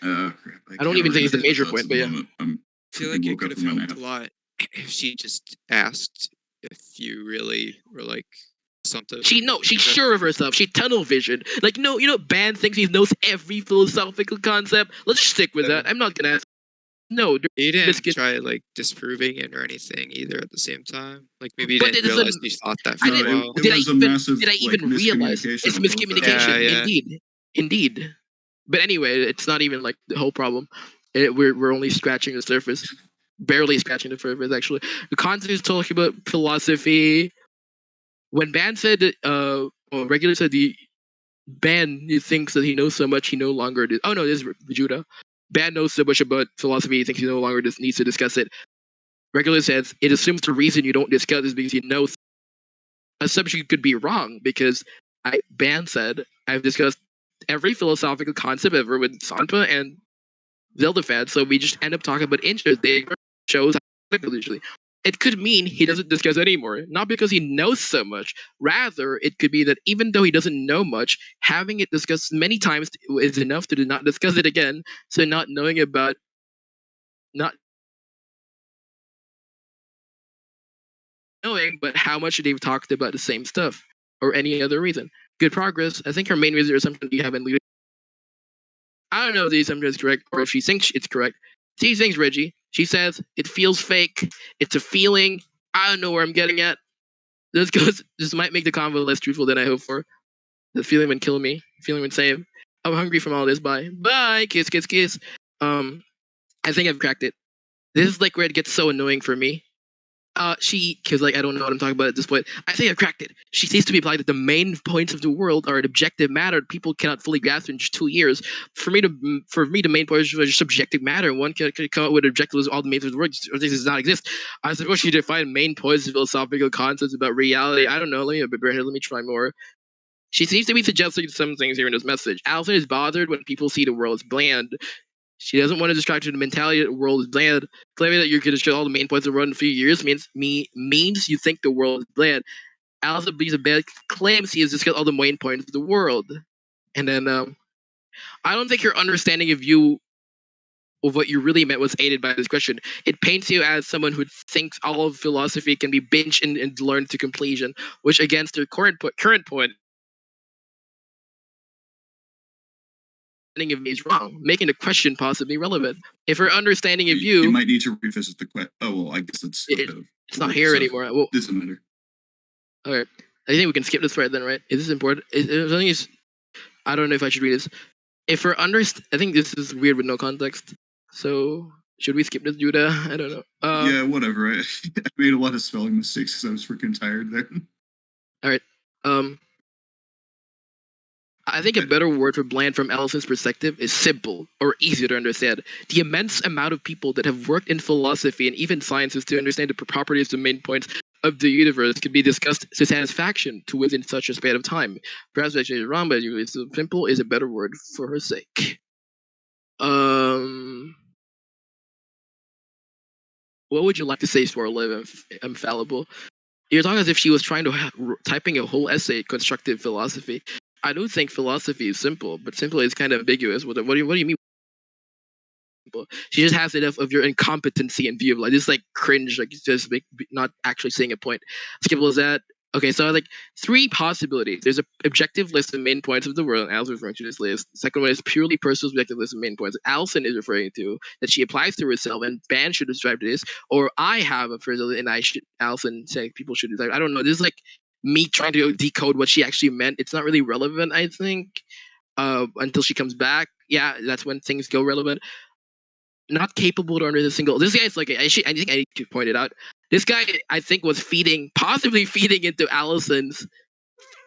I don't even think it's the major point, but yeah. I feel like it could have helped a lot if she just asked if you really were like something. She's sure of herself. She tunnel vision. Like, Ban thinks he knows every philosophical concept. Let's just stick with that. I'm not gonna ask. No, he didn't try like disproving it or anything either at the same time. Like maybe he didn't realize he thought that for a while. Did I even realize it's miscommunication? Yeah. Indeed. But anyway, it's not even like the whole problem. We're only scratching the surface, barely scratching the surface. Actually, the concept is talking about philosophy. When Ban said, Regular said Ban he thinks that he knows so much he no longer. Oh no, this is Vegeta. Ban knows so much about philosophy he thinks he no longer needs to discuss it. Regular says it assumes the reason you don't discuss is because you know. Assumption could be wrong because Ban said I've discussed every philosophical concept ever with Sanpa and Zelda fans, so we just end up talking about interest. They shows usually. It could mean he doesn't discuss anymore, not because he knows so much. Rather, it could be that even though he doesn't know much, having it discussed many times is enough to not discuss it again. So not knowing about but how much they've talked about the same stuff or any other reason. Good progress. I think her main reason or assumption you haven't leadership. I don't know if the assumption is correct or if she thinks it's correct. She thinks Reggie. She says it feels fake. It's a feeling. I don't know where I'm getting at. This might make the convo less truthful than I hope for. The feeling would kill me. Feeling would say, I'm hungry from all this. Bye. Bye. Kiss, kiss, kiss. I think I've cracked it. This is like where it gets so annoying for me. Because I don't know what I'm talking about at this point. I think I've cracked it. She seems to be implying that the main points of the world are an objective matter people cannot fully grasp in just 2 years. For me, the main point is just subjective matter. One can come up with objectives all the main points of the world, or things does not exist. I suppose she defined main points of philosophical concepts about reality. I don't know. Let me try more. She seems to be suggesting some things here in this message. Allison is bothered when people see the world as bland. She doesn't want to distract her the mentality that the world is bland. Claiming that you're going to show all the main points of the world in a few years means you think the world is bland. Allison believes a bad claims he has discussed all the main points of the world. And then I don't think your understanding of what you really meant was aided by this question. It paints you as someone who thinks all of philosophy can be binged and learned to completion, which against her current point of me is wrong, making the question possibly relevant. If her understanding of you might need to revisit the question. Oh well, I guess it's not here anymore. Well, doesn't matter. Okay, I think we can skip this part then, right? Is this important? I don't know if I should read this. If her I think this is weird with no context. So should we skip this, Judah? I don't know. Yeah, whatever. I made a lot of spelling mistakes because I was freaking tired then. All right. I think a better word for bland from Allison's perspective is simple or easy to understand. The immense amount of people that have worked in philosophy and even sciences to understand the properties of main points of the universe can be discussed to satisfaction to within such a span of time. Perhaps actually wrong, but simple is a better word for her sake. What would you like to say, Swirlive, infallible? You're talking as if she was trying to typing a whole essay, constructive philosophy. I do think philosophy is simple, but simple is kind of ambiguous. What do you mean? She just has enough of your incompetency in view of like this, like cringe, like just not actually saying a point. Skipple is that Okay, so like 3 possibilities. There's an objective list of main points of the world, and Allison's referring to this list. The second one is purely personal subjective list of main points Allison is referring to, that she applies to herself, and Ban should describe to this. Or I have a personal, and Allison saying people should describe. I don't know. This is like me trying to decode what she actually meant. It's not really relevant, I think, until she comes back. Yeah, that's when things go relevant. Not capable to understand single. This guy's like, I think I need to point it out. This guy, I think, was possibly feeding into Allison's,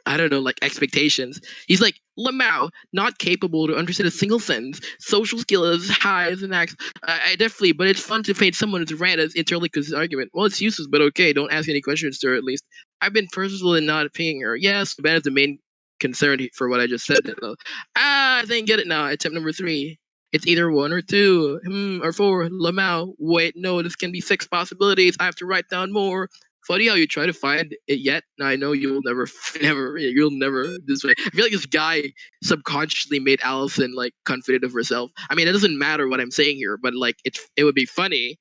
I don't know, like expectations. He's like, Lamau, not capable to understand a single sentence. Social skills, highs and acts. I definitely, but it's fun to paint someone as rant as interlinked argument. Well, it's useless, but okay. Don't ask any questions to her, at least. I've been personal in not paying her. Yes, Ben is the main concern for what I just said. I think get it now. Attempt number 3. It's either 1 or 2, or 4. Lamau. Wait, no, this can be 6 possibilities. I have to write down more. Funny how you try to find it yet. I know you'll never. This way. I feel like this guy subconsciously made Allison like confident of herself. I mean, it doesn't matter what I'm saying here, but like it would be funny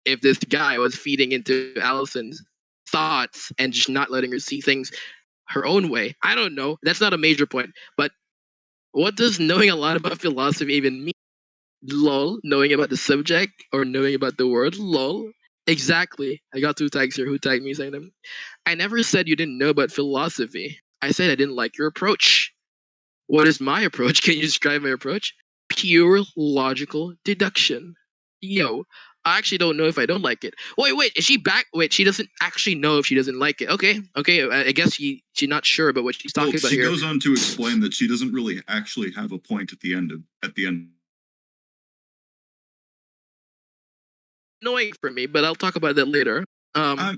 if this guy was feeding into Allison's thoughts and just not letting her see things her own way. I don't know. That's not a major point, but what does knowing a lot about philosophy even mean? Lol. Knowing about the subject or knowing about the word? Lol. Exactly. I got 2 tags here. Who tagged me saying them? I never said you didn't know about philosophy. I said I didn't like your approach. What is my approach? Can you describe my approach? Pure logical deduction. Yo, I actually don't know if I don't like it. Wait, is she back? Wait, she doesn't actually know if she doesn't like it. Okay. I guess she's not sure about what she's talking about she here. She goes on to explain that she doesn't really actually have a point at the end. Annoying for me, but I'll talk about that later. I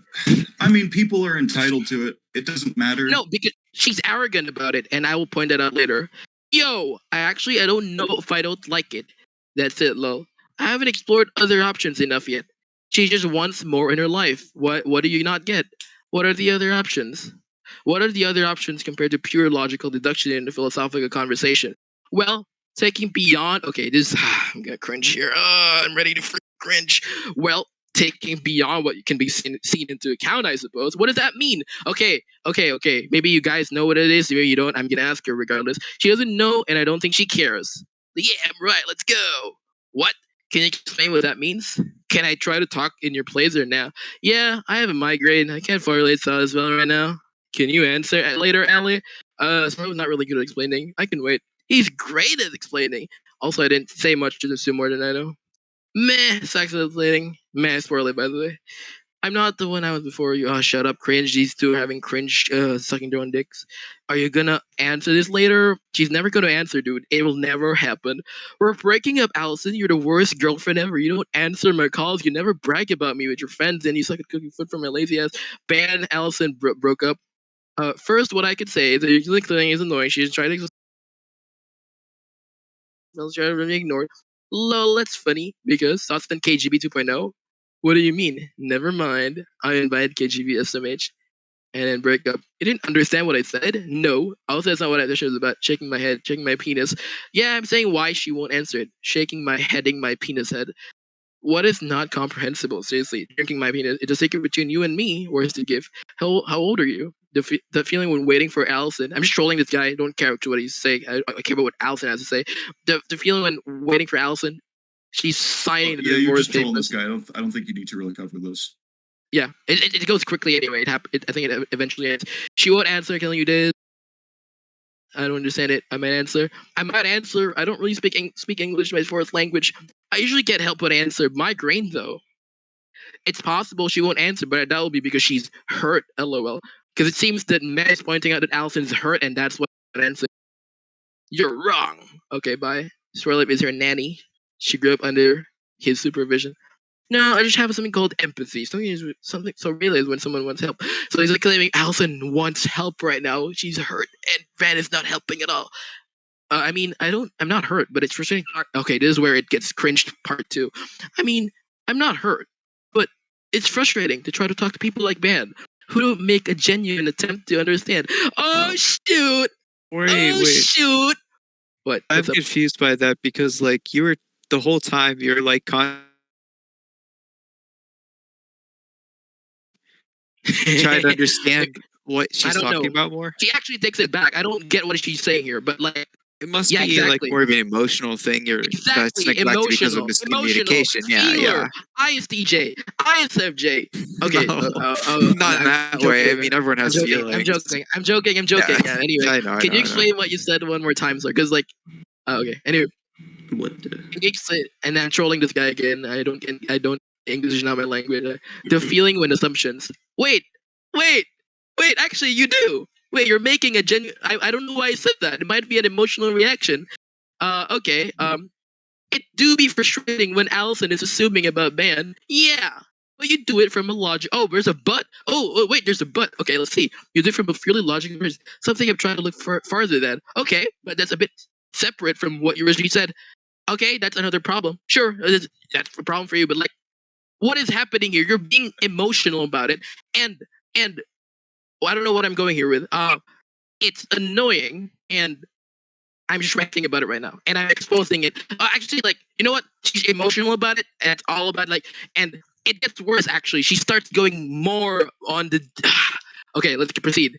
mean, people are entitled to it. It doesn't matter. No, because she's arrogant about it, and I will point that out later. Yo, I don't know if I don't like it. That's it, lol. I haven't explored other options enough yet. She just wants more in her life. What do you not get? What are the other options? What are the other options compared to pure logical deduction in a philosophical conversation? Well, taking beyond. Okay, I'm gonna cringe here. I'm ready to cringe. Well, taking beyond what can be seen into account, I suppose. What does that mean? Okay. Maybe you guys know what it is. Maybe you don't. I'm gonna ask her regardless. She doesn't know, and I don't think she cares. Yeah, right. Let's go. What? Can you explain what that means? Can I try to talk in your place or now? Yeah, I have a migraine. I can't formulate thought as well right now. Can you answer later, Allie? Someone's not really good at explaining. I can wait. He's great at explaining. Also, I didn't say much to assume more than I know. Meh, sex explaining. Meh, spoiler by the way. I'm not the one I was before you. Oh, shut up, cringe. These 2 are having cringe, sucking their own dicks. Are you gonna answer this later? She's never gonna answer, dude. It will never happen. We're breaking up, Allison. You're the worst girlfriend ever. You don't answer my calls. You never brag about me with your friends, and you suck at cooking food for my lazy ass. Ban Allison broke up. First, what I could say is that usually clearing is annoying. She's trying to really ignored. Lol, that's funny because thoughts on KGB 2.0. What do you mean? Never mind. I invited KGB SMH and then break up. You didn't understand what I said? No. Also, that's not what I was about. Shaking my head, shaking my penis. Yeah, I'm saying why she won't answer it. Shaking my heading my penis head. What is not comprehensible? Seriously, drinking my penis. It's a secret between you and me. Where's the gift? How old are you? The feeling when waiting for Allison. I'm just trolling this guy. I don't care what he's saying. I care about what Allison has to say. The feeling when waiting for Allison. She's signing the divorce you're just papers. trolling this guy. I don't think you need to really cover this. Yeah, it goes quickly anyway. I think it eventually ends. She won't answer. Killing you did. I don't understand it. I might answer. I don't really speak English, my fourth language. I usually get help when I answer. Migraine though. It's possible she won't answer, but that will be because she's hurt. LOL. Because it seems that Matt is pointing out that Allison's hurt, and that's what answer. You're wrong. Okay, bye. Swirlip is her nanny. She grew up under his supervision. No, I just have something called empathy. Something so real is when someone wants help. So he's like claiming Allison wants help right now. She's hurt, and Van is not helping at all. I mean, I'm not hurt, but it's frustrating. Okay, this is where it gets cringed. Part 2. I mean, I'm not hurt, but it's frustrating to try to talk to people like Van who don't make a genuine attempt to understand. Oh shoot! Wait. Shoot! What? I'm confused by that because like you were the whole time you're like trying to understand what she's talking about more? She actually takes it back. I don't get what she's saying here, but like it must be like more of an emotional thing. That's neglected because of miscommunication. Yeah. ISTJ, ISFJ. Okay, No, not in that way. I mean, everyone has feelings. I'm joking. Yeah. Anyway, can you explain what you said one more time, sir? Because like, okay. Anyway, what? Can you explain? And I'm trolling this guy again. I don't. English is not my language. The feeling when assumptions. Wait. Actually, you do. Wait, you're making a genuine. I don't know why I said that. It might be an emotional reaction. Okay. It do be frustrating when Allison is assuming about man. Yeah. But you do it from a logic. Oh, there's a but. Oh, wait, there's a but. Okay, let's see. You do it from a purely logical reason. Something I'm trying to look farther than. Okay, but that's a bit separate from what you originally said. Okay, that's another problem. Sure, that's a problem for you. But like, what is happening here? You're being emotional about it, and well, I don't know what I'm going here with. It's annoying, and I'm just ranting about it right now, and I'm exposing it. Actually, like, you know what? She's emotional about it, and it's all about like, and it gets worse. Actually, she starts going more on the. Okay, let's proceed.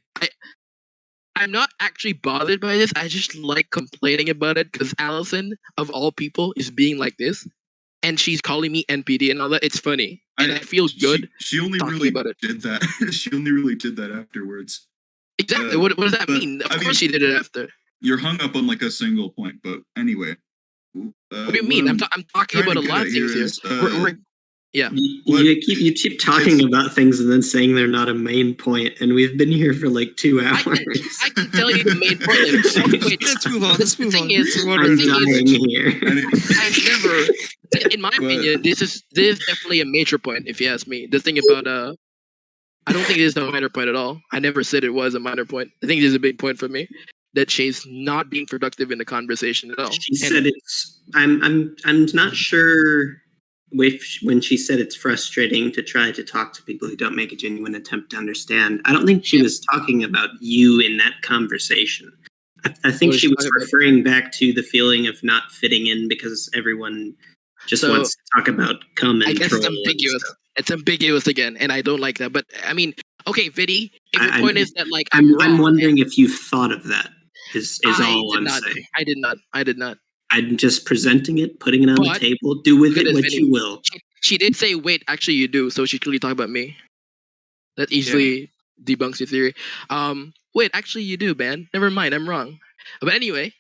I'm not actually bothered by this. I just like complaining about it because Allison, of all people, is being like this, and she's calling me NPD and all that. It's funny, and I feel good. She only really did that. She only really did that afterwards. Exactly. What does that mean? Of course, she did it after. You're hung up on like a single point, but anyway. What do you mean? I'm talking about a lot of things here. Yeah. You keep talking about things and then saying they're not a main point, and we've been here for like 2 hours. I can tell you the main point. Wait, let's move on. I'm dying here. I've never, in my opinion, this is definitely a major point. If you ask me, the thing about I don't think it is a minor point at all. I never said it was a minor point. I think it is a big point for me that she's not being productive in the conversation at all. She said it's. I'm not sure. When she said it's frustrating to try to talk to people who don't make a genuine attempt to understand, I don't think she was talking about you in that conversation. I think she was referring back to the feeling of not fitting in because everyone just wants to talk about cum and I guess troll. It's ambiguous. It's ambiguous again, and I don't like that. But I mean, okay, Viddy, if your point is that like I'm wondering if you've thought of that. Is all I'm saying. I did not. I'm just presenting it, putting it on the table. Do with it what you will. She did say, wait, actually you do. So she clearly talked about me. That easily debunks your theory. Wait, actually you do, man. Never mind, I'm wrong. But anyway,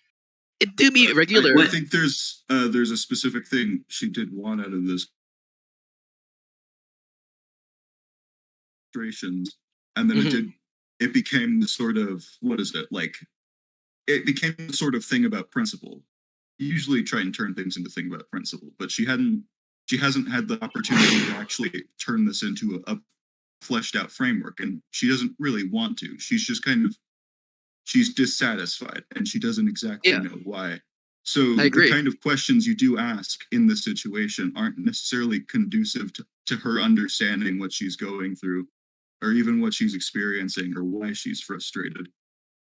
it do be regular. I think there's a specific thing she did want out of this. And then it became the sort of, what is it, like, it became the sort of thing about principle. You usually try and turn things into thing about principle, but she hasn't had the opportunity to actually turn this into a fleshed out framework, and she doesn't really want to. She's just she's dissatisfied, and she doesn't exactly know why. So the kind of questions you do ask in this situation aren't necessarily conducive to her understanding what she's going through, or even what she's experiencing, or why she's frustrated.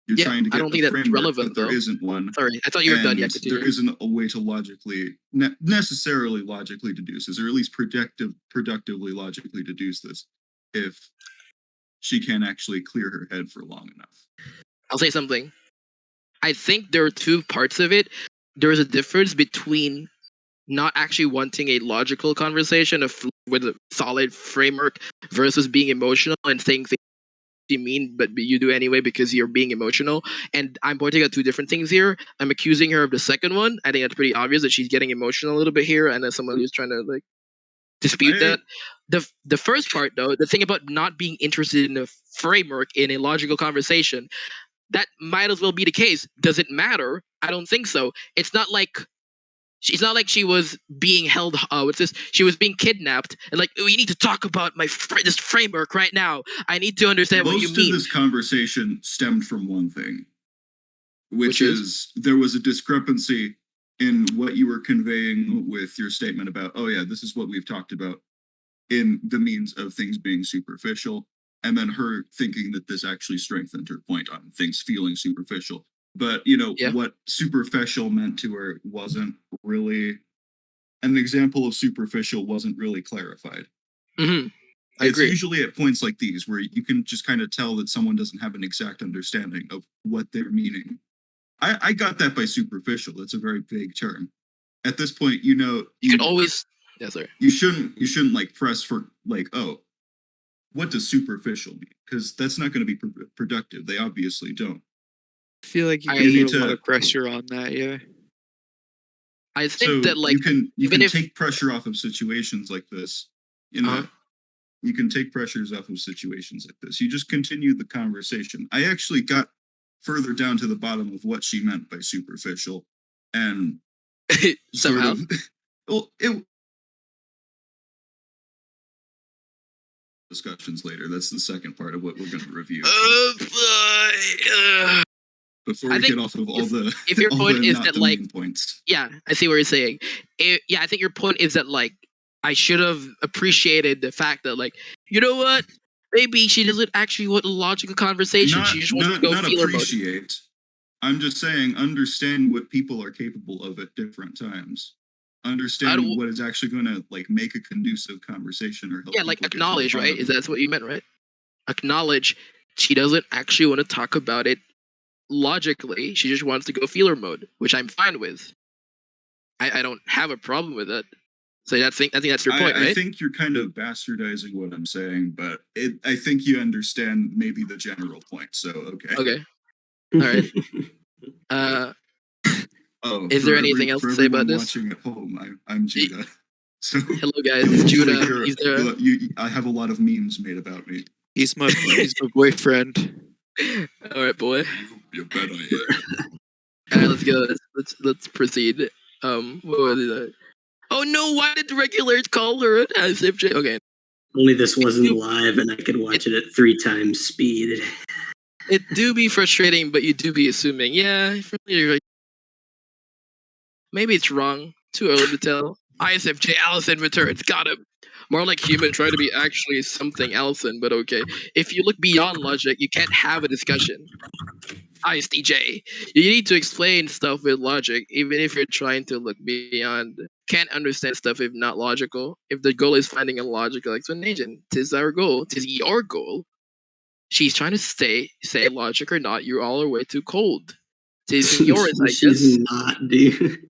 You're trying to get a framework, relevant, but there isn't one. Sorry, I thought you were done. Yeah, there isn't a way to necessarily logically deduce this, or at least productively logically deduce this, if she can't actually clear her head for long enough. I'll say something. I think there are two parts of it. There is a difference between not actually wanting a logical conversation with a solid framework versus being emotional and saying things you mean, but you do anyway because you're being emotional. And I'm pointing out two different things here. I'm accusing her of the second one. I think that's pretty obvious that she's getting emotional a little bit here, and as someone who's trying to like dispute that. The first part though, the thing about not being interested in a framework in a logical conversation, that might as well be the case. Does it matter? I don't think so. It's not like she was being held. What's this? She was being kidnapped, and like we need to talk about this framework right now. I need to understand what you mean. Most of this conversation stemmed from one thing, which is there was a discrepancy in what you were conveying with your statement about, oh yeah, this is what we've talked about, in the means of things being superficial, and then her thinking that this actually strengthened her point on things feeling superficial. But, what superficial meant to her wasn't really, an example of superficial wasn't really clarified. Mm-hmm. It's usually at points like these where you can just kind of tell that someone doesn't have an exact understanding of what they're meaning. I got that by superficial. It's a very vague term. At this point, you can always. Yeah, sorry. You shouldn't like press for like, oh, what does superficial mean? Because that's not going to be productive. They obviously don't. I feel like you can put a lot of pressure on that. Yeah. I think that like you can take pressure off of situations like this. You can take pressures off of situations like this. You just continue the conversation. I actually got further down to the bottom of what she meant by superficial, and somehow. Well, it discussions later. That's the second part of what we're going to review. Before we get off of all the if your point is that like points. Yeah, I see what you're saying. I think your point is that like I should have appreciated the fact that like, you know what, maybe she doesn't actually want a logical conversation. She just wants to go feeler appreciate mode. I'm just saying, understand what people are capable of at different times. Understand what is actually going to like make a conducive conversation or help. Yeah, like acknowledge, right? Is that's what you meant, right? Acknowledge she doesn't actually want to talk about it logically. She just wants to go feeler mode, which I'm fine with. I don't have a problem with it. So I think that's your point, right? I think you're kind of bastardizing what I'm saying, but I think you understand maybe the general point. So okay. Okay. All right. Is there anything else to say about this? Watching at home, I'm Judah. So hello guys, Judah. He's there. I have a lot of memes made about me. He's my boyfriend. All right, boy. You bet I am. All right, let's go. Let's proceed. What was it? Oh no! Why did the regulars call her an ISFJ? Okay. Only this wasn't live, and I could watch it at 3 times speed. It do be frustrating, but you do be assuming. Yeah, maybe it's wrong. Too early to tell. ISFJ Allison returns. Got him. More like human trying to be actually something Allison, but okay. If you look beyond logic, you can't have a discussion. ISTJ. You need to explain stuff with logic, even if you're trying to look beyond. Can't understand stuff if not logical. If the goal is finding a logical explanation, tis our goal. Tis your goal. She's trying to say logic or not, you're all the way too cold. Tis yours, I guess. She's not, dude.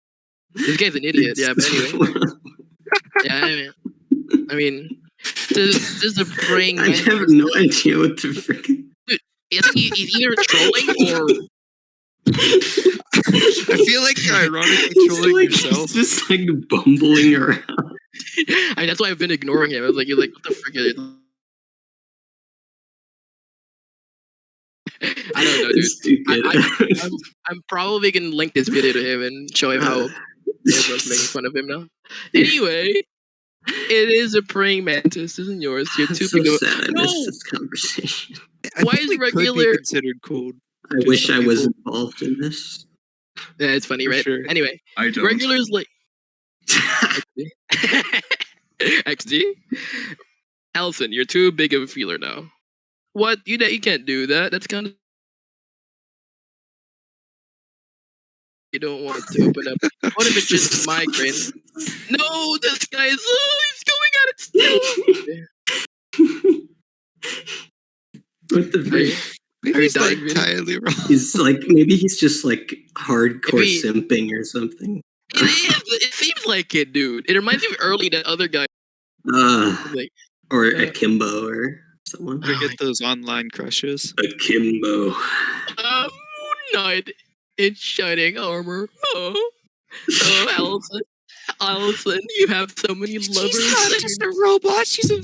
This guy's an idiot, yeah, but anyway. Yeah, I mean, this is a praying I have no idea what to freaking... Dude, I think he's either trolling or... I feel like you're ironically trolling yourself. He's just like bumbling around. I mean, that's why I've been ignoring him. I was like, you're like, what the frick is it? I don't know, dude. I'm probably gonna link this video to him and show him how everyone's making fun of him now. Anyway, it is a praying mantis, isn't yours? You're too so sad I missed this conversation. Why is regular considered cold? I wish I was involved in this. Yeah, it's funny, right? Sure. Anyway, I don't. Regular's like XD. Allison, you're too big of a feeler now. What? You can't do that. That's kind of... You don't want to open up. What if it's just migraine? No, this guy is... Oh, he's going at it still. What the frick? Maybe he's like entirely wrong. He's like, maybe he's just like hardcore simping or something. It is. It seems like it, dude. It reminds me of early that other guy. Like, or Akimbo or someone. You get those online crushes. Akimbo. Moonlight in shining armor. Oh, Allison. Allison, you have so many lovers. She's not just a robot. She's a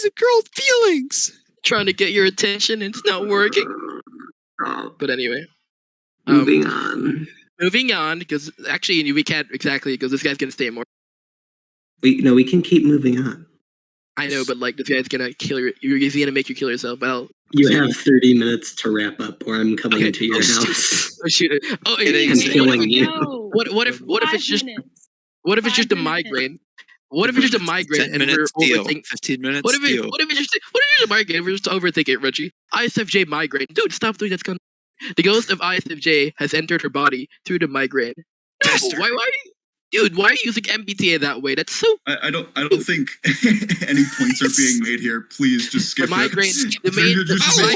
girl with feelings. Trying to get your attention and it's not working. But anyway. Moving on. Moving on, because actually we can't exactly, because this guy's going to stay more. We can keep moving on. I know, but like this guy's going to kill you. He's going to make you kill yourself. Well, you have 30 minutes to wrap up, or I'm coming to your house. Oh shoot! Oh, I'm killing you. What if it's just? What if it's just a migraine? What if it's just a migraine 10 minutes we're deal. overthinking? 15 minutes What if deal. it's just a migraine? We're just overthinking, Reggie. ISFJ migraine, dude. Stop doing that. The ghost of ISFJ has entered her body through the migraine. No, why? Dude, why are you using MBTA that way? That's so. I don't think any points are being made here. Please just skip The migraine. it. The migraine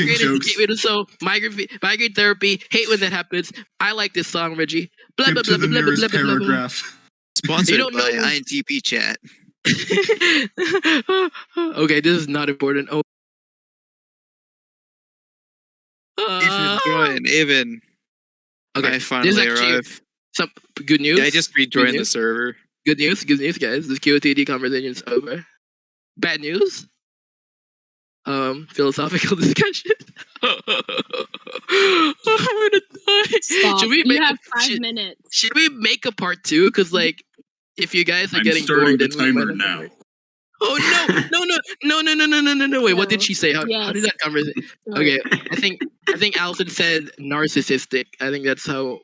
is jokes. the gateway. So migraine therapy. Hate when that happens. I like this song, Reggie. Blah Skip blah to blah the blah blah nearest blah blah blah. paragraph. Sponsored You don't by know- INTP chat. Okay, this is not important. Oh. Even join. Even. Okay, I finally arrive. Some good news. Yeah, I just rejoined the server. Good news, guys. The QOTD conversation is over. Bad news. Philosophical discussion. I'm gonna die. Stop. Should we You have 5 minutes. Should we make a part 2? Because like, if you guys are I'm getting starting bored, the then we might timer have now. to- Oh no! Wait, what did she say? How did that conversation? Okay, I think Allison said narcissistic. I think that's how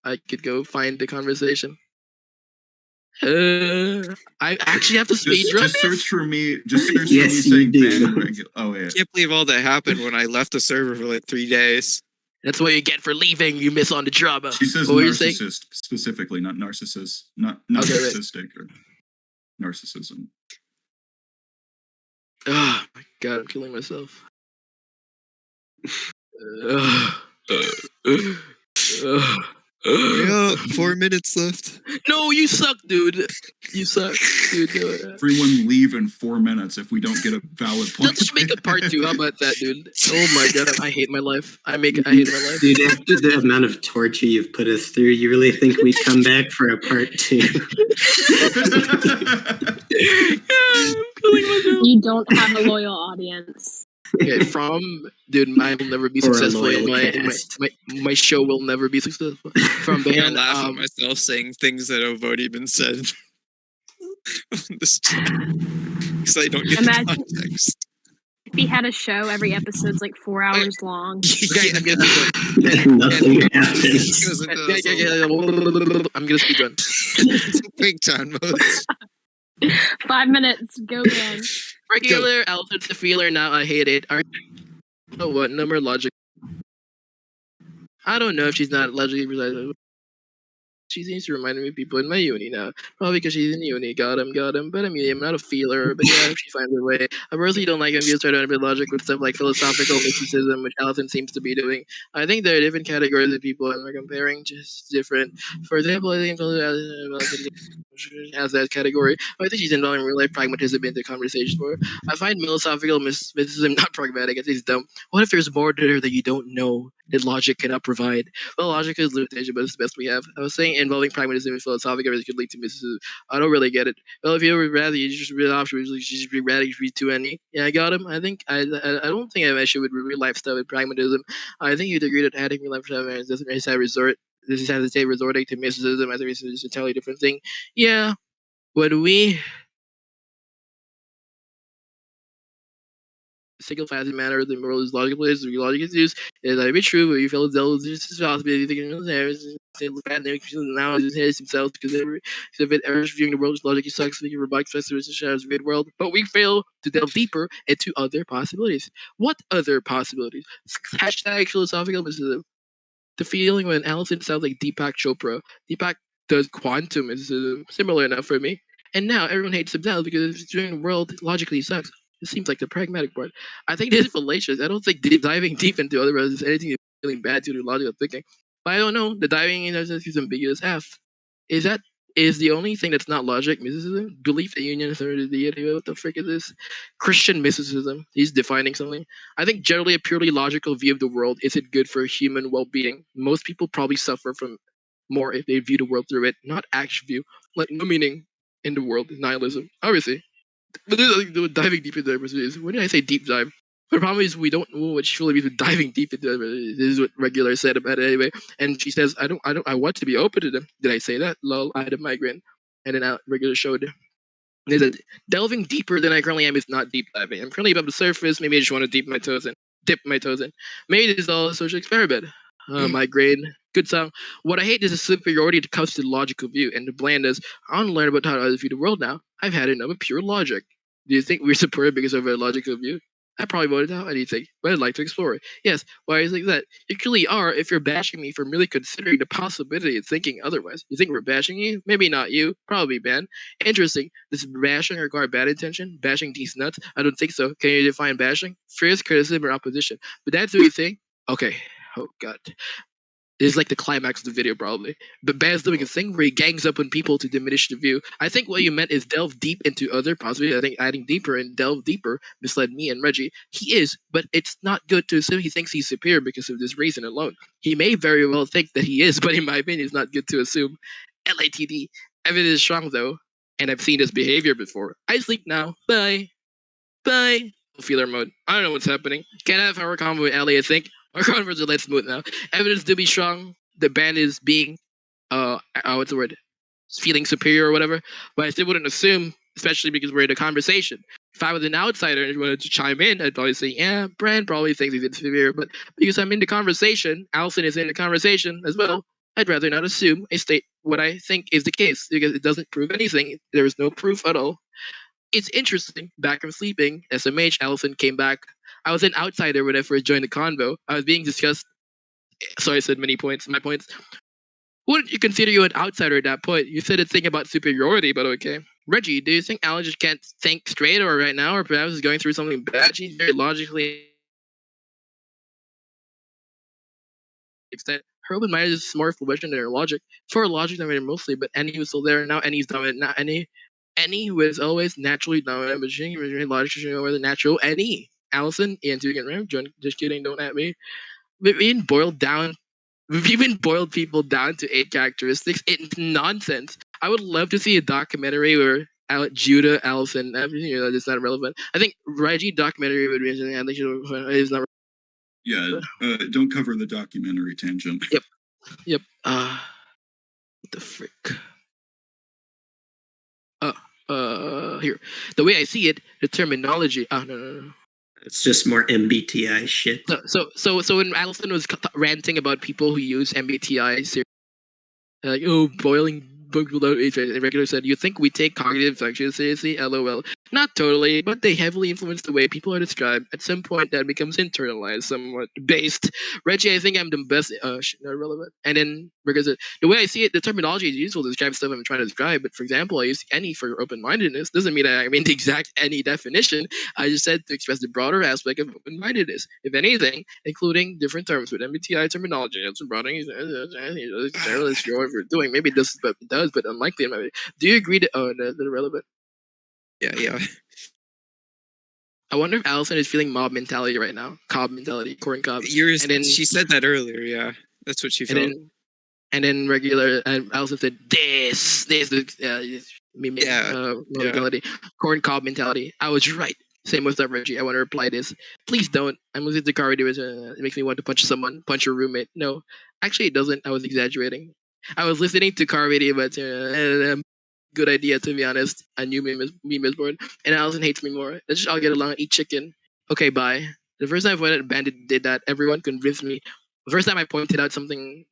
I could go find the conversation. I actually have to speed run. Just search for me. Just search for me Yes, you saying do. ban regular. Oh yeah. I can't believe all that happened when I left the server for like 3 days. That's what you get for leaving. You miss on the drama. She says What were you saying? narcissist specifically, not narcissist, not Okay, wait. narcissistic or narcissism. Oh my god, I'm killing myself. Hurry up, 4 minutes left. No, you suck, dude. You suck, dude. Everyone leave in 4 minutes if we don't get a valid point. Let's make a part 2. How about that, dude? Oh my god, I hate my life. I hate my life. Dude, after the amount of torture you've put us through, you really think we'd come back for a part 2? You don't have a loyal audience. Okay, dude, I will never be successful in my show will never be successful. From I band, laugh at myself saying things that have already been said on this chat because I don't get the context. If he had a show, every episode's like 4 hours long. Guys, I'm gonna Nothing happens. I'm gonna speedrun. Big time modes. 5 minutes. Go again. Regular, Alpha's a feeler. Now I hate it. You know what? Number logic. I don't know if she's not logically precise. She seems to remind me of people in my uni now. Probably because she's in uni. Got him. But I mean, I'm not a feeler. But yeah, she finds her way. I personally don't like when people start to bit logic with stuff like philosophical mysticism, which Allison seems to be doing. I think there are different categories of people and we're comparing just different. For example, I think as that category. I think she's involving real life pragmatism into conversation for. I find philosophical mysticism not pragmatic. I think it's dumb. What if there's more there that you don't know that logic cannot provide? Well, logic is limitation, but it's the best we have. I was saying involving pragmatism and philosophical could lead to mysticism. I don't really get it. Well, if you would rather, you just read options. You just be rather read too any. Yeah, I got him. I think I don't think I have an issue with real life stuff with pragmatism. I think you'd agree that adding real life stuff doesn't necessarily this is how to say resorting to mysticism. I think it's just a entirely different thing. Yeah, when we single facet manner the world is logical is logic is used is that be true, but you feel zealous this is possibility thinking now is himself because if it errors viewing the world as logic sucks, we can rebuke festivals and shadows of the world, but we fail to delve deeper into other possibilities. What other possibilities? Hashtag philosophical mysticism. The feeling when Allison sounds like Deepak Chopra. Deepak does quantum is similar enough for me. And now everyone hates him now because during the world logically sucks. It seems like the pragmatic part. I think this is fallacious. I don't think diving deep into other worlds is anything really bad to do logical thinking. But I don't know. The diving in is ambiguous. Is the only thing that's not logic mysticism? Belief that union is the deity. What the frick is this? Christian mysticism. He's defining something. I think generally a purely logical view of the world isn't good for human well-being. Most people probably suffer from more if they view the world through it, not actual view. Like no meaning in the world, nihilism. Obviously. But diving deep into diversity. When did I say deep dive? But the problem is we don't know what she really means with diving deep into it. This is what Regular said about it anyway. And she says, I want to be open to them. Did I say that? Lol, I had a migraine. And then Regular showed they said, delving deeper than I currently am is not deep diving. I'm currently above the surface. Maybe I just want to dip my toes in. Maybe this is all a social experiment. Migraine. Good song. What I hate is the superiority that comes to the logical view and the blandness. I want to learn about how others view the world now. I've had enough of pure logic. Do you think we're superior because of a logical view? I probably voted out anything, but I'd like to explore it. Yes, why is it that? You clearly are if you're bashing me for merely considering the possibility of thinking otherwise. You think we're bashing you? Maybe not you. Probably Ben. Interesting. Does bashing require bad intention? Bashing these nuts? I don't think so. Can you define bashing? Fierce criticism or opposition. But that's what you think? Okay. Oh god. Is like the climax of the video, probably. But Ben's doing a thing where he gangs up on people to diminish the view. I think what you meant is delve deep into other possibilities. I think adding deeper and delve deeper misled me and Reggie. He is, but it's not good to assume he thinks he's superior because of this reason alone. He may very well think that he is, but in my opinion, it's not good to assume. LATD. Evidence is strong though, and I've seen this behavior before. I sleep now. Bye. Bye. Feeler mode. I don't know what's happening. Can't have our convo with Ellie, I think. Our converse are less smooth now. Evidence to be strong. The band is being what's the word? Feeling superior or whatever. But I still wouldn't assume, especially because we're in a conversation. If I was an outsider and wanted to chime in, I'd probably say, yeah, Brand probably thinks he's inferior. But because I'm in the conversation, Allison is in the conversation as well, I'd rather not assume I state what I think is the case because it doesn't prove anything. There is no proof at all. It's interesting. Back from sleeping, SMH, Allison came back. I was an outsider when I first joined the convo. I was being discussed. Sorry, I said many points. My points. Wouldn't you consider you an outsider at that point? You said a thing about superiority, but okay. Reggie, do you think Alan just can't think straight or right now, or perhaps is going through something bad? She's very logically extent. Her open mind is more fruition than her logic. For her logic dominated mostly, but Annie was still there. Now Annie's dominant. Now Annie who is always naturally dominant, but she logic should know where the natural Annie. Allison, Ian Dugan Ram, just kidding, don't at me. We've even boiled people down to 8 characteristics. It's nonsense. I would love to see a documentary where Judah, Allison, everything, it's not relevant. I think Reggie documentary would be something I think it's not. Yeah, don't cover the documentary tangent. Yep. What the frick? Here. The way I see it, the terminology. No. It's just more MBTI shit. So when Allison was ranting about people who use MBTI, like, boiling books without a regular said, you think we take cognitive functions seriously? LOL. Not totally, but they heavily influence the way people are described. At some point, that becomes internalized, somewhat based. Reggie, I think I'm the best. Not relevant. And then because the way I see it, the terminology is useful to describe stuff I'm trying to describe. But for example, I use any for open-mindedness. Doesn't mean I mean the exact any definition. I just said to express the broader aspect of open-mindedness. If anything, including different terms with MBTI terminology. It's broadening. Generalist, what we're doing. Maybe this but it does, but unlikely. Do you agree that that's irrelevant? Yeah. I wonder if Allison is feeling mob mentality right now. Cob mentality, corn cob. She said that earlier, yeah. That's what she felt. And then regular Allison said this mentality. Corn cob mentality. I was right. Same with that, Reggie. I want to reply this. Please don't. I'm listening to car radio. It makes me want to punch someone, punch your roommate. No, actually it doesn't. I was exaggerating. I was listening to car radio, but good idea, to be honest. I knew meme is born. And Allison hates me more. Let's just all get along and eat chicken. Okay, bye. The first time I pointed out Bandit did that, everyone convinced me. The first time I pointed out something,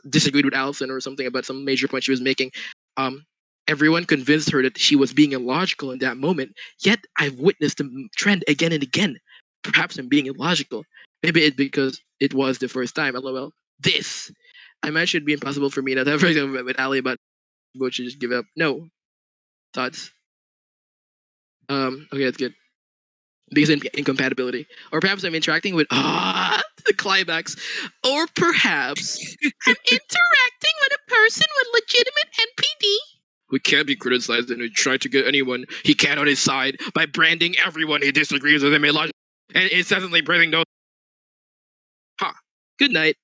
disagreed with Allison or something about some major point she was making, everyone convinced her that she was being illogical in that moment. Yet I've witnessed the trend again and again. Perhaps I'm being illogical. Maybe it's because it was the first time. LOL. This. I imagine it should be impossible for me not to have argument with Ali about would you just give up? No. Thoughts? Okay, that's good. Because incompatibility. Or perhaps I'm interacting with the climax. Or perhaps I'm interacting with a person with legitimate NPD. We can't be criticized and we try to get anyone he can on his side by branding everyone he disagrees with him illogical and incessantly branding no. Good night.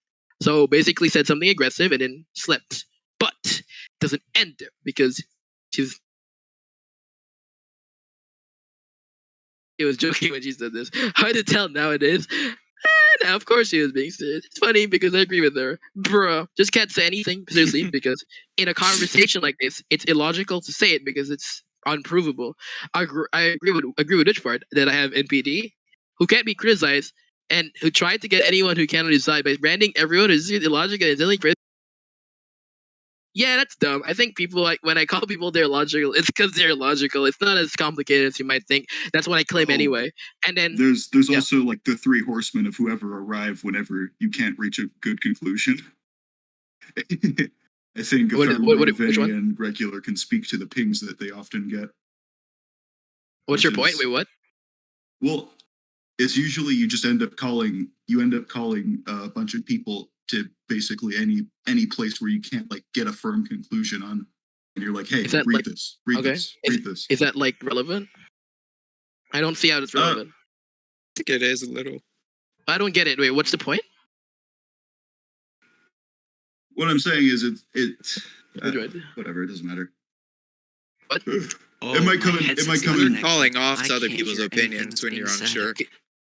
So basically said something aggressive and then slept. But doesn't end there because she's. He was joking when she said this. Hard to tell nowadays. Now, of course she was being serious. It's funny because I agree with her. Bruh, just can't say anything, seriously, because in a conversation like this, it's illogical to say it because it's unprovable. I agree with which part, that I have NPD, who can't be criticized, and who tried to get anyone who can on his side by branding everyone as illogical and silly. Yeah, that's dumb. I think people like when I call people they're logical, it's because they're logical. It's not as complicated as you might think. That's what I claim anyway. And then there's also like the three horsemen of whoever arrive whenever you can't reach a good conclusion. I think which one? and Regular can speak to the pings that they often get. What's your point? Wait, what? Well, it's usually you just end up calling a bunch of people to basically any place where you can't like get a firm conclusion on, and you're like, hey, read this. Is that like relevant? I don't see how it's relevant. I think it is a little. I don't get it. Wait, what's the point? What I'm saying is whatever, it doesn't matter. What? It might come in calling off to other people's opinions when you're unsure.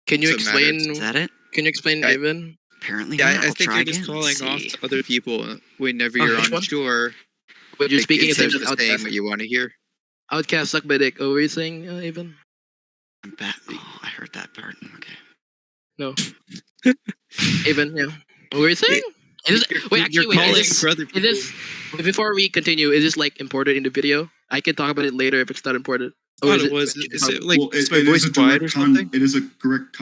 Can you explain? Is that it? Can you explain, Ivan? Apparently, yeah, I think you're just calling off to other people whenever you're unsure. But you're speaking instead of of saying what you want to hear. Outcast suck my dick. Oh, what were you saying, Ivan? Oh, I heard that part. Okay. No. Ivan, yeah. What were you saying? Before we continue, is this like important in the video? I can talk about it later if it's not important. Is it like is my voice quiet or something? It is a direct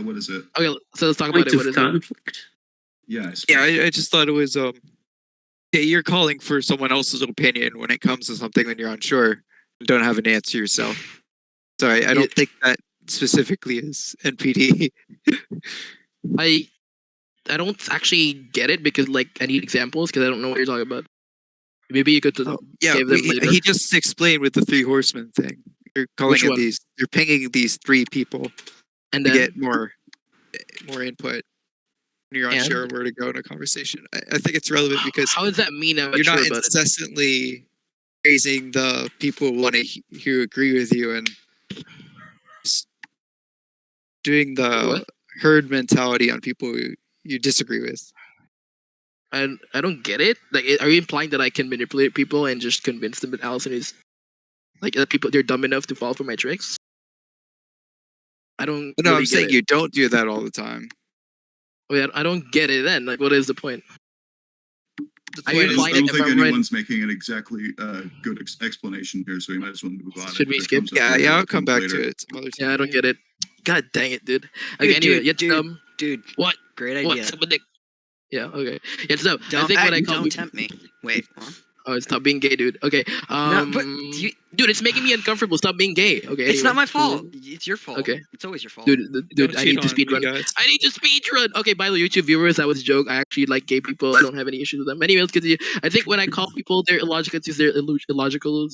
what is it? Okay, so let's talk about it. What is conflict? It? Yeah, I just thought it was you're calling for someone else's opinion when it comes to something when you're unsure and don't have an answer yourself. So I don't think that specifically is NPD. I don't actually get it because like I need examples because I don't know what you're talking about. Maybe you could give them later. He just explained with the three horsemen thing. You're calling in you're pinging these three people and to then, get more input. You're unsure where to go in a conversation. I think it's relevant because how does that mean you're not incessantly praising the people who agree with you and doing the herd mentality on people you disagree with. I don't get it. Like, are you implying that I can manipulate people and just convince them that Allison is like that people they're dumb enough to fall for my tricks? I don't. No, really I'm saying you don't do that all the time. Wait, I don't get it. Then, like, what is the point? I don't think anyone's making an exactly good explanation here, so we might as well move on. Should we skip? Yeah, I'll come back to it some other time. Yeah, I don't get it. God dang it, dude. Okay, anyway, dude. What? Great idea. Yeah, okay. Yeah, so don't tempt me. Wait. Oh, stop being gay, dude. Okay. No, but dude, it's making me uncomfortable. Stop being gay. Okay. It's not my fault. It's your fault. Okay. It's always your fault. Dude, I need to speedrun. I need to speedrun. Okay, by the YouTube viewers, that was a joke. I actually like gay people. I don't have any issues with them. Anyway, let's continue. I think when I call people they're illogical, they're illogical.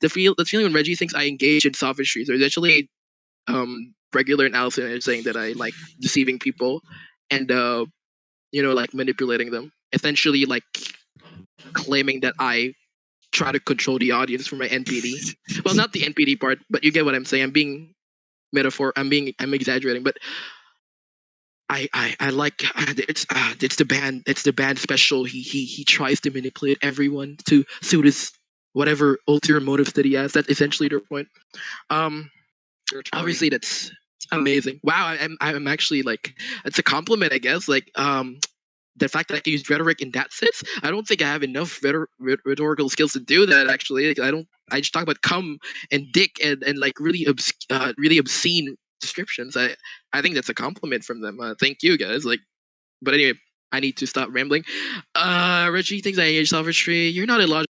The feeling when Reggie thinks I engage in sophistry. So essentially, Regular and Allison are saying that I like deceiving people and like manipulating them. Essentially, like claiming that I try to control the audience for my NPD. Well, not the NPD part, but you get what I'm saying. I'm being I'm exaggerating, but I like it's the band special. He tries to manipulate everyone to suit his whatever ulterior motives that he has. That's essentially their point. Obviously that's amazing. Wow, I'm actually like it's a compliment, I guess. Like the fact that I can use rhetoric in that sense, I don't think I have enough rhetorical skills to do that. Actually, I just talk about cum and dick and like really obscene descriptions. I think that's a compliment from them. Thank you guys. Like, but anyway, I need to stop rambling. Reggie thinks I engage sophistry. You're not illogical.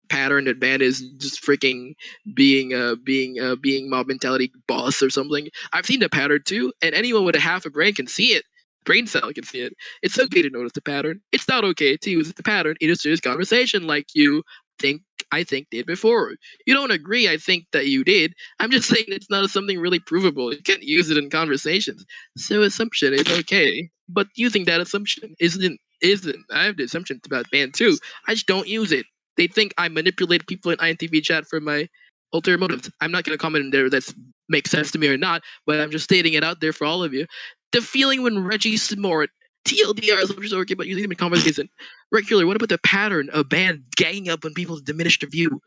Pattern that band is just freaking being mob mentality boss or something. I've seen the pattern too, and anyone with a half a brain can see it. Brain cell can see it. It's okay to notice the pattern. It's not okay to use the pattern in a serious conversation like I think did before. You don't agree, I think that you did. I'm just saying it's not something really provable. You can't use it in conversations. So assumption is okay. But using that assumption isn't. I have the assumptions about band too. I just don't use it. They think I manipulate people in INTP chat for my ulterior motives. I'm not going to comment in there that makes sense to me or not, but I'm just stating it out there for all of you. The feeling when Reggie Smart, TLDR is okay about using them in conversation. Regular, what about the pattern of band ganging up when people diminish the view?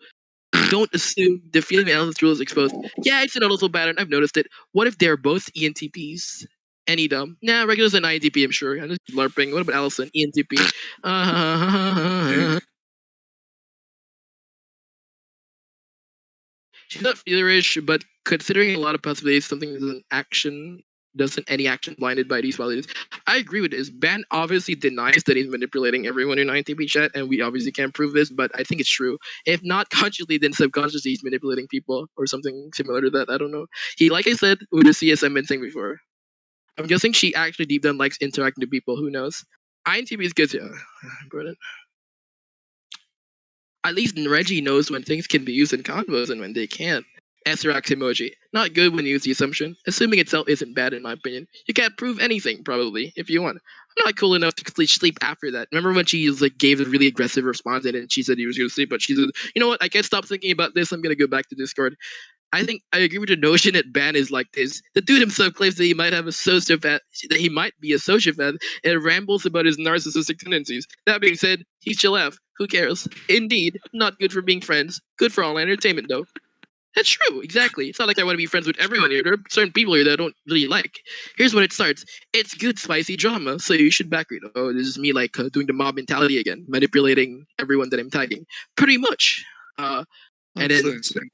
Don't assume the feeling when Allison's rule is exposed. Yeah, it's an also pattern. I've noticed it. What if they're both ENTPs? Any dumb? Nah, regular's an INTP, I'm sure. I'm just LARPing. What about Allison? ENTP. She's not feelerish, but considering a lot of possibilities, something doesn't any action blinded by these qualities. I agree with this. Ban obviously denies that he's manipulating everyone in INTP chat, and we obviously can't prove this, but I think it's true. If not consciously, then subconsciously he's manipulating people or something similar to that. I don't know. He, like I said, with the CSM been saying before. I'm guessing she actually deep down likes interacting with people. Who knows? INTP is good. Yeah, important. At least Reggie knows when things can be used in convos and when they can't. Srax emoji. Not good when you use the assumption. Assuming itself isn't bad in my opinion. You can't prove anything, probably, if you want. I'm not cool enough to sleep after that. Remember when she gave a really aggressive response and she said he was going to sleep, but she said, you know what, I can't stop thinking about this, I'm going to go back to Discord. I think I agree with the notion that Ban is like this. The dude himself claims that he might have a sociopath, that he might be a sociopath, and rambles about his narcissistic tendencies. That being said, he's chill F. Who cares? Indeed, not good for being friends. Good for online entertainment, though. That's true, exactly. It's not like I want to be friends with everyone here. There are certain people here that I don't really like. Here's when it starts. It's good, spicy drama, so you should back it. Oh, this is me doing the mob mentality again, manipulating everyone that I'm tagging. Pretty much. And then Influencing.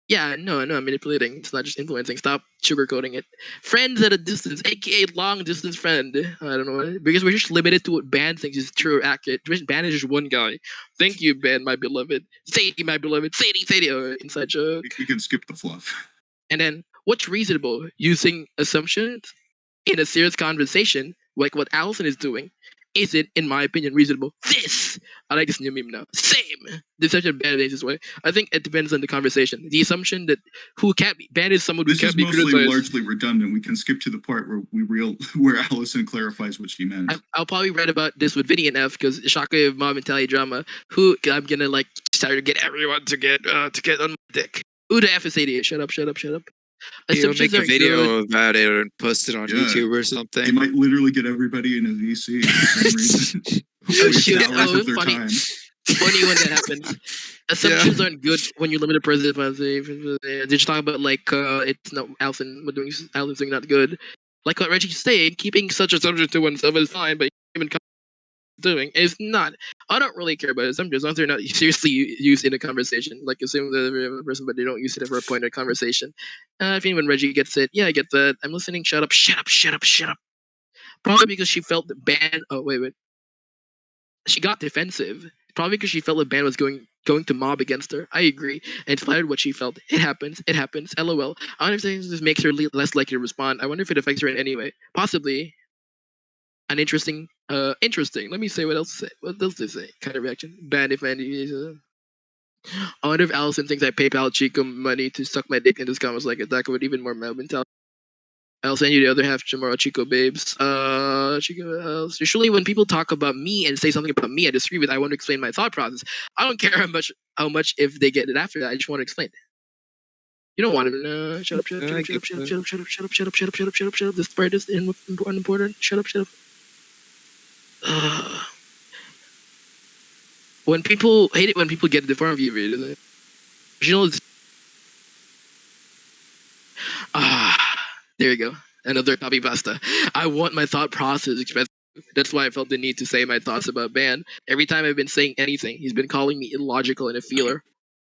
yeah, no, I'm manipulating. It's not just influencing. Stop sugarcoating it. Friends at a distance, aka long distance friend. I don't know, because we're just limited to what Ban thinks is true or accurate. Ban is just one guy. Thank you, Ban, my beloved. Sadie, my beloved. Sadie. Oh, inside joke. You can skip the fluff. And then, what's reasonable? Using assumptions in a serious conversation, like what Allison is doing, is it, in my opinion, reasonable? This! I like this new meme now. Same! Deception bad is this way. I think it depends on the conversation. The assumption that who can't be bad is someone who can't be criticized. This is mostly largely redundant. We can skip to the part where where Allison clarifies what she meant. I'll probably write about this with Vinny and F because Shockwave Mob Mentality Drama. Who I'm gonna start to get everyone to get on my dick. Who the F is 88? Shut up. You'll make a video about it and post it on YouTube or something. You might literally get everybody in a VC for some reason. Funny when that happens. Assumptions aren't good when you're limited president. Did you talk about it's not Allison Allison's doing not good? Like what Reggie's saying, keeping such assumptions to oneself is fine, but even doing is not. I don't really care about assumptions as long as they're not seriously used in a conversation. Like assume the other person, but they don't use it for a point of conversation. I think when Reggie gets it, yeah, I get that. I'm listening. Shut up. Probably because she felt the ban. Oh wait. She got defensive. Probably because she felt the ban was going to mob against her. I agree. And it's what she felt. It happens. LOL. I understand this makes her less likely to respond. I wonder if it affects her in any way. Possibly. An interesting. Let me say what else. What else they say? Kind of reaction. Bad if Andy. I wonder if Allison thinks I PayPal Chico money to suck my dick in this comments like that would even more mob mentality. I'll send you the other half tomorrow, Chico babes. Chico. Usually when people talk about me and say something about me I disagree with, I want to explain my thought process. I don't care how much if they get it after that. I just want to explain. You don't want to know. Shut up. This part is important. Shut up. When people hate it when people get the form view, isn't it? You know. There you go. Another copy pasta. I want my thought process expressed. That's why I felt the need to say my thoughts about Ban. Every time I've been saying anything, he's been calling me illogical and a feeler.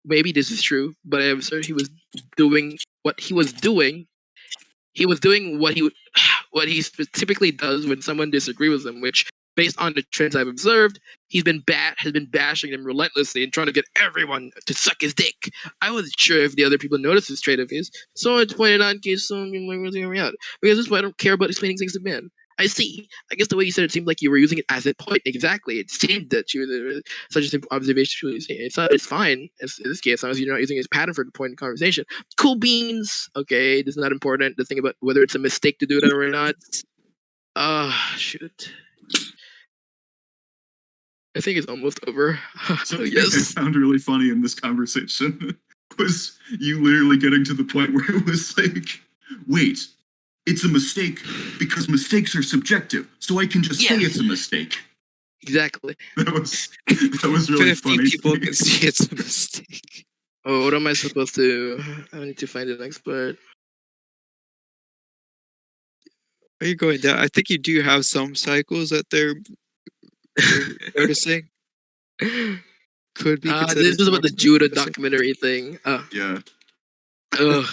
Maybe this is true, but I'm certain he was doing what he was doing. He was doing what he typically does when someone disagrees with him, which, based on the trends I've observed, has been bashing him relentlessly and trying to get everyone to suck his dick. I wasn't sure if the other people noticed this trait of his, so I pointed out in case someone was hearing me out. Because this is why I don't care about explaining things to men. I see. I guess the way you said it seemed like you were using it as a point. Exactly. It seemed that you were such a simple observation. It's fine in this case, as long as you're not using it as a pattern for the point of conversation. Cool beans. Okay, this is not important. The thing about whether it's a mistake to do that or not. Shoot. I think it's almost over. Something I found really funny in this conversation was you literally getting to the point where it was like, wait, it's a mistake because mistakes are subjective, so I can just say it's a mistake. Exactly. That was really 50 funny. people can see it's a mistake. Oh, what am I supposed to? I need to find the next part. Are you going down? I think you do have some cycles that they're noticing. Could be considered. This is about the toxic. Judah documentary thing. Yeah. Ugh.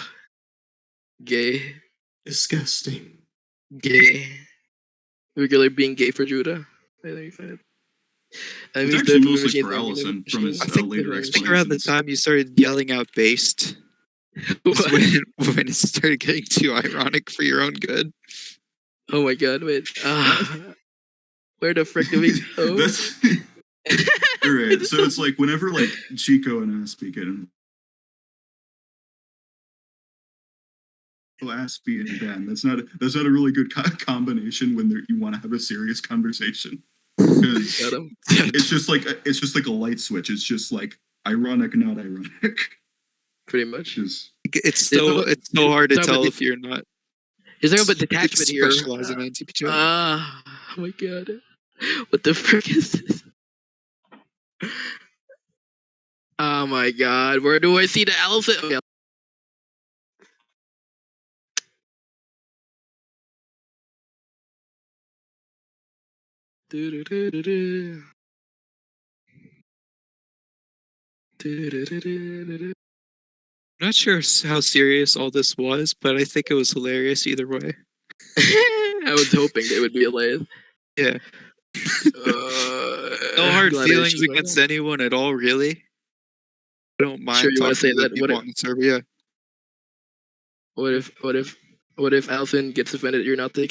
Gay. Disgusting. Gay. Regular being gay for Judah. I think that. It's actually mostly for Allison from his I think later I think around the explanations. time you started yelling out based was when it started getting too ironic for your own good. Oh my god, wait. Where the frick do we go? That's right. So it's like whenever like Chico and Aspie get in. Aspie and Dan. That's not a really good combination when you want to have a serious conversation. Because it's just like a light switch. It's just like ironic, not ironic. Pretty much. It's so hard to tell if you're not. Is there a detachment here? Specialize in INTP. Oh my god. What the frick is this? Oh my god. Where do I see the Allison? Okay. I'm not sure how serious all this was, but I think it was hilarious either way. I was hoping they would be hilarious. Yeah. No hard feelings against anyone at all, really. I don't mind. Sure, you want to say that? What on the server, yeah. What if Allison gets offended? You're not thinking.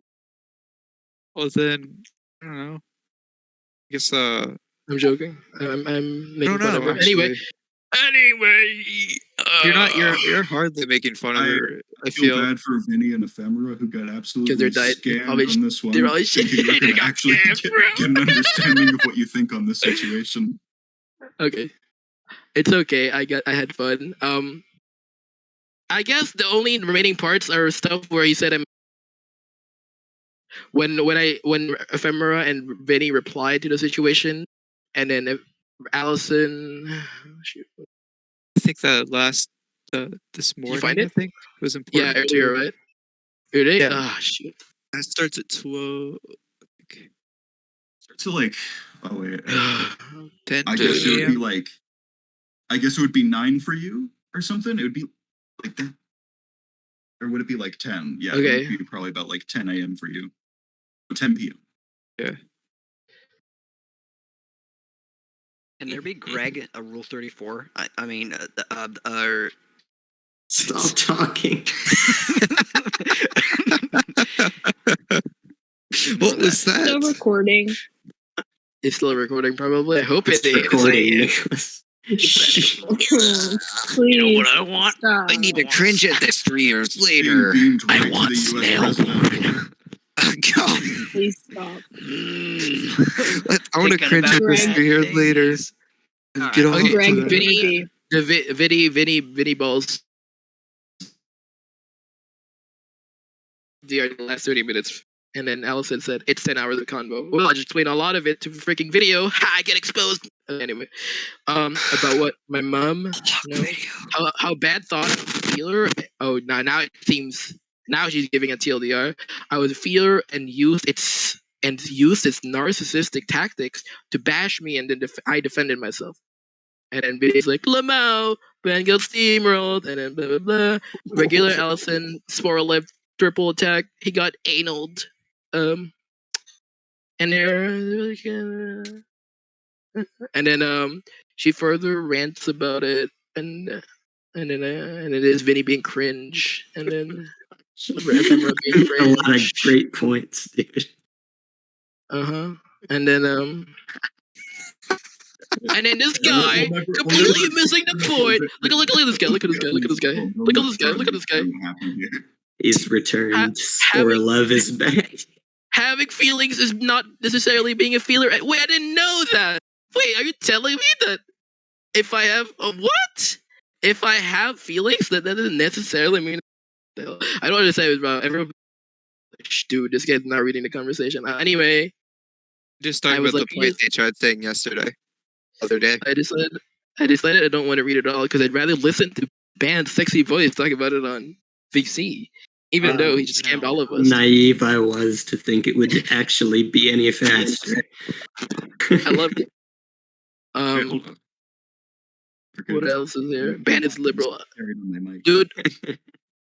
Well, then I don't know. I guess I'm joking. I'm making fun of her. Actually. Anyway, you're hardly making fun of her. I feel bad for Vinny and Ephemera who got absolutely scammed on this one. They're all thinking you're gonna actually get an understanding of what you think on this situation. Okay, it's okay. I had fun. I guess the only remaining parts are stuff where he said when Ephemera and Vinny replied to the situation, and then Allison. Shoot. I think that last this morning. Did you find it? I think it was important. Yeah, earlier, right? Earlier? Yeah. Ah, shoot. That starts at 12. Starts at like 10. I guess it would be like. I guess it would be 9 for you or something. It would be like that. Or would it be like 10? Yeah, okay. It would be probably about like 10 a.m. for you. 10 p.m. Yeah. Can there be Greg a Rule 34? I mean, Stop talking. What was that? Still recording. It's still recording, probably. I hope it's recording, Nicholas. Please. You know what I want? Stop. I need to cringe at this 3 years later. I want snail porn. Please stop. I want to cringe at this 3 years later. Get off Greg, Vinny balls. The last 30 minutes. And then Allison said, it's 10 hours of convo. Well, I just explained a lot of it to freaking video. Ha, I get exposed. Anyway, about what my mom, how bad thought feeler. Oh, now it seems, now she's giving a TLDR. I was feeler and used its narcissistic tactics to bash me, and then I defended myself. And then Vinny's like, Lamau, Ben got steamrolled, and then blah blah blah. Regular Allison, spoiler left, triple attack, he got analed. And then she further rants about it, and it is Vinny being cringe, and then Ephemera being cringe. A lot of great points, dude. And then and then this guy completely missing the point. Look at this guy. Look at this guy. Look at this guy. Look at this guy. Look at this guy. He's returned. Or love is back. Having feelings is not necessarily being a feeler. Wait, I didn't know that. Wait, are you telling me that if I have what? If I have feelings, that doesn't necessarily mean. I don't want to say it about everyone. Dude, this guy's not reading the conversation. Anyway, just talking about the point they tried saying yesterday, other day. I decided I don't want to read it all because I'd rather listen to Band's sexy voice talk about it on VC. Even though he just scammed all of us. Naive I was to think it would actually be any faster. I love it. What else is there? Ban is liberal. Dude.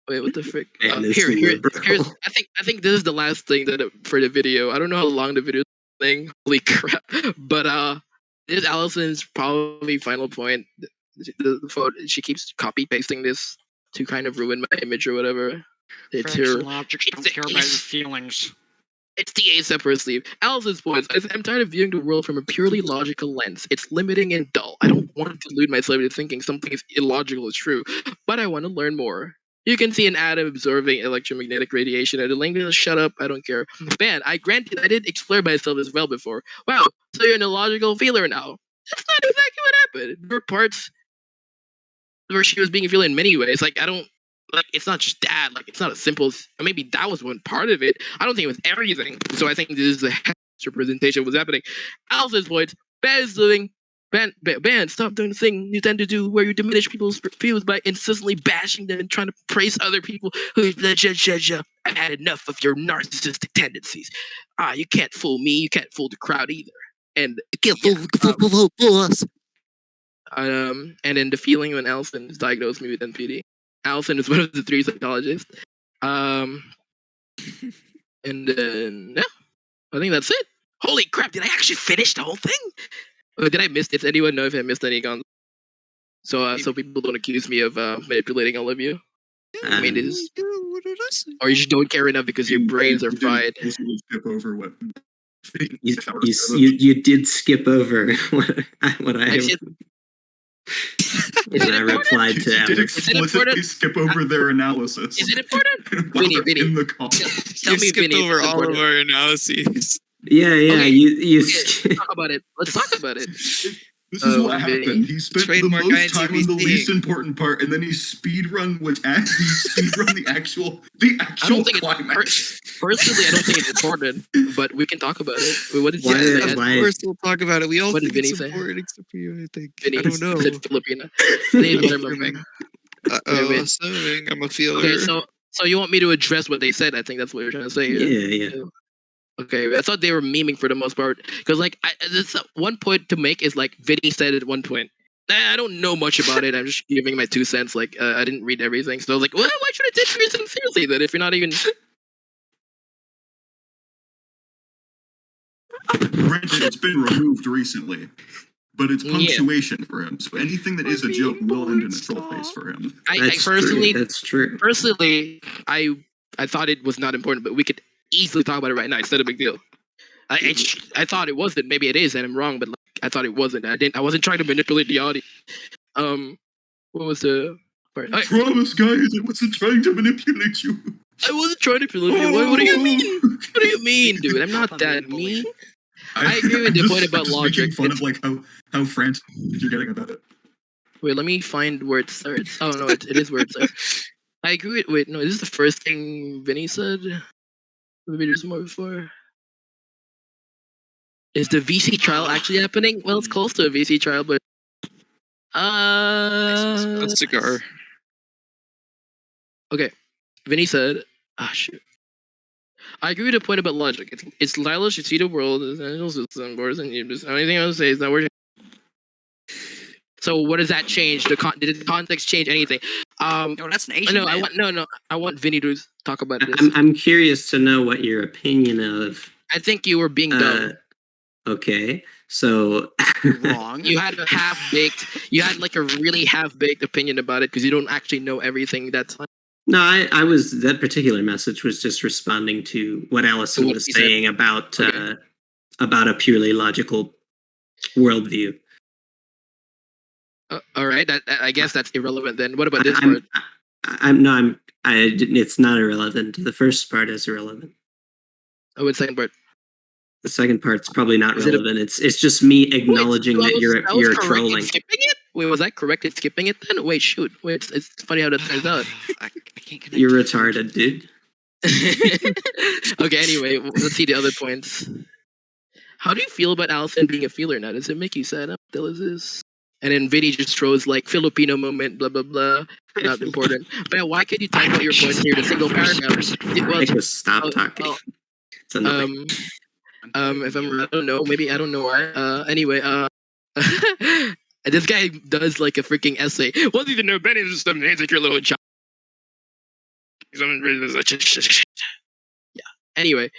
Wait, what the frick? Here's. I think this is the last thing that for the video. I don't know how long the video thing. Holy crap! But this is Allison's probably final point. The photo, she keeps copy pasting this to kind of ruin my image or whatever. It's her. Logics don't care about your feelings. It's the ace up her sleeve. Allison's points. I'm tired of viewing the world from a purely logical lens. It's limiting and dull. I don't want to delude myself into thinking something is illogical is true, but I want to learn more. You can see an atom absorbing electromagnetic radiation at a length. Shut up, I don't care. Man, I granted I did explore myself as well before. Wow, so you're an illogical feeler now. That's not exactly what happened. There were parts where she was being a feeler in many ways. Like, I don't, like, it's not just that. Like, it's not as simple as, maybe that was one part of it. I don't think it was everything. So I think this is a representation of what's happening. Allison's points, Ben is doing, Ben, stop doing the thing you tend to do where you diminish people's views by insistently bashing them and trying to praise other people who, I've had enough of your narcissistic tendencies. You can't fool me, you can't fool the crowd either. And you can't fool us. And then the feeling when Allison diagnosed me with NPD. Allison is one of the 3 psychologists. And then, yeah, I think that's it. Holy crap, did I actually finish the whole thing? Or did I miss it? Does anyone know if I missed any guns? So people don't accuse me of manipulating all of you. I mean, this, or you just don't care enough because your brains are fried. Skip over what? You did skip over what I when I replied to Alex. Did explicitly skip over their analysis. Is it important? Vinny. In the call. You skipped over all of our analyses. Yeah, okay. you Let's talk about it. This is what happened. He spent the most time on the least important part, and then he speedrun the actual climax. Personally, I don't think it's important, but we can talk about it. What did Vinny say? Of course, we'll talk about it. We all think it's important, except for you, I think. Vinny I don't know. Said Filipina. Assuming I'm a feeler. Okay, so you want me to address what they said? I think that's what you're trying to say. Yeah. Okay, I thought they were memeing for the most part. Because, like, this one point to make is, like, Vinny said at one point, I don't know much about it. I'm just giving my 2 cents. Like, I didn't read everything. So I was like, well, why should I take your reason seriously then if you're not even... Granted, it's been removed recently. But it's punctuation for him. So anything that is a joke will end in a troll face for him. That's true. Personally, I thought it was not important, but we could easily talk about it right now. It's not a big deal. I thought it wasn't. Maybe it is, and I'm wrong. But like, I thought it wasn't. I wasn't trying to manipulate the audience. What was the part? I promise, guys, I wasn't trying to manipulate you. I wasn't trying to manipulate you. What do you mean? What do you mean, dude? I'm not that mean. I agree with the point about logic. Making fun of like how frantic you're getting about it. Wait, let me find where it starts. Oh no, it is where it starts. I agree with. Wait, no, is this the first thing Vinny said? Maybe there's more before. Is the VC trial actually happening? Well, it's close to a VC trial, but a cigar. Okay, Vinny said, shoot. I agree with the point about logic. It's Lila should see the world as an system, and you just anything I would say is not working. So what does that change? Did the context change anything? No, that's an Asian. No, I want Vinny to talk about this. I'm curious to know what your opinion of. I think you were being dumb. Okay, so wrong. You had like a really half-baked opinion about it because you don't actually know everything that's. No, I was that particular message was just responding to what Allison was saying about a purely logical worldview. All right, I guess that's irrelevant then. What about this part? It's not irrelevant. The first part is irrelevant. Oh, the second part. The second part's probably not relevant. It's just me acknowledging that you're trolling. Skipping it? Wait, was I correct in skipping it then? Wait, shoot. Wait, it's funny how that turns out. I can't connect. You're retarded, dude. Okay, anyway, let's see the other points. How do you feel about Allison being a feeler now? Does it make you sad? What is this? And then Vinny just throws like Filipino moment, blah blah blah, not important. But why can't you type out your points here in a single paragraph? Stop talking. It's annoying. If I don't know, maybe I don't know why. Anyway, this guy does like a freaking essay. What do you know? Benny is just an insecure little child. Yeah. Anyway,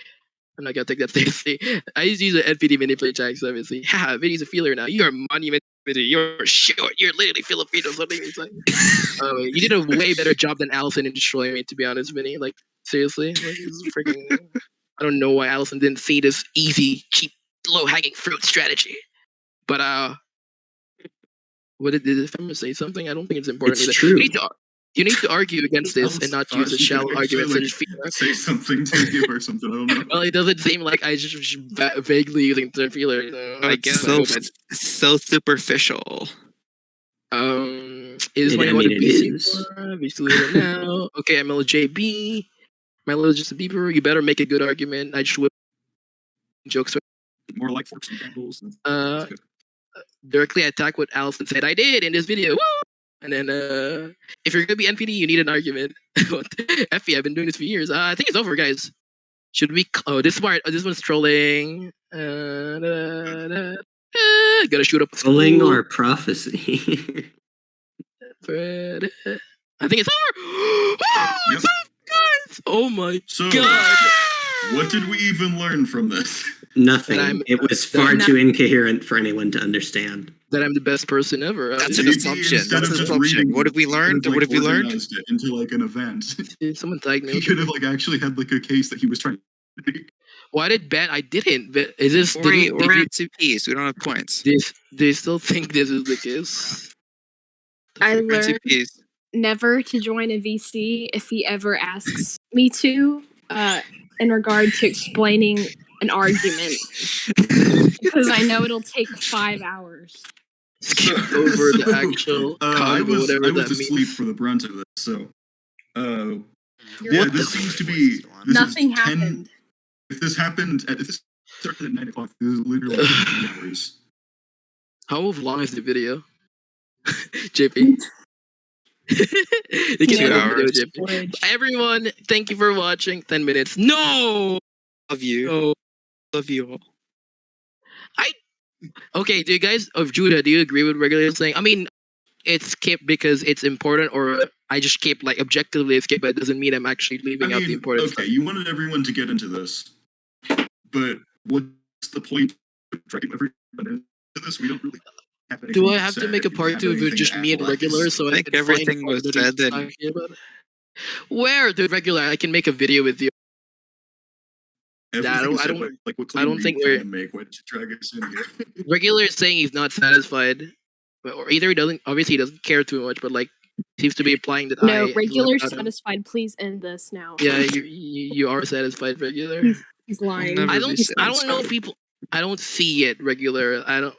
I'm not gonna take that seriously. I used to use an NPD manipulate tags, obviously. Haha, Vinny's a feeler now. You're a monument. You're short. You're literally Filipino. Something. It's like, you did a way better job than Allison in destroying me. To be honest, Vinny. Like seriously, like this is freaking. I don't know why Allison didn't see this easy, cheap, low-hanging fruit strategy. But what did if I'm gonna say something? I don't think it's important. It's either. true. You need to argue against this and not use a shallow argument such as say something to you or something. I don't know. Well, it doesn't seem like I just vaguely using the feeler. I guess so superficial. Is my it BC is. BC now? Okay, MLJB. My little just a beeper. You better make a good argument. I just whip jokes. More like forks and candles. Directly attack what Allison said I did in this video. Woo! And then if you're gonna be NPD, you need an argument. Effie, I've been doing this for years. I think it's over, guys. Should we? Oh, this part. This one's trolling. Gotta shoot up. Trolling or prophecy? I think it's over. Oh, it's over, guys! Oh my god! What did we even learn from this? Nothing. It was far too incoherent for anyone to understand. That I'm the best person ever. That's an assumption. That's an assumption. What have we learned? What have we learned? Into like an event. Someone tagged me. He could have like actually had like a case that he was trying to make. Why did Ben? I didn't. Is this? We're at 2 Ps. We don't have points. Do you still think this is the case? I learned never to join a VC if he ever asks me to, in regard to explaining an argument, because I know it'll take 5 hours. Skip over the actual. I was asleep for the brunt of this, so. This seems to be. Nothing happened. If this happened, if this started at 9 o'clock, this is literally 3 hours. How long is the video? JP? You can 2 hours. Video, JP. Everyone, thank you for watching. 10 minutes. No! Love you. No. Love you all. Okay, do you guys, Judah, do you agree with regular saying? I mean, it's skipped because it's important, or I just skip, like, objectively skip, but it doesn't mean I'm actually leaving out the important stuff. You wanted everyone to get into this, but what's the point of dragging everyone into this? We don't really have anything. Do I have to make a part 2 with just me and regular so I think everything was said then. Where, dude, regular? I can make a video with you. I don't think we're. Why did you drag us in here? Regular is saying he's not satisfied, or either he doesn't. Obviously, he doesn't care too much, but like seems to be implying that. No, regular satisfied. Please end this now. Yeah, you are satisfied, regular. He's lying. I don't know people. I don't see it, regular. I don't.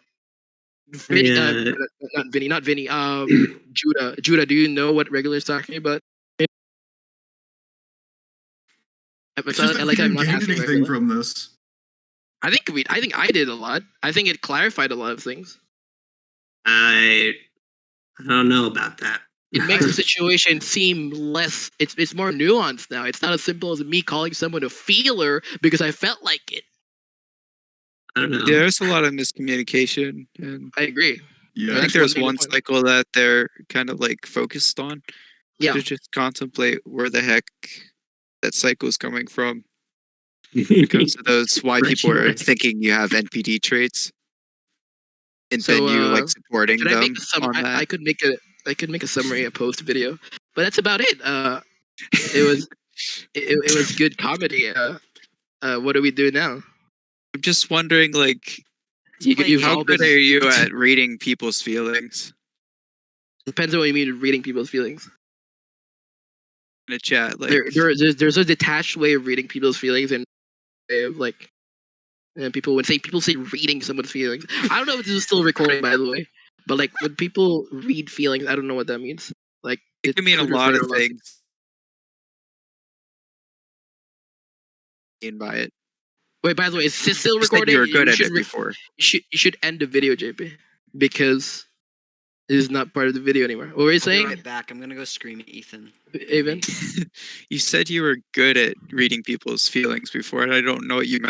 Not Vinny. Judah, do you know what regular is talking about? I'm not asking anything from this. I think I did a lot. I think it clarified a lot of things. I don't know about that. It makes the situation seem less. It's more nuanced now. It's not as simple as me calling someone a feeler because I felt like it. I don't know. Yeah, there's a lot of miscommunication, and I agree. Yeah, I think there's one cycle that they're kind of like focused on. Yeah, to just contemplate where the heck that cycle is coming from. Because of those why people are thinking you have NPD traits, and then you like supporting them. I could make a summary, a post video, but that's about it. It was good comedy. What do we do now? I'm just wondering, like, how good are you at reading people's feelings? Depends on what you mean with reading people's feelings. In a chat, like there's a detached way of reading people's feelings, and way of like, and people say reading someone's feelings. I don't know if this is still recording, by the way, but like when people read feelings, I don't know what that means. Like it can mean a lot of things. By it. Wait, by the way, is this still recording? You were good at it before. You should end the video, JP, because This is not part of the video anymore. What were you saying? I'll be right back. I'm gonna go scream at Ethan. Aven? You said you were good at reading people's feelings before, and I don't know what you meant.